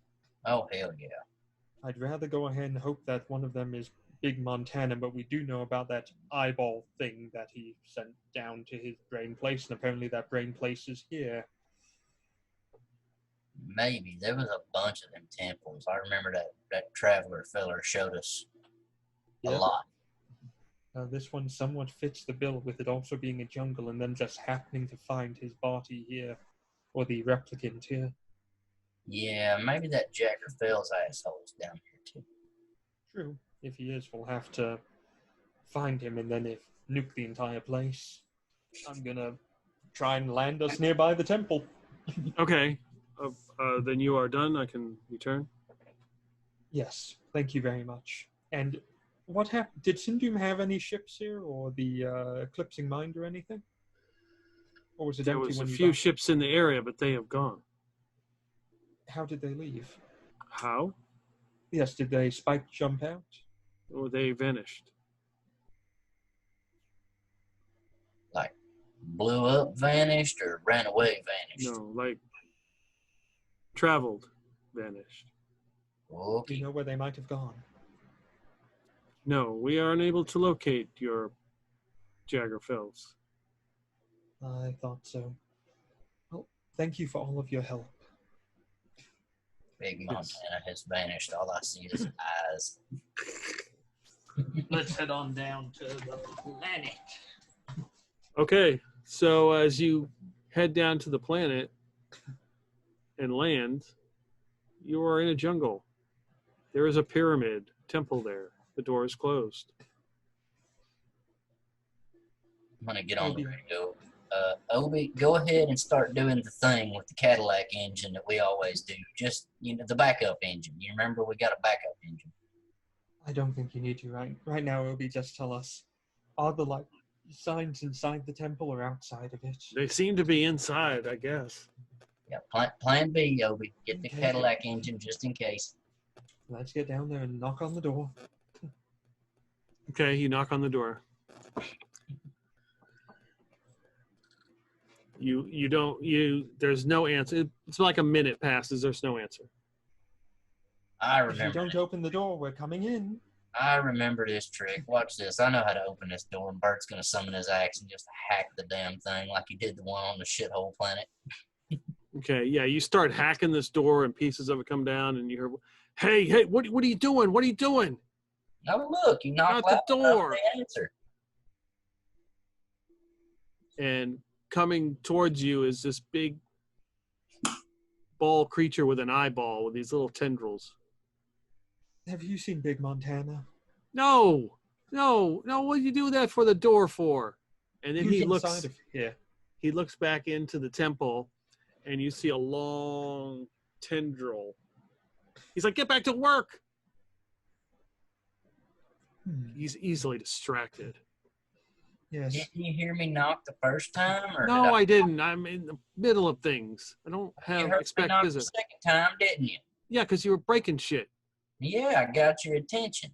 Oh, hell yeah. I'd rather go ahead and hope that one of them is Big Montana, but we do know about that eyeball thing that he sent down to his brain place, and apparently that brain place is here. Maybe. There was a bunch of them temples. I remember that traveler feller showed us a Yep. lot. This one somewhat fits the bill, with it also being a jungle and then just happening to find his body here, or the replicant here. Yeah, maybe that Jacker Fels asshole is down here too. True. If he is, we'll have to find him and then nuke the entire place. I'm gonna try and land us nearby the temple. Okay. Then you are done. I can return. Yes, thank you very much. And what happened? Did Sindum have any ships here, or the Eclipsing Mind, or anything? Or was it There empty was a when you few got- ships in the area, but they have gone. How did they leave? How? Yes, did they spike jump out? Or they vanished. Like, blew up, vanished, or ran away, vanished? No, like traveled, vanished. Do Okay. you know where they might have gone? No, we are unable to locate your Jagger Fells. I thought so. Well, thank you for all of your help. Big Montana has vanished. All I see is eyes. Let's head on down to the planet. Okay, so as you head down to the planet and land, you are in a jungle. There is a pyramid temple there. The door is closed. I'm gonna get on the radio. Obi, go ahead and start doing the thing with the Cadillac engine that we always do. Just, the backup engine. You remember we got a backup engine. I don't think you need to right now, Obi. Just tell us, are the signs inside the temple or outside of it? They seem to be inside, I guess. Yeah, plan B, Obi. Get the Okay. Cadillac engine just in case. Let's get down there and knock on the door. Okay, you knock on the door. There's no answer. It's like a minute passes, there's no answer. I If you remember. don't open the door, we're coming in. I remember this trick. Watch this. I know how to open this door, and Bert's gonna summon his axe and just hack the damn thing like he did the one on the shithole planet. Okay, yeah, you start hacking this door and pieces of it come down and you hear, hey, what are you doing? What are you doing? Oh, look, you knocked Out the loud enough door. to answer. And coming towards you is this big ball creature with an eyeball with these little tendrils. Have you seen Big Montana? No, what do you do that for the door for? And then Who's he inside of here? He looks back into the temple, and you see a long tendril. He's like, get back to work. He's easily distracted. Yes. Didn't you hear me knock the first time? Or No, did I didn't. I'm in the middle of things. I don't You have heard me expect knock the visit. second time, didn't you? Yeah, because you were breaking shit. Yeah, I got your attention.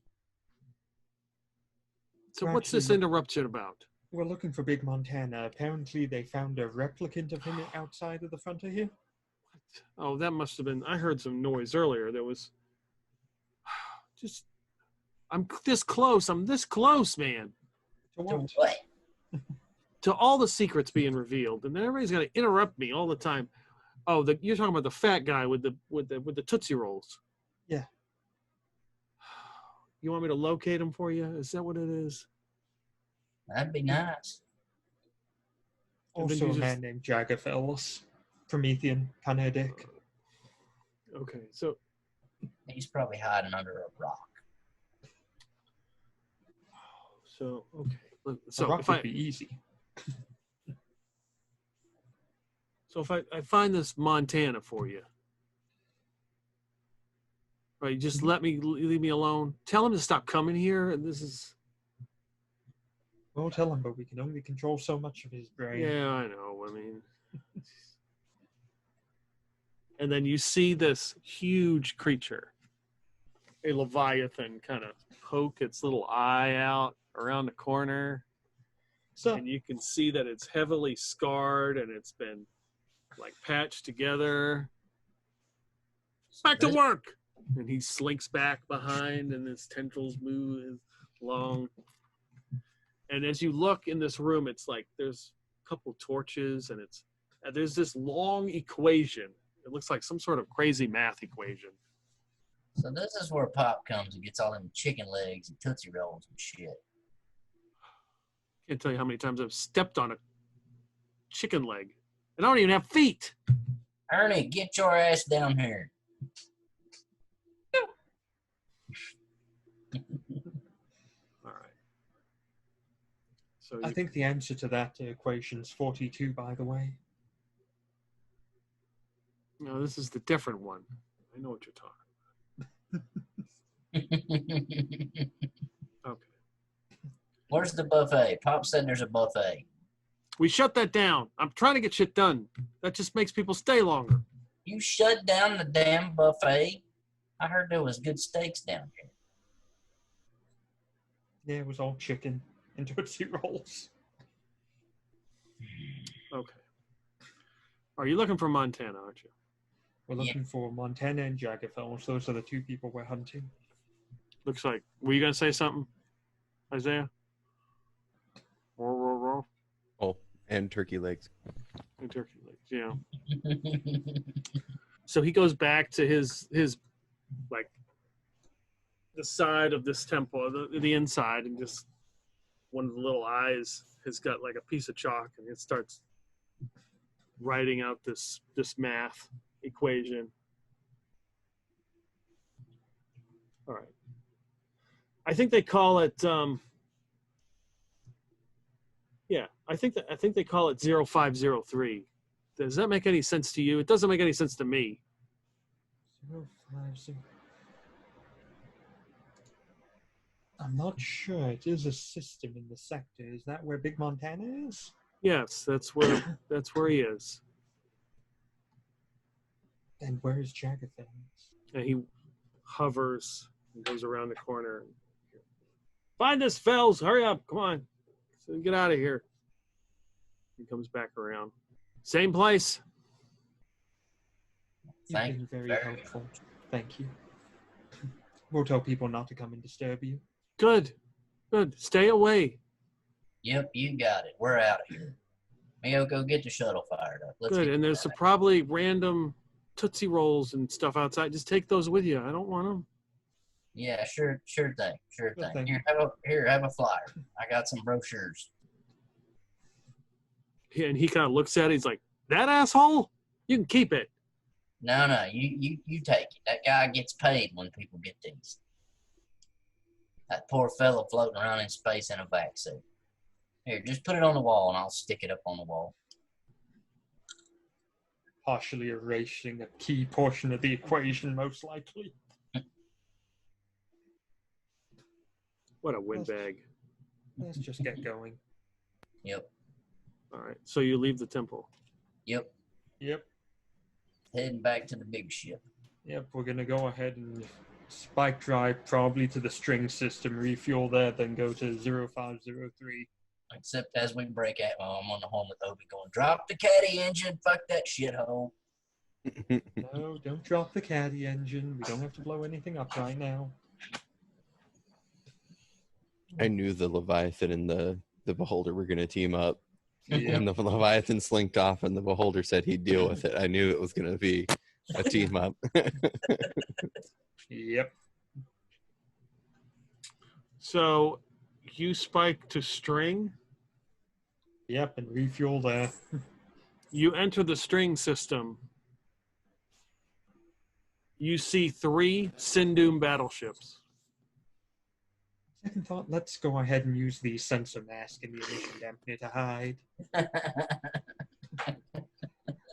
So We're what's this actually- interruption about? We're looking for Big Montana. Apparently, they found a replicant of him outside of the front of here. Oh, that must have been. I heard some noise earlier. There was just. I'm this close. I'm this close, man, To To what? what? to all the secrets being revealed, and then everybody's got to interrupt me all the time. Oh, you're talking about the fat guy with the Tootsie Rolls. Yeah. You want me to locate him for you? Is that what it is? That'd be nice. And then Also, you a just- man named Jagger Fels, Promethean, kind of dick. Okay, so He's probably hiding under a rock. okay. The So rock if would I be easy. I find this Montana for you, right? Just leave me alone. Tell him to stop coming here. And this is We'll tell him, but we can only control so much of his brain. yeah, I know. I mean, and then you see this huge creature, a leviathan, kind of poke its little eye out around the corner, So, and you can see that it's heavily scarred and it's been like patched together. Back to work! And he slinks back behind, and his tendrils move long. And as you look in this room, it's like there's a couple torches, and there's this long equation. It looks like some sort of crazy math equation. So this is where Pop comes and gets all them chicken legs and Tootsie Rolls and shit. Can't tell you how many times I've stepped on a chicken leg, and I don't even have feet. Ernie, get your ass down here. All right. So I think the answer to that equation's 42, by the way. no, this is the different one. I know what you're talking about. Okay. Where's the buffet? Pop said there's a buffet. We shut that down. I'm trying to get shit done. That just makes people stay longer. You shut down the damn buffet. I heard there was good steaks down here. Yeah, it was all chicken and Tootsie Rolls. Okay. Are you looking for Montana, aren't you? We're looking for Montana and Jagger Fels. Those are the two people we're hunting. Looks like. Were you going to say something, Isaiah? Roar, roar, roar. Oh, and turkey legs. And turkey legs, yeah. So he goes back to his like the side of this temple, the inside, and just one of the little eyes has got like a piece of chalk, and it starts writing out this math equation. All right. I think they call it I think they call it 0503. Does that make any sense to you? It doesn't make any sense to me. 050. I'm not sure. It is a system in the sector. Is that where Big Montana is? Yes, that's where he is. And where is Jagger Fels? And he hovers and goes around the corner. Find this, Fels. Hurry up. Come on. So get out of here. He comes back around. Same place. You've Thank been you very very helpful. Thank you. We'll tell people not to come and disturb you. Good. Good. Stay away. Yep, you got it. We're out of here. Mio, go get the shuttle fired up. Let's Good. get And the there's hell probably random Tootsie Rolls and stuff outside. Just take those with you. I don't want them. Yeah, sure thing. Sure Good thing. thing. Here, have a flyer. I got some brochures. And he kind of looks at it. He's like, that asshole? You can keep it. No, you take it. That guy gets paid when people get these. That poor fellow floating around in space in a vac suit. Here, just put it on the wall and I'll stick it up on the wall. Partially erasing a key portion of the equation, most likely. What a windbag. Let's just get going. Yep. All right. So you leave the temple. Yep. Yep. Heading back to the big ship. Yep, we're going to go ahead and spike drive probably to the string system, refuel there, then go to 0503. Except as we break out, I'm on the horn with Obi going, drop the caddy engine, fuck that shithole. No, don't drop the caddy engine. We don't have to blow anything up right now. I knew the Leviathan and the Beholder were going to team up. Yeah. And the Leviathan slinked off and the Beholder said he'd deal with it. I knew it was going to be a team up. Yep. So you spike to string. Yep, and refuel there. You enter the string system. You see 3 Sindoom battleships. Second thought, let's go ahead and use the sensor mask and the emission dampener to hide.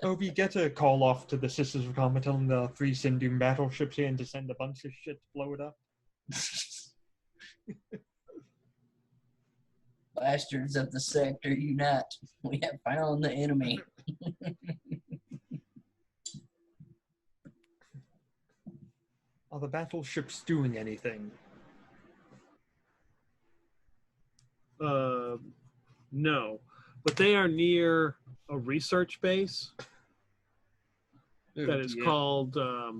Obi, get a call off to the Sisters of Comatel and the 3 Sindoom battleships here and to send a bunch of shit to blow it up. Bastards of the sector, unite. We have found the enemy. Are the battleships doing anything? No, but they are near a research base that is called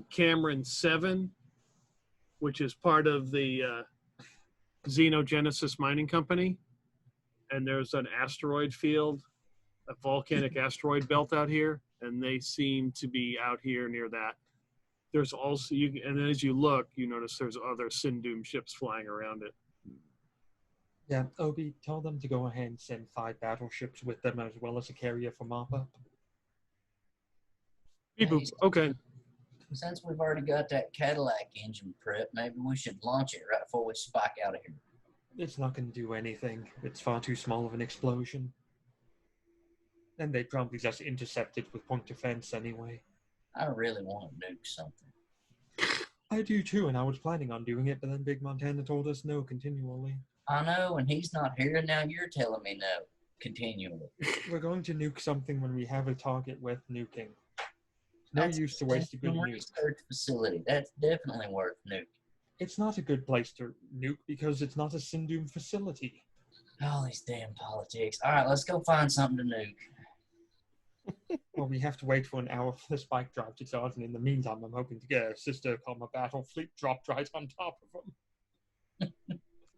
Cameron 7, which is part of the Xenogenesis Mining Company. And there's an asteroid field, a volcanic asteroid belt out here, and they seem to be out here near that. There's also, and as you look, you notice there's other Sindoom ships flying around it. Yeah, Obi, tell them to go ahead and send 5 battleships with them as well as a carrier for mop-up. Beep boop. Okay. Since we've already got that Cadillac engine prep, maybe we should launch it right before we spike out of here. It's not going to do anything. It's far too small of an explosion. And they'd probably just intercept it with point defense anyway. I really want to nuke something. I do too, and I was planning on doing it, but then Big Montana told us no continually. I know, and he's not here, and now you're telling me no continually. We're going to nuke something when we have a target worth nuking. No That's use to waste a good nuke. Research facility. That's definitely worth nuke. It's not a good place to nuke because it's not a Sindoom facility. All these damn politics. All right, let's go find something to nuke. Well, we have to wait for an hour for the spike drive to charge, and in the meantime, I'm hoping to get a sister comma battle fleet dropped right on top of them.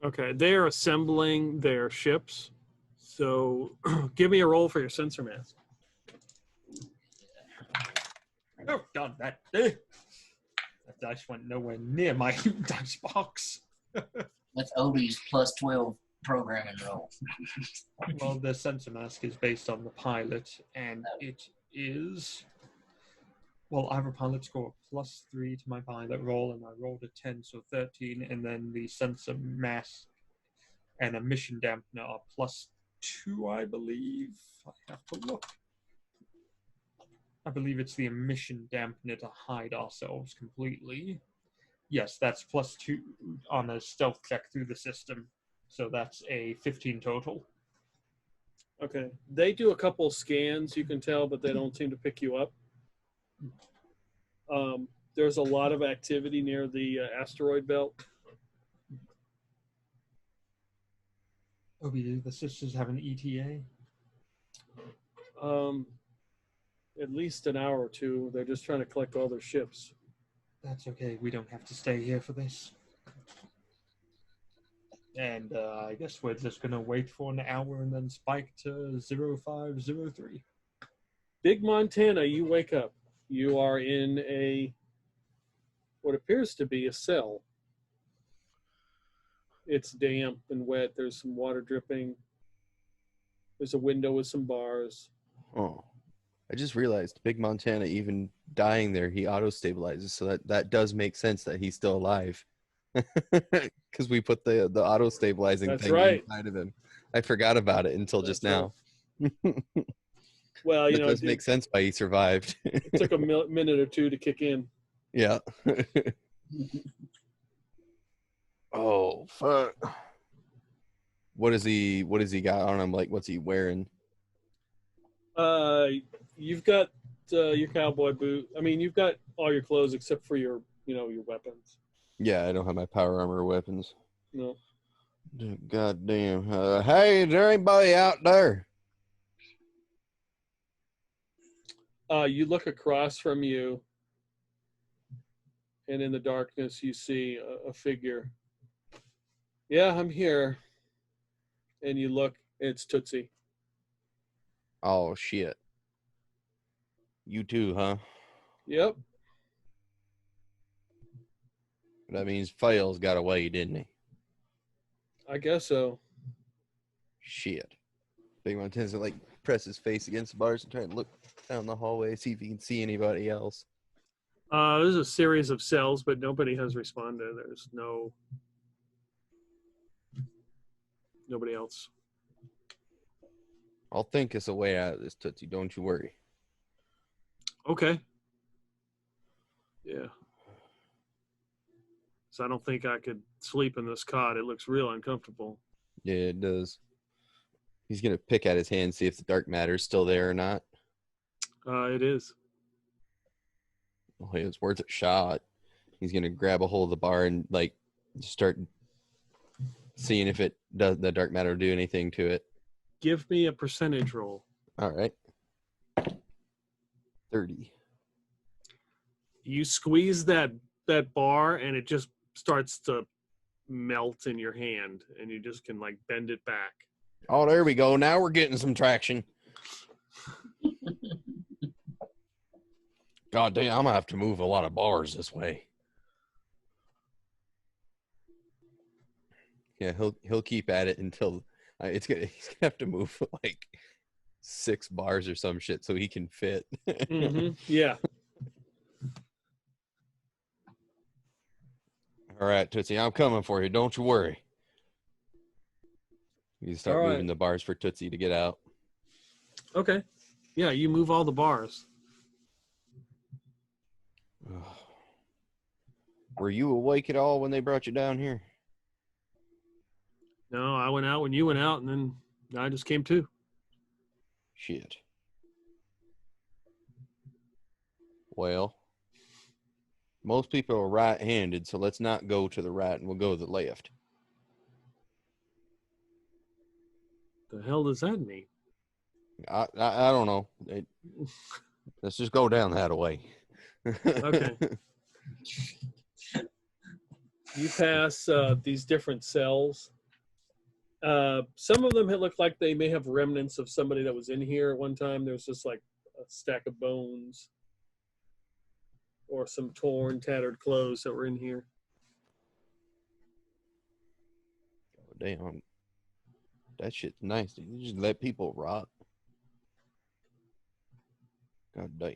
Okay, they are assembling their ships. So give me a roll for your sensor mask. Oh, God, that dice went nowhere near my dice box. That's Obi's plus 12 programming roll. Well, the sensor mask is based on the pilot, and it is... Well, I have a pilot score +3 to my pilot roll, and I rolled a 10, so 13, and then the sensor mask and emission dampener are +2, I believe. I have to look. I believe it's the emission dampener to hide ourselves completely. Yes, that's +2 on a stealth check through the system. So that's a 15 total. Okay. They do a couple scans, you can tell, but they don't seem to pick you up. There's a lot of activity near the asteroid belt. Obi, do the sisters have an ETA? At least an hour or two. They're just trying to collect all their ships. That's okay. We don't have to stay here for this. And I guess we're just going to wait for an hour and then spike to 0503. Big Montana, you wake up. You are in what appears to be a cell. It's damp and wet. There's some water dripping. There's a window with some bars. Oh, I just realized Big Montana, even dying there, he auto-stabilizes. So that does make sense that he's still alive. Because we put the auto-stabilizing thing inside of him. I forgot about it until just now. Well, it does make sense why he survived. It took a minute or two to kick in. Yeah. Oh, fuck. What is he got on him? Like, what's he wearing? You've got your cowboy boot. I mean, you've got all your clothes except for your weapons. Yeah, I don't have my power armor or weapons. No. God damn. Hey, is there anybody out there? You look across from you, and in the darkness, you see a figure. Yeah, I'm here. And you look, it's Tootsie. Oh, shit. You too, huh? Yep. That means Fels got away, didn't he? I guess so. Shit. Big Mom tends to like press his face against the bars and try and look down the hallway, see if he can see anybody else. There's a series of cells, but nobody has responded. There's nobody else. I'll think us a way out of this, Tootsie. Don't you worry. Okay. Yeah. So I don't think I could sleep in this cot. It looks real uncomfortable. Yeah, it does. He's gonna pick at his hand, see if the dark matter's still there or not. It is. Well, it's worth a shot. He's gonna grab a hold of the bar and like start seeing if it does the dark matter do anything to it. Give me a percentage roll. All right. 30. You squeeze that bar and it just starts to melt in your hand and you just can like bend it back. Oh, there we go. Now we're getting some traction. God damn, I'm gonna have to move a lot of bars this way. Yeah, he'll keep at it until he's gonna have to move like 6 bars or some shit so he can fit. Mm-hmm. Yeah. All right, Tootsie, I'm coming for you. Don't you worry. You start All right. moving the bars for Tootsie to get out. Okay. Yeah, you move all the bars. Were you awake at all when they brought you down here? No, I went out when you went out and then I just came to. Shit. Well, most people are right-handed, so let's not go to the right and we'll go to the left. The hell does that mean? I don't know. Let's just go down that way. Okay. You pass these different cells. Some of them look like they may have remnants of somebody that was in here at one time. There's just like a stack of bones or some torn, tattered clothes that were in here. Oh, damn. That shit's nice. You just let people rot. God damn.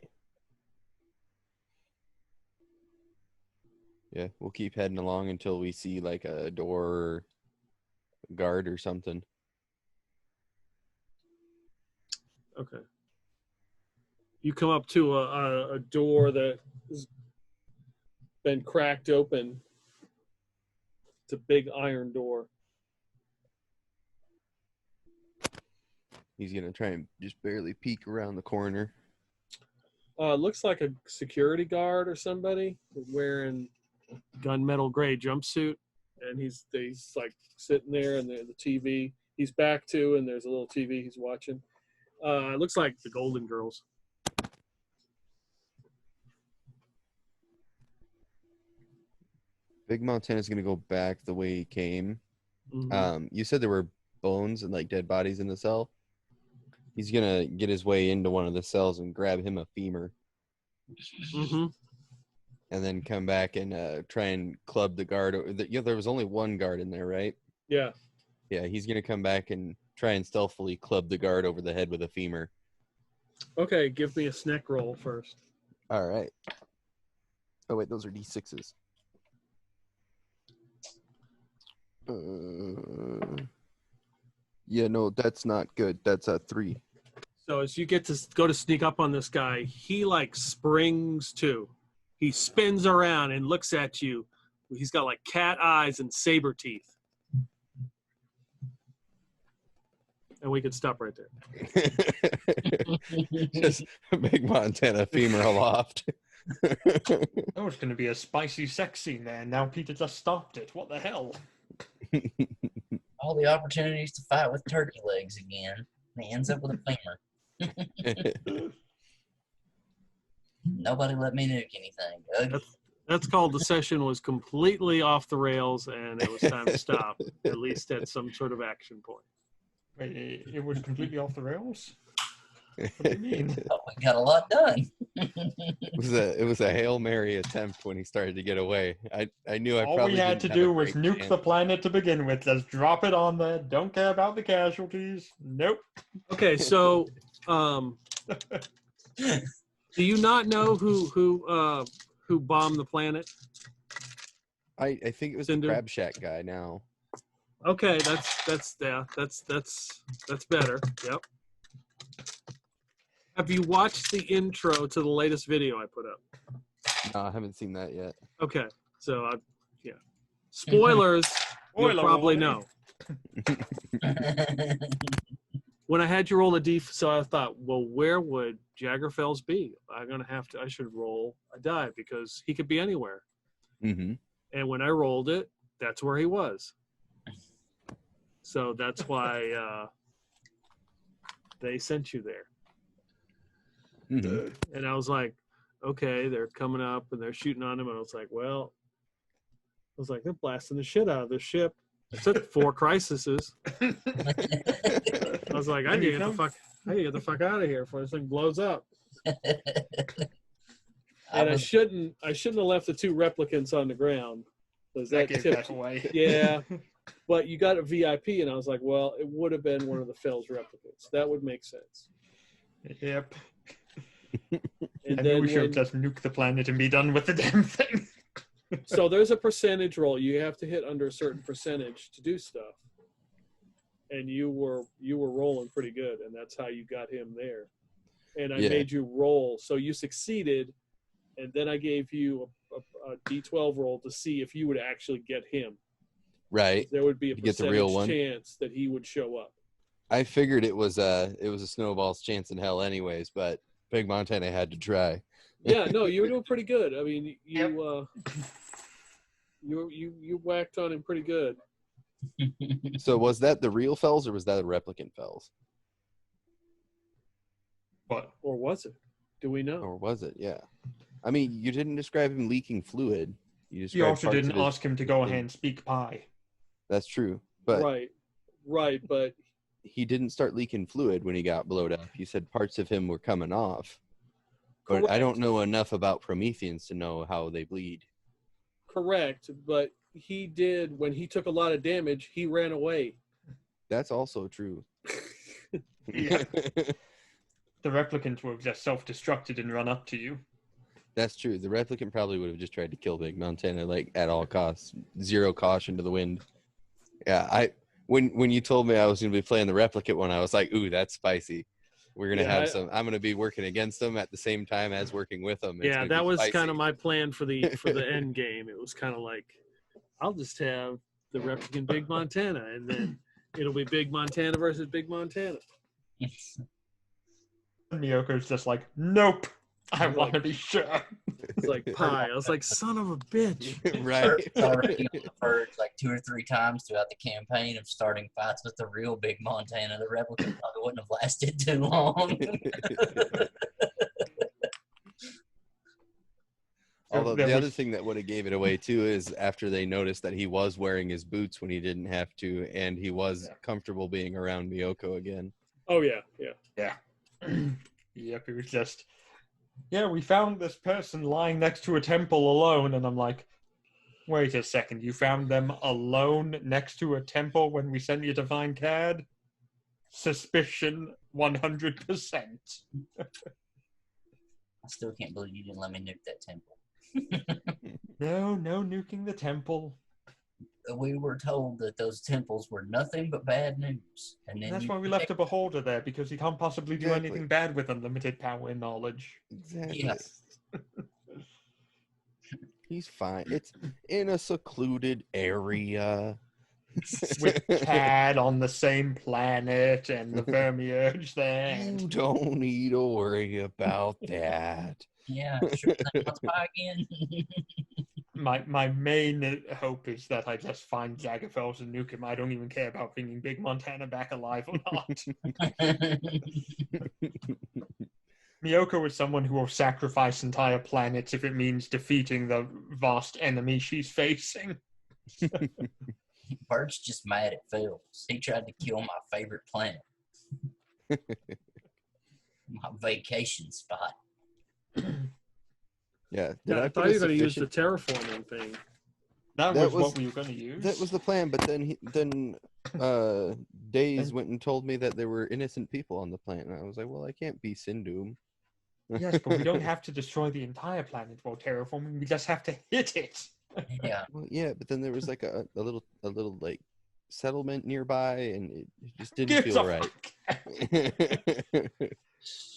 Yeah, we'll keep heading along until we see like a door guard or something. Okay. You come up to a door that has been cracked open. It's a big iron door. He's going to try and just barely peek around the corner. Looks like a security guard or somebody wearing gunmetal gray jumpsuit, and he's like sitting there, and the TV he's back to, and there's a little TV he's watching. It looks like the Golden Girls. Big Montana's going to go back the way he came. Mm-hmm. You said there were bones and like dead bodies in the cell. He's going to get his way into one of the cells and grab him a femur. Mm-hmm. And then come back and try and club the guard. There was only one guard in there, right? Yeah. Yeah, he's going to come back and try and stealthily club the guard over the head with a femur. Okay, give me a snack roll first. All right. Oh, wait, those are D6s. Yeah, no, that's not good. That's a 3. So as you get to go to sneak up on this guy, he like springs to. He spins around and looks at you. He's got like cat eyes and saber teeth. And we could stop right there. Just a big Montana femur aloft. Oh, it's going to be a spicy sex scene there. Now Peter just stopped it. What the hell? All the opportunities to fight with turkey legs again. And he ends up with a femur. Nobody let me nuke anything. Ugh. That's called the session was completely off the rails and it was time to stop, at least at some sort of action point. Wait, it was completely off the rails? What do you mean? Oh, we got a lot done. It was a Hail Mary attempt when he started to get away. I knew I All probably we had to didn't have a do was great nuke chance. the planet to begin with. Just drop it on there. Don't care about the casualties. Nope. Okay, so do you not know who bombed the planet? I think it was the Cinder? Crab Shack guy now. Okay, that's better. Yep. Have you watched the intro to the latest video I put up? No, I haven't seen that yet. Okay, so yeah. Spoilers, you'll Spoiler probably warning. know. When I had you roll a D, so I thought, well, where would Jagger Fels be? I should roll a die because he could be anywhere. Mm-hmm. And when I rolled it, that's where he was. So that's why they sent you there. Mm-hmm. And I was like, okay, they're coming up and they're shooting on him. And I was like, they're blasting the shit out of this ship. It took 4 crises. I was like, I need to get the fuck out of here before this thing blows up. And I shouldn't have left the 2 replicants on the ground. That gave that away. Yeah. But you got a VIP, and I was like, well, it would have been one of the Fels replicants. That would make sense. Yep. And I then knew we should have just nuked the planet and be done with the damn thing. So there's a percentage roll. You have to hit under a certain percentage to do stuff. And you were rolling pretty good, and that's how you got him there. And I made you roll. So you succeeded, and then I gave you a D12 roll to see if you would actually get him. Right. There would be a Get the real one. percentage chance that he would show up. I figured it was a snowball's chance in hell anyways, but Big Montana had to try. Yeah, no, you were doing pretty good. I mean, you whacked on him pretty good. So was that the real Fels or was that a replicant Fels? What? Or was it? Do we know? Or was it? Yeah. I mean, you didn't describe him leaking fluid. You You also didn't ask him to go ahead and speak pie. That's true. But Right, but he didn't start leaking fluid when he got blowed up. You said parts of him were coming off. But correct. I don't know enough about Prometheans to know how they bleed. Correct, but he did, when he took a lot of damage, he ran away. That's also true. Yeah. The replicants would have just self-destructed and run up to you. That's true. The replicant probably would have just tried to kill Big Montana, like, at all costs. Zero caution to the wind. Yeah, when you told me I was going to be playing the replicant one, I was like, ooh, that's spicy. We're going to have some. I'm going to be working against them at the same time as working with them. Yeah, that was kind of my plan for the end game. It was kind of like, I'll just have the replicant Big Montana, and then it'll be Big Montana versus Big Montana. Miyoko's just like, nope, I want to be sure. It's like pie. I was like, son of a bitch. Right. Already on the verge like 2 or 3 times throughout the campaign of starting fights with the real Big Montana. The replicant probably wouldn't have lasted too long. Although the other thing that would have gave it away too is after they noticed that he was wearing his boots when he didn't have to, and he was comfortable being around Miyoko again. Oh yeah. Yep, it was just, we found this person lying next to a temple alone, and I'm like, wait a second, you found them alone next to a temple when we sent you to find Cad? Suspicion 100%. I still can't believe you didn't let me nuke that temple. No nuking the temple. We were told that those temples were nothing but bad news. And then that's why we left a beholder there, because he can't possibly do anything bad with unlimited power and knowledge. Exactly. Yes. He's fine. It's in a secluded area. With Cad on the same planet and the Vermiurge there. You don't need to worry about that. Yeah, sure thing. Let's buy again. My main hope is that I just find Jagger Fels and nuke him. I don't even care about bringing Big Montana back alive or not. Miyoko is someone who will sacrifice entire planets if it means defeating the vast enemy she's facing. Bert's just mad at Fels. He tried to kill my favorite planet. vacation spot. Yeah. Yeah, I put thought a you were going to use the sufficient- terraforming thing. That That was was- what we were going to use. That was the plan, but then Days went and told me that there were innocent people on the planet, and I was like, well, I can't be Sindoom. Yes, but we don't have to destroy the entire planet while terraforming. We just have to hit it. Yeah. Well, yeah, but then there was like a little like settlement nearby, and it just didn't Gives feel a right. fuck.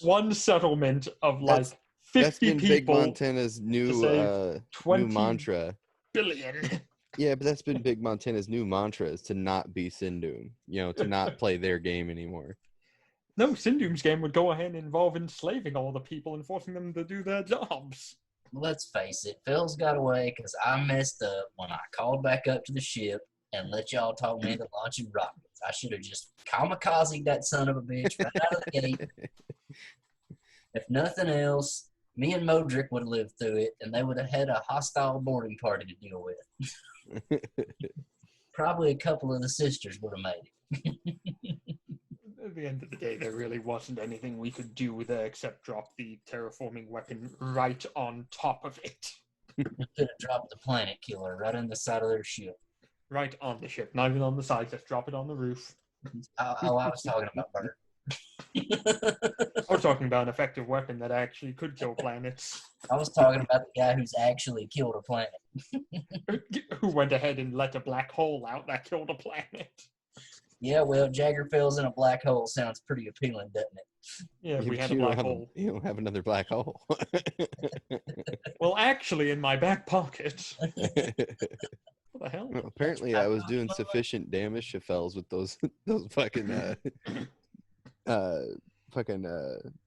One settlement of like That's 50 been Big people Montana's new save 20 new mantra. billion. Yeah, but that's been Big Montana's new mantra, is to not be Sindoom. To not play their game anymore. No, Sindoom's game would go ahead and involve enslaving all the people and forcing them to do their jobs. Let's face it, Phil's got away because I messed up when I called back up to the ship and let y'all talk me into launching rockets. I should have just kamikazed that son of a bitch right out of the gate. If nothing else, me and Modric would have lived through it, and they would have had a hostile boarding party to deal with. Probably a couple of the sisters would have made it. At the end of the day, there really wasn't anything we could do there except drop the terraforming weapon right on top of it. We could have dropped the planet killer right in the side of their ship. Right on the ship, not even on the side, just drop it on the roof. I was talking about Bert. I was talking about an effective weapon that actually could kill planets. I was talking about the guy who's actually killed a planet. Who went ahead and let a black hole out that killed a planet. Yeah, well, Jagger Fells in a black hole sounds pretty appealing, doesn't it? Yeah, we had a You black don't hole. You don't have another black hole. Well, actually, in my back pocket. What the hell? Well, apparently, I was doing sufficient damage to Fells with those fucking I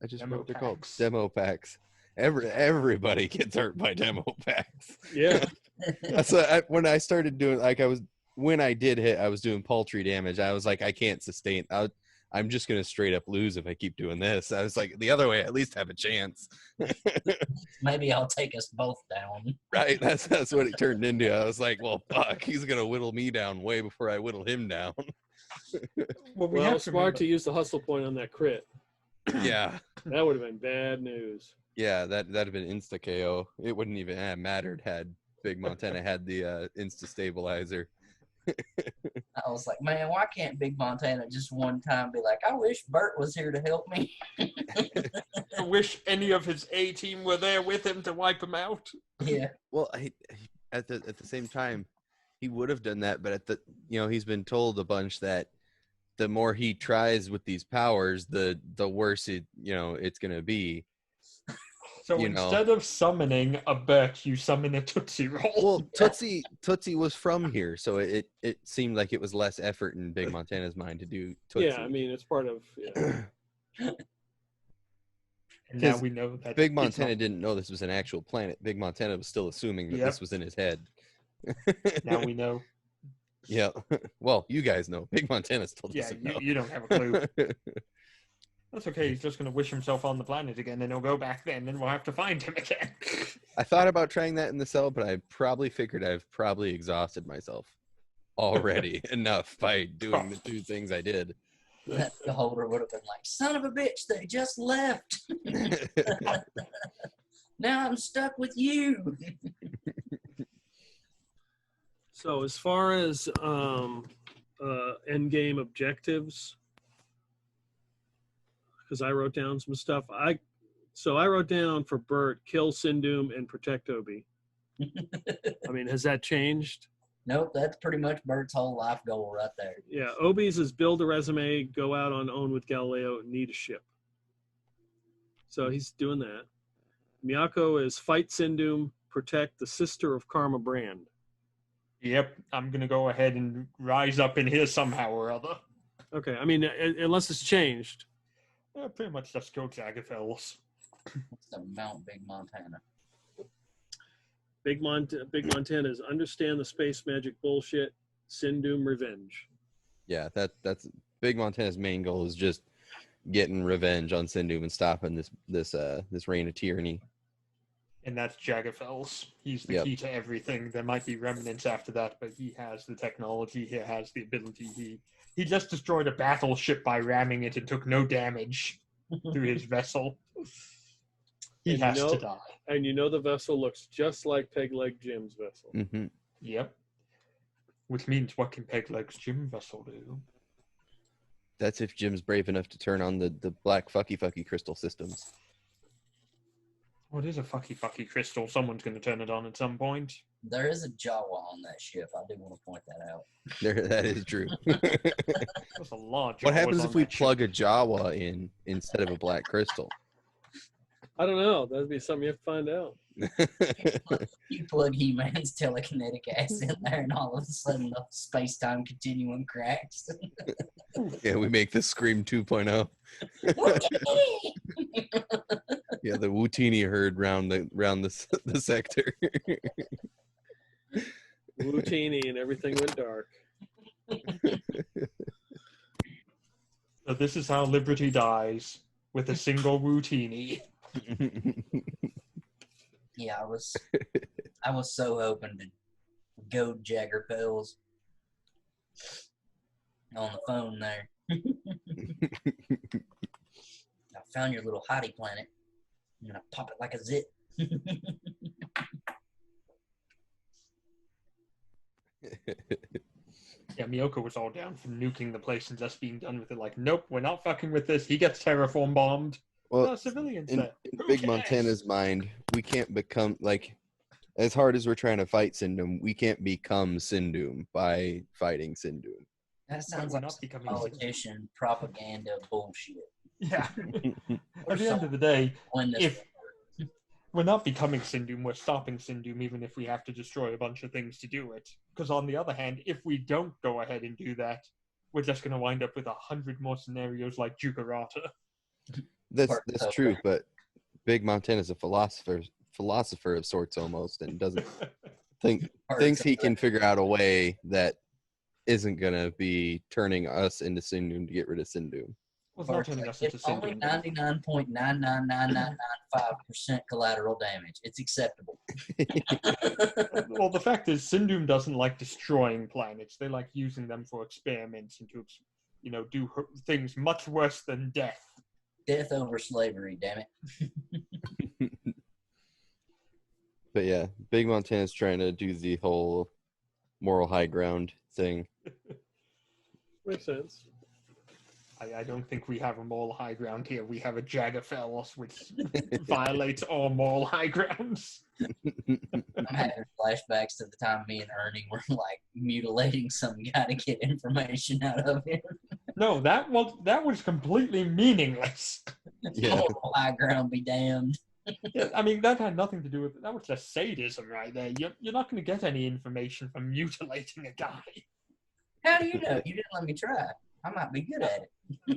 just Demo what they're called, packs. demo packs. Everybody gets hurt by demo packs. Yeah. So when I started doing, when I did hit, I was doing paltry damage. I was like, I can't sustain. I'm just gonna straight up lose if I keep doing this. I was like, the other way, I at least have a chance. Maybe I'll take us both down. Right? That's what it turned into. I was like, well, fuck, he's gonna whittle me down way before I whittle him down. Well, Well, smart to use the hustle point on that crit. Yeah. That would have been bad news. Yeah, that'd have been insta KO. It wouldn't even have mattered had Big Montana had the insta stabilizer. I was like, man, why can't Big Montana just one time be like, I wish Bert was here to help me? I wish any of his A team were there with him to wipe him out. Yeah. Well, at the same time, he would have done that, but he's been told a bunch that the more he tries with these powers, the worse it's gonna be. So instead of summoning a Bert, you summon a Tootsie Roll. Well, Tootsie was from here, so it seemed like it was less effort in Big Montana's mind to do Tootsie. Yeah, I mean, it's part of. Yeah. And now we know that Big Montana didn't know this was an actual planet. Big Montana was still assuming that this was in his head. Now we know. Yeah. Well, you guys know. Big Montana still doesn't know. You don't have a clue. That's okay. He's just going to wish himself on the planet again, and he'll go back then, and we'll have to find him again. I thought about trying that in the cell, but I probably figured I've probably exhausted myself already enough by doing the two things I did. That beholder would have been like, son of a bitch, they just left. Now I'm stuck with you. So as far as end game objectives, because I wrote down some stuff. I wrote down for Bert, kill Sindoom and protect Obi. I mean, has that changed? Nope, that's pretty much Bert's whole life goal right there. Yeah, Obi's is build a resume, go out on own with Galileo, need a ship. So he's doing that. Miyako is fight Sindoom, protect the sister of Karma Brand. Yep, I'm going to go ahead and rise up in here somehow or other. Okay, I mean, unless it's changed. Yeah, pretty much just kill Jagger Fells. What's the Mount Big Montana? Big Montana is understand the space magic bullshit, Sindoom revenge. Yeah, that's Big Montana's main goal is just getting revenge on Sindoom and stopping this reign of tyranny. And that's Jagger Fells. He's the key to everything. There might be remnants after that, but he has the technology. He has the ability. He just destroyed a battleship by ramming it and took no damage. through his vessel. He And has you know- to die. And you know the vessel looks just like Peg Leg Jim's vessel. Hmm. Yep. Which means, what can Pegleg's Jim vessel do? That's if Jim's brave enough to turn on the black fucky crystal systems. What is a fucky crystal? Someone's going to turn it on at some point. There is a Jawa on that ship. I do want to point that out. That is true. There's a lot. What happens Jawas if on we that ship. plug a Jawa in instead of a black crystal? I don't know. That'd be something you have to find out. You plug He-Man's telekinetic ass in there, and all of a sudden the space-time continuum cracks. Yeah, we make this Scream 2.0. Yeah, the Wutini herd round the sector. Routini and everything went dark. So this is how Liberty dies, with a single routine. Yeah, I was so hoping to goad Jagger Fells on the phone there. I found your little hottie planet. I'm gonna pop it like a zit. Yeah, Miyoko was all down for nuking the place and just being done with it. Like, nope, we're not fucking with this. He gets terraform bombed. Well, Civilians in there. Who Big cares? Montana's mind, we can't become like, as hard as we're trying to fight Sindum, we can't become Sindum by fighting Sindum. That sounds we're like not some becoming politician propaganda bullshit. Yeah. At the end of the day, When this if we're not becoming Sindum, we're stopping Sindum, even if we have to destroy a bunch of things to do it. Because on the other hand, if we don't go ahead and do that, we're just going to wind up with 100 more scenarios like Jugarata. That's true, but Big Montana's a philosopher of sorts almost, and doesn't thinks he can figure out a way that isn't gonna be turning us into Sindum to get rid of Sindum. Well, it's not turning us into It's only Sindum. 99.99995% collateral damage. It's acceptable. Well, the fact is, Sindum doesn't like destroying planets. They like using them for experiments and to, do things much worse than death. Death over slavery, damn it. But yeah, Big Montana's trying to do the whole moral high ground thing. Makes sense. I don't think we have a moral high ground here. We have a Jagger Fells, which violates all moral high grounds. I'm having flashbacks to the time me and Ernie were like mutilating some guy to get information out of him. No, that was completely meaningless. Yeah. Moral high ground be damned. Yeah, I mean, that had nothing to do with it. That was just sadism right there. You're not going to get any information from mutilating a guy. How do you know? You didn't let me try. I might be good at it.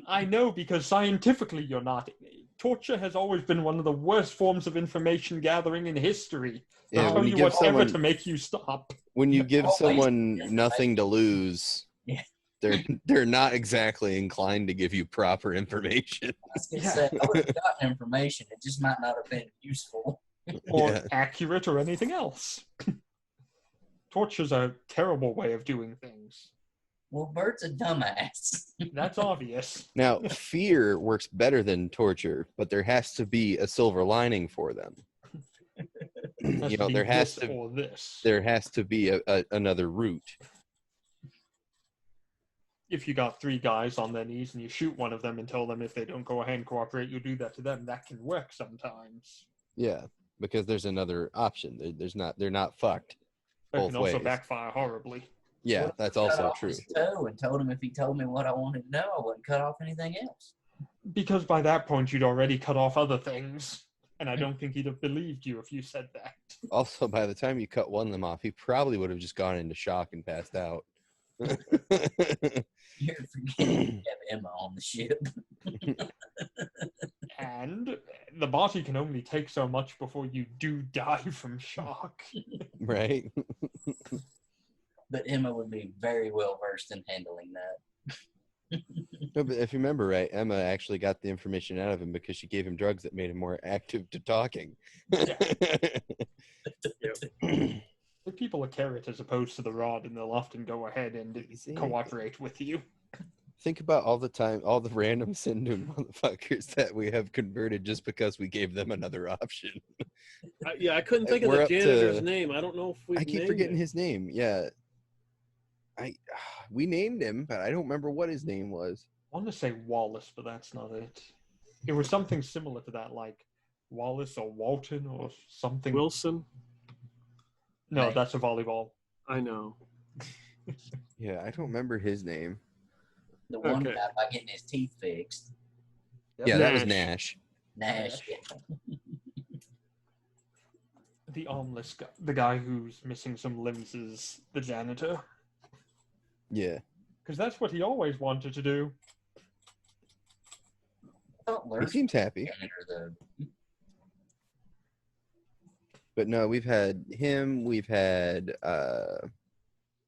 I know, because scientifically you're not. Torture has always been one of the worst forms of information gathering in history. Yeah, They'll when tell you you give whatever someone to make you stop. when you give Always. someone nothing to lose, Yeah. they're not exactly inclined to give you proper information. I was gonna say, I would have gotten information. It just might not have been useful. Or Yeah. accurate or anything else. Torture's a terrible way of doing things. Well, Bert's a dumbass. That's obvious. Now, fear works better than torture, but there has to be a silver lining for them. Has You to know, be there has this to or this. there has to be another route. If you got 3 guys on their knees and you shoot one of them and tell them if they don't go ahead and cooperate, you do that to them. That can work sometimes. Yeah, because there's another option. They're not fucked. That Both can also ways. backfire horribly. Yeah, What if that's I cut also off true. his toe and told him if he told me what I wanted to know, I wouldn't cut off anything else. Because by that point, you'd already cut off other things. And I don't think he'd have believed you if you said that. Also, by the time you cut one of them off, he probably would have just gone into shock and passed out. You're forgetting you have Emma on the ship. And the body can only take so much before you do die from shock. Right? But Emma would be very well versed in handling that. No, but if you remember right, Emma actually got the information out of him because she gave him drugs that made him more active to talking. If people are carrot as opposed to the rod, and they'll often go ahead and Easy. cooperate with you. Think about all the time, all the random Sindhu motherfuckers that we have converted just because we gave them another option. I couldn't think of We're the up janitor's to- name. I don't know if we I keep named forgetting it. his name. Yeah, we named him, but I don't remember what his name was. I want to say Wallace, but that's not it. It was something similar to that, like Wallace or Walton or something. Wilson. No, that's a volleyball. I know. Yeah, I don't remember his name. The one Okay. guy by getting his teeth fixed. Yeah, that was Nash. Nash. Nash. The armless guy, the guy who's missing some limbs, is the janitor. Yeah. Because that's what he always wanted to do. He seems happy. But no, we've had him. We've had,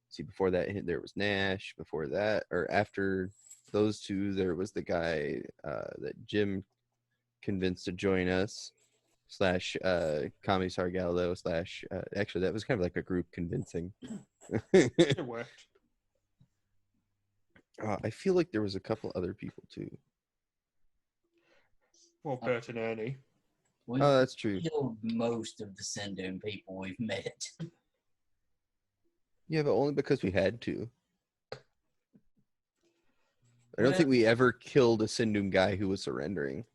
see, before that, there was Nash. Before that, or after those two, there was the guy that Jim convinced to join us, / Commissar Galileo / actually, that was kind of like a group convincing. It worked. I feel like there was a couple other people too. Well, Bert and Ernie. We've Oh, that's true. killed most of the Sindhu people we've met. Yeah, but only because we had to. I don't think we ever killed a Sindhu guy who was surrendering.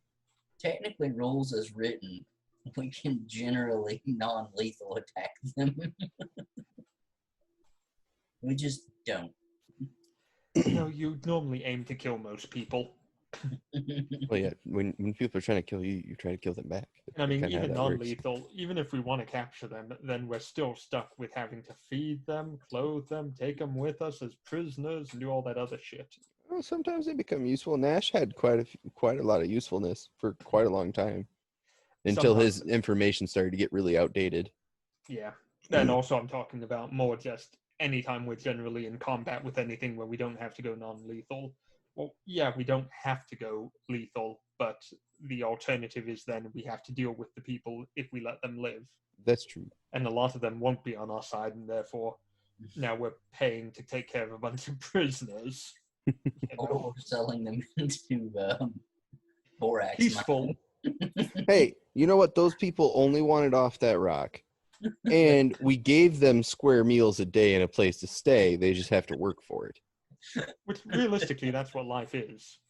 Technically, rules as written, we can generally non-lethal attack them. We just don't. You normally aim to kill most people. Well, yeah, when people are trying to kill you, you try to kill them back. I mean, Kinda how even that works. non-lethal, even if we want to capture them, then we're still stuck with having to feed them, clothe them, take them with us as prisoners, and do all that other shit. Well, sometimes they become useful. Nash had quite a lot of usefulness for quite a long time until his information started to get really outdated. Yeah. And also I'm talking about more just anytime we're generally in combat with anything where we don't have to go non-lethal. Well, yeah, we don't have to go lethal, but the alternative is then we have to deal with the people if we let them live. That's true. And a lot of them won't be on our side, and therefore now we're paying to take care of a bunch of prisoners. Or we're selling them into borax. Peaceful. Hey, you know what? Those people only wanted off that rock. And we gave them square meals a day and a place to stay. They just have to work for it. Which realistically, that's what life is.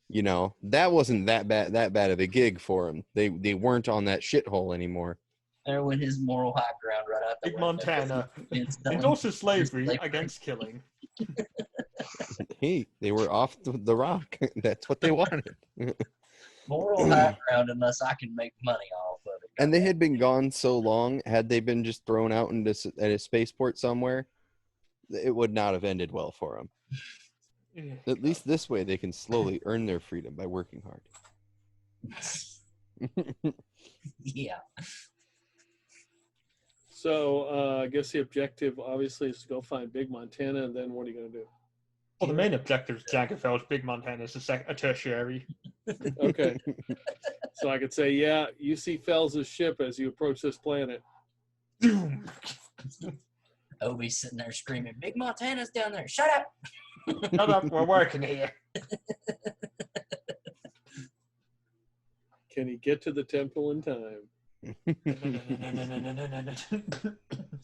You know, that wasn't that bad of a gig for them. They weren't on that shithole anymore. There went his moral high ground right out the Big window. Montana It's selling endorses slavery slavery. against killing. Hey, they were off the rock. That's what they wanted. moral high ground unless I can make money off of it. And they had been gone so long. Had they been just thrown out into at a spaceport somewhere, it would not have ended well for them. At least this way, they can slowly earn their freedom by working hard. Yeah. So I guess the objective obviously is to go find Big Montana, and then what are you going to do? Well, the main objective is Jaggerfell's. Big Montana is a tertiary. Okay. So I could say, yeah, you see Fels' ship as you approach this planet. Doom. Obi's sitting there screaming, Big Montana's down there. Shut up. Shut up, we're working here. Can he get to the temple in time?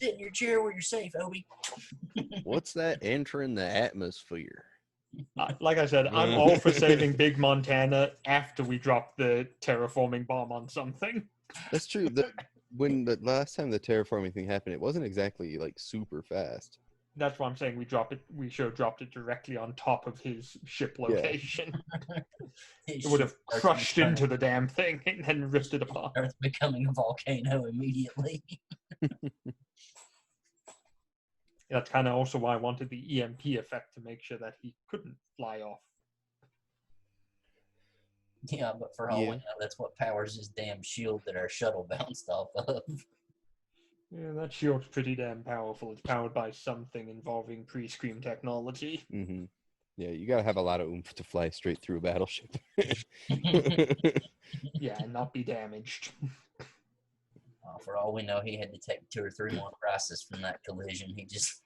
Sit in your chair where you're safe, Obi. What's that entering the atmosphere? Like I said, I'm all for saving Big Montana after we drop the terraforming bomb on something. That's true. When the last time the terraforming thing happened, it wasn't exactly like super fast. That's why I'm saying we should have dropped it directly on top of his ship location. It would have crushed into the damn thing and then ripped it apart. Earth becoming a volcano immediately. That's kind of also why I wanted the EMP effect to make sure that he couldn't fly off. Yeah, but for all we know, that's what powers his damn shield that our shuttle bounced off of. Yeah, that shield's pretty damn powerful. It's powered by something involving pre-scream technology. Mm-hmm. Yeah, you gotta have a lot of oomph to fly straight through a battleship. Yeah, and not be damaged. For all we know, he had to take 2 or 3 more crises from that collision. He just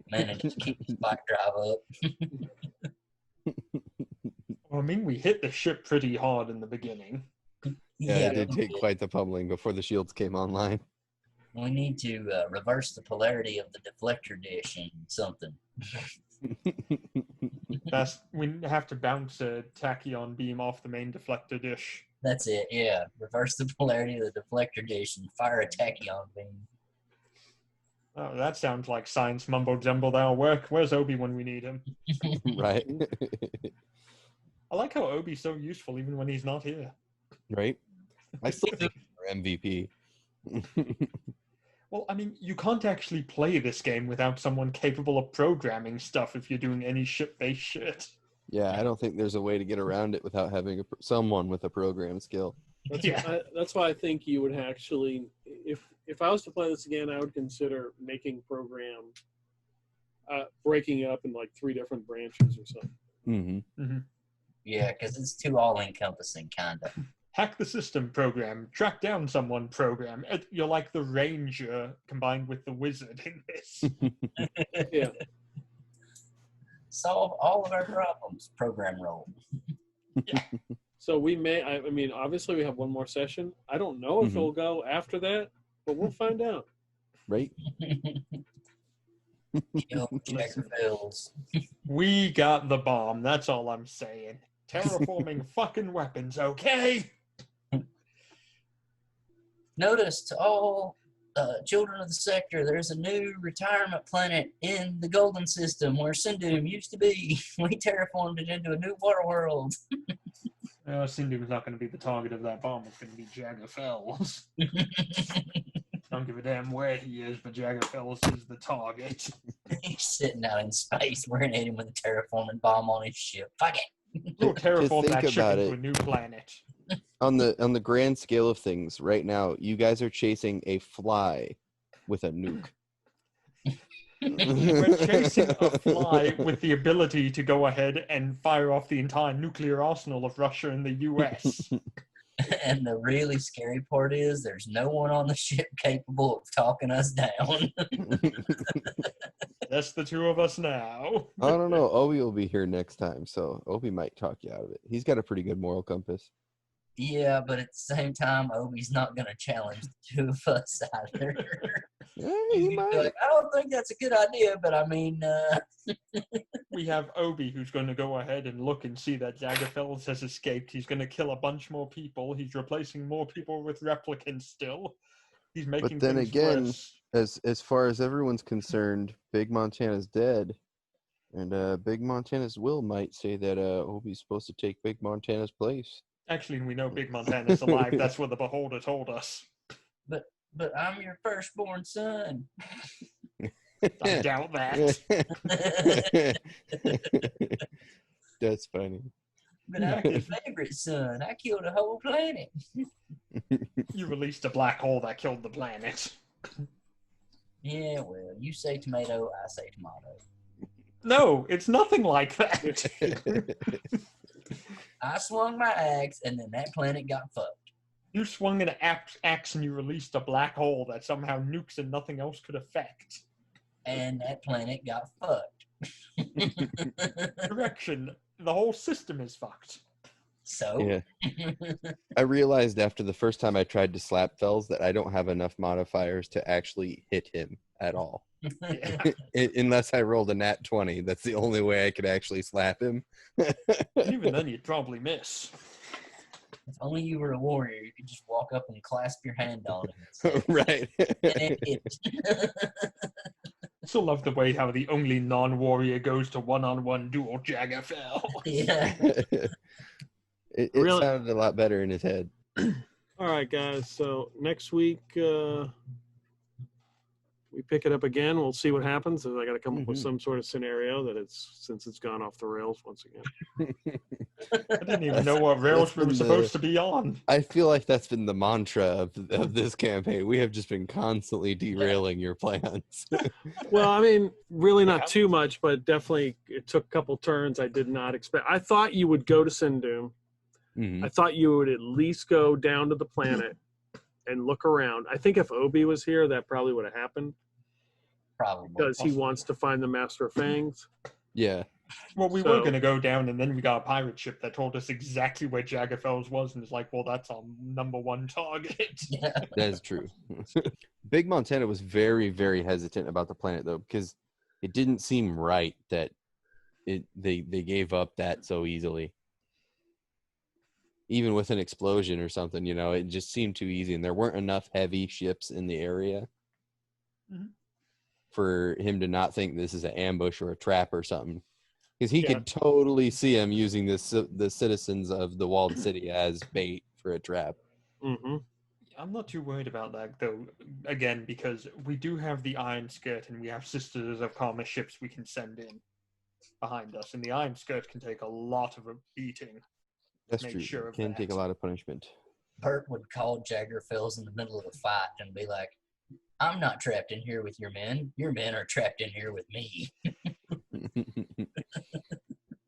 managed to keep his bike drive up. Well, I mean, we hit the ship pretty hard in the beginning. Yeah, it did take quite the pummeling before the shields came online. We need to reverse the polarity of the deflector dish and something. We have to bounce a tachyon beam off the main deflector dish. That's it, yeah. Reverse the polarity of the deflector dish and fire a tachyon beam. Oh, that sounds like science mumbo jumbo that'll work. Where's Obi when we need him? Right. I like how Obi's so useful even when he's not here. Right. I still think we're MVP. Well, I mean, you can't actually play this game without someone capable of programming stuff if you're doing any ship-based shit. Yeah, I don't think there's a way to get around it without having someone with a program skill. That's why I think you would actually, if I was to play this again, I would consider making program, breaking it up in like 3 different branches or something. Mm-hmm. Mm-hmm. Yeah, because it's too all-encompassing, kind of. Hack the system program, track down someone program. You're like the ranger combined with the wizard in this. Yeah. Solve all of our problems, program role. Yeah. So we may, I mean, obviously we have one more session. I don't know if it'll go after that, but we'll find out. Right? Kill Jagger Fels. We got the bomb, that's all I'm saying. Terraforming fucking weapons, okay? Notice to all children of the sector, there's a new retirement planet in the Golden System where Sindum used to be. We terraformed it into a new water world. Sindum's not going to be the target of that bomb. It's going to be Jagger Fels. Don't give a damn where he is, but Jagger Fels is the target. He's sitting out in space. We're gonna hit him with a terraforming bomb on his ship. Fuck it. We'll terraform think that ship about into it. a new planet. On the grand scale of things, right now, you guys are chasing a fly with a nuke. We're chasing a fly with the ability to go ahead and fire off the entire nuclear arsenal of Russia and the US. And the really scary part is there's no one on the ship capable of talking us down. That's the 2 of us now. I don't know. Obi will be here next time, so Obi might talk you out of it. He's got a pretty good moral compass. Yeah, but at the same time, Obi's not gonna challenge the 2 of us either. Yeah, He's he gonna be might. like, I don't think that's a good idea, but I mean, We have Obi who's going to go ahead and look and see that Jagger Fels has escaped. He's going to kill a bunch more people. He's replacing more people with replicants still. He's making But then things again, worse. as far as everyone's concerned, Big Montana's dead. And Big Montana's will might say that Obi's supposed to take Big Montana's place. Actually, we know Big Montana's alive. That's what the Beholder told us. but I'm your firstborn son. I doubt that. That's funny. But I'm your favorite son. I killed a whole planet. You released a black hole that killed the planet. Yeah, well, you say tomato, I say tomato. No, it's nothing like that. I swung my axe, and then that planet got fucked. You swung an axe and you released a black hole that somehow nukes and nothing else could affect. And that planet got fucked. Correction, the whole system is fucked. So? Yeah. I realized after the first time I tried to slap Fels that I don't have enough modifiers to actually hit him at all. Yeah. Unless I rolled a nat 20. That's the only way I could actually slap him. Even then, you'd probably miss. If only you were a warrior, you could just walk up and clasp your hand on him. And say, Right. "And hit." I still love the way how the only non-warrior goes to one-on-one duel Jagger Fell. Yeah. It Really? sounded a lot better in his head. All right, guys. So next week we pick it up again. We'll see what happens. I got to come up with some sort of scenario that since it's gone off the rails once again. I didn't even know what rails we were supposed to be on. I feel like that's been the mantra of this campaign. We have just been constantly derailing your plans. Well, I mean, really not too much, but definitely it took a couple turns I did not expect. I thought you would go to Sindum. Mhm. I thought you would at least go down to the planet and look around. I think if Obi was here, that probably would have happened Probably. because he wants to find the Master of Fangs. Yeah. Well, we were So- going to go down, and then we got a pirate ship that told us exactly where Jagger Fells was, and it's like, well, that's our #1 target. Yeah. That is true. Big Montana was very, very hesitant about the planet, though, because it didn't seem right that they gave up that so easily. Even with an explosion or something, it just seemed too easy, and there weren't enough heavy ships in the area for him to not think this is an ambush or a trap or something. Because he could totally see him using the citizens of the walled city as bait for a trap. Mm-hmm. I'm not too worried about that, though, again, because we do have the Iron Skirt, and we have Sisters of Karma ships we can send in behind us, and the Iron Skirt can take a lot of a beating. That's Make true. sure of Can that. take a lot of punishment. Bert would call Jagger Fells in the middle of a fight and be like, I'm not trapped in here with your men. Your men are trapped in here with me.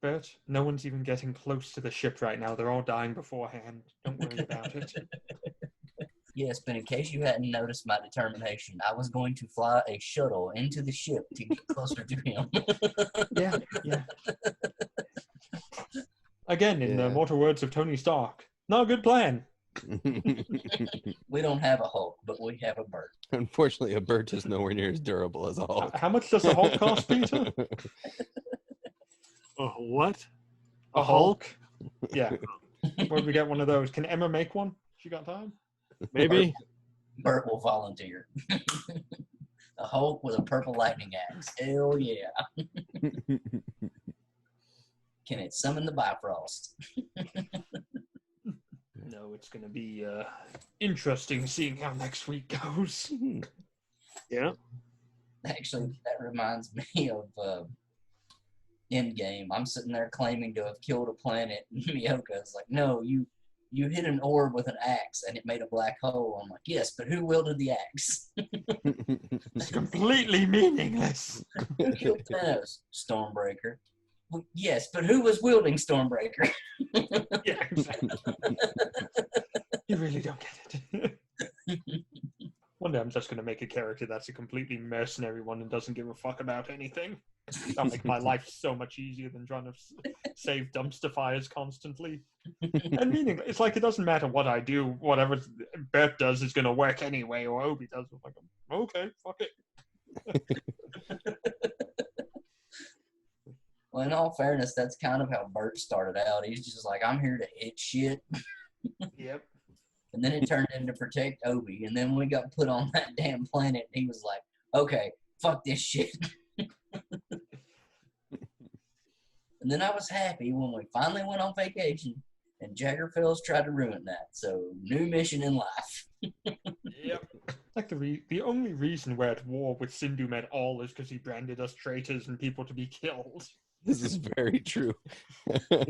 But no one's even getting close to the ship right now. They're all dying beforehand. Don't worry about it. Yes, but in case you hadn't noticed my determination, I was going to fly a shuttle into the ship to get closer to him. Yeah. Again, in the mortal words of Tony Stark, not a good plan. We don't have a Hulk, but we have a Bert. Unfortunately, a bird is nowhere near as durable as a Hulk. How much does a Hulk cost, Peter? What? A Hulk? Yeah. Where do we get one of those? Can Emma make one? She got time? Maybe. Bert will volunteer. A Hulk with a purple lightning axe. Hell yeah. Can it summon the Bifrost? No, it's going to be interesting seeing how next week goes. Yeah. Actually, that reminds me of Endgame. I'm sitting there claiming to have killed a planet. Miyoko's like, no, you hit an orb with an axe and it made a black hole. I'm like, yes, but who wielded the axe? It's completely meaningless. Who killed Thanos? Stormbreaker. Well, yes, but who was wielding Stormbreaker? Yeah, exactly. You really don't get it. One day I'm just going to make a character that's a completely mercenary one and doesn't give a fuck about anything. That'll make my life so much easier than trying to save dumpster fires constantly. And meaning, it's like it doesn't matter what I do, whatever Bert does is going to work anyway, or Obi does. I'm like, okay, fuck it. Well, in all fairness, that's kind of how Bert started out. He's just like, I'm here to hit shit. Yep. And then it turned into protect Obi. And then when we got put on that damn planet, he was like, okay, fuck this shit. And then I was happy when we finally went on vacation and Jagger Fells tried to ruin that. So, new mission in life. Yep. Like the only reason we're at war with Sindhu at all is because he branded us traitors and people to be killed. This is very true. We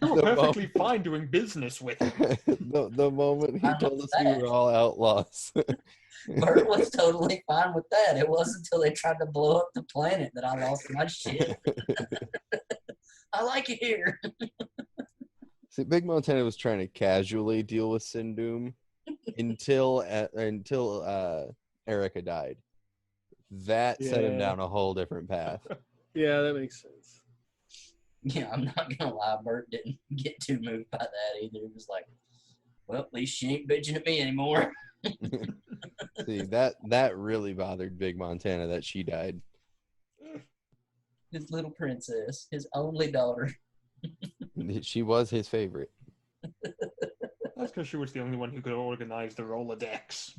were perfectly fine doing business with him. The moment he told us we were all outlaws. Bert was totally fine with that. It wasn't until they tried to blow up the planet that I lost my shit. I like it here. See, Big Montana was trying to casually deal with Sindhu until Erica died. That set him down a whole different path. Yeah, that makes sense. Yeah, I'm not gonna lie, Bert didn't get too moved by that either. He was like, well, at least she ain't bitching at me anymore. See, that really bothered Big Montana that she died. His little princess, his only daughter. She was his favorite. That's because she was the only one who could organize the Rolodex.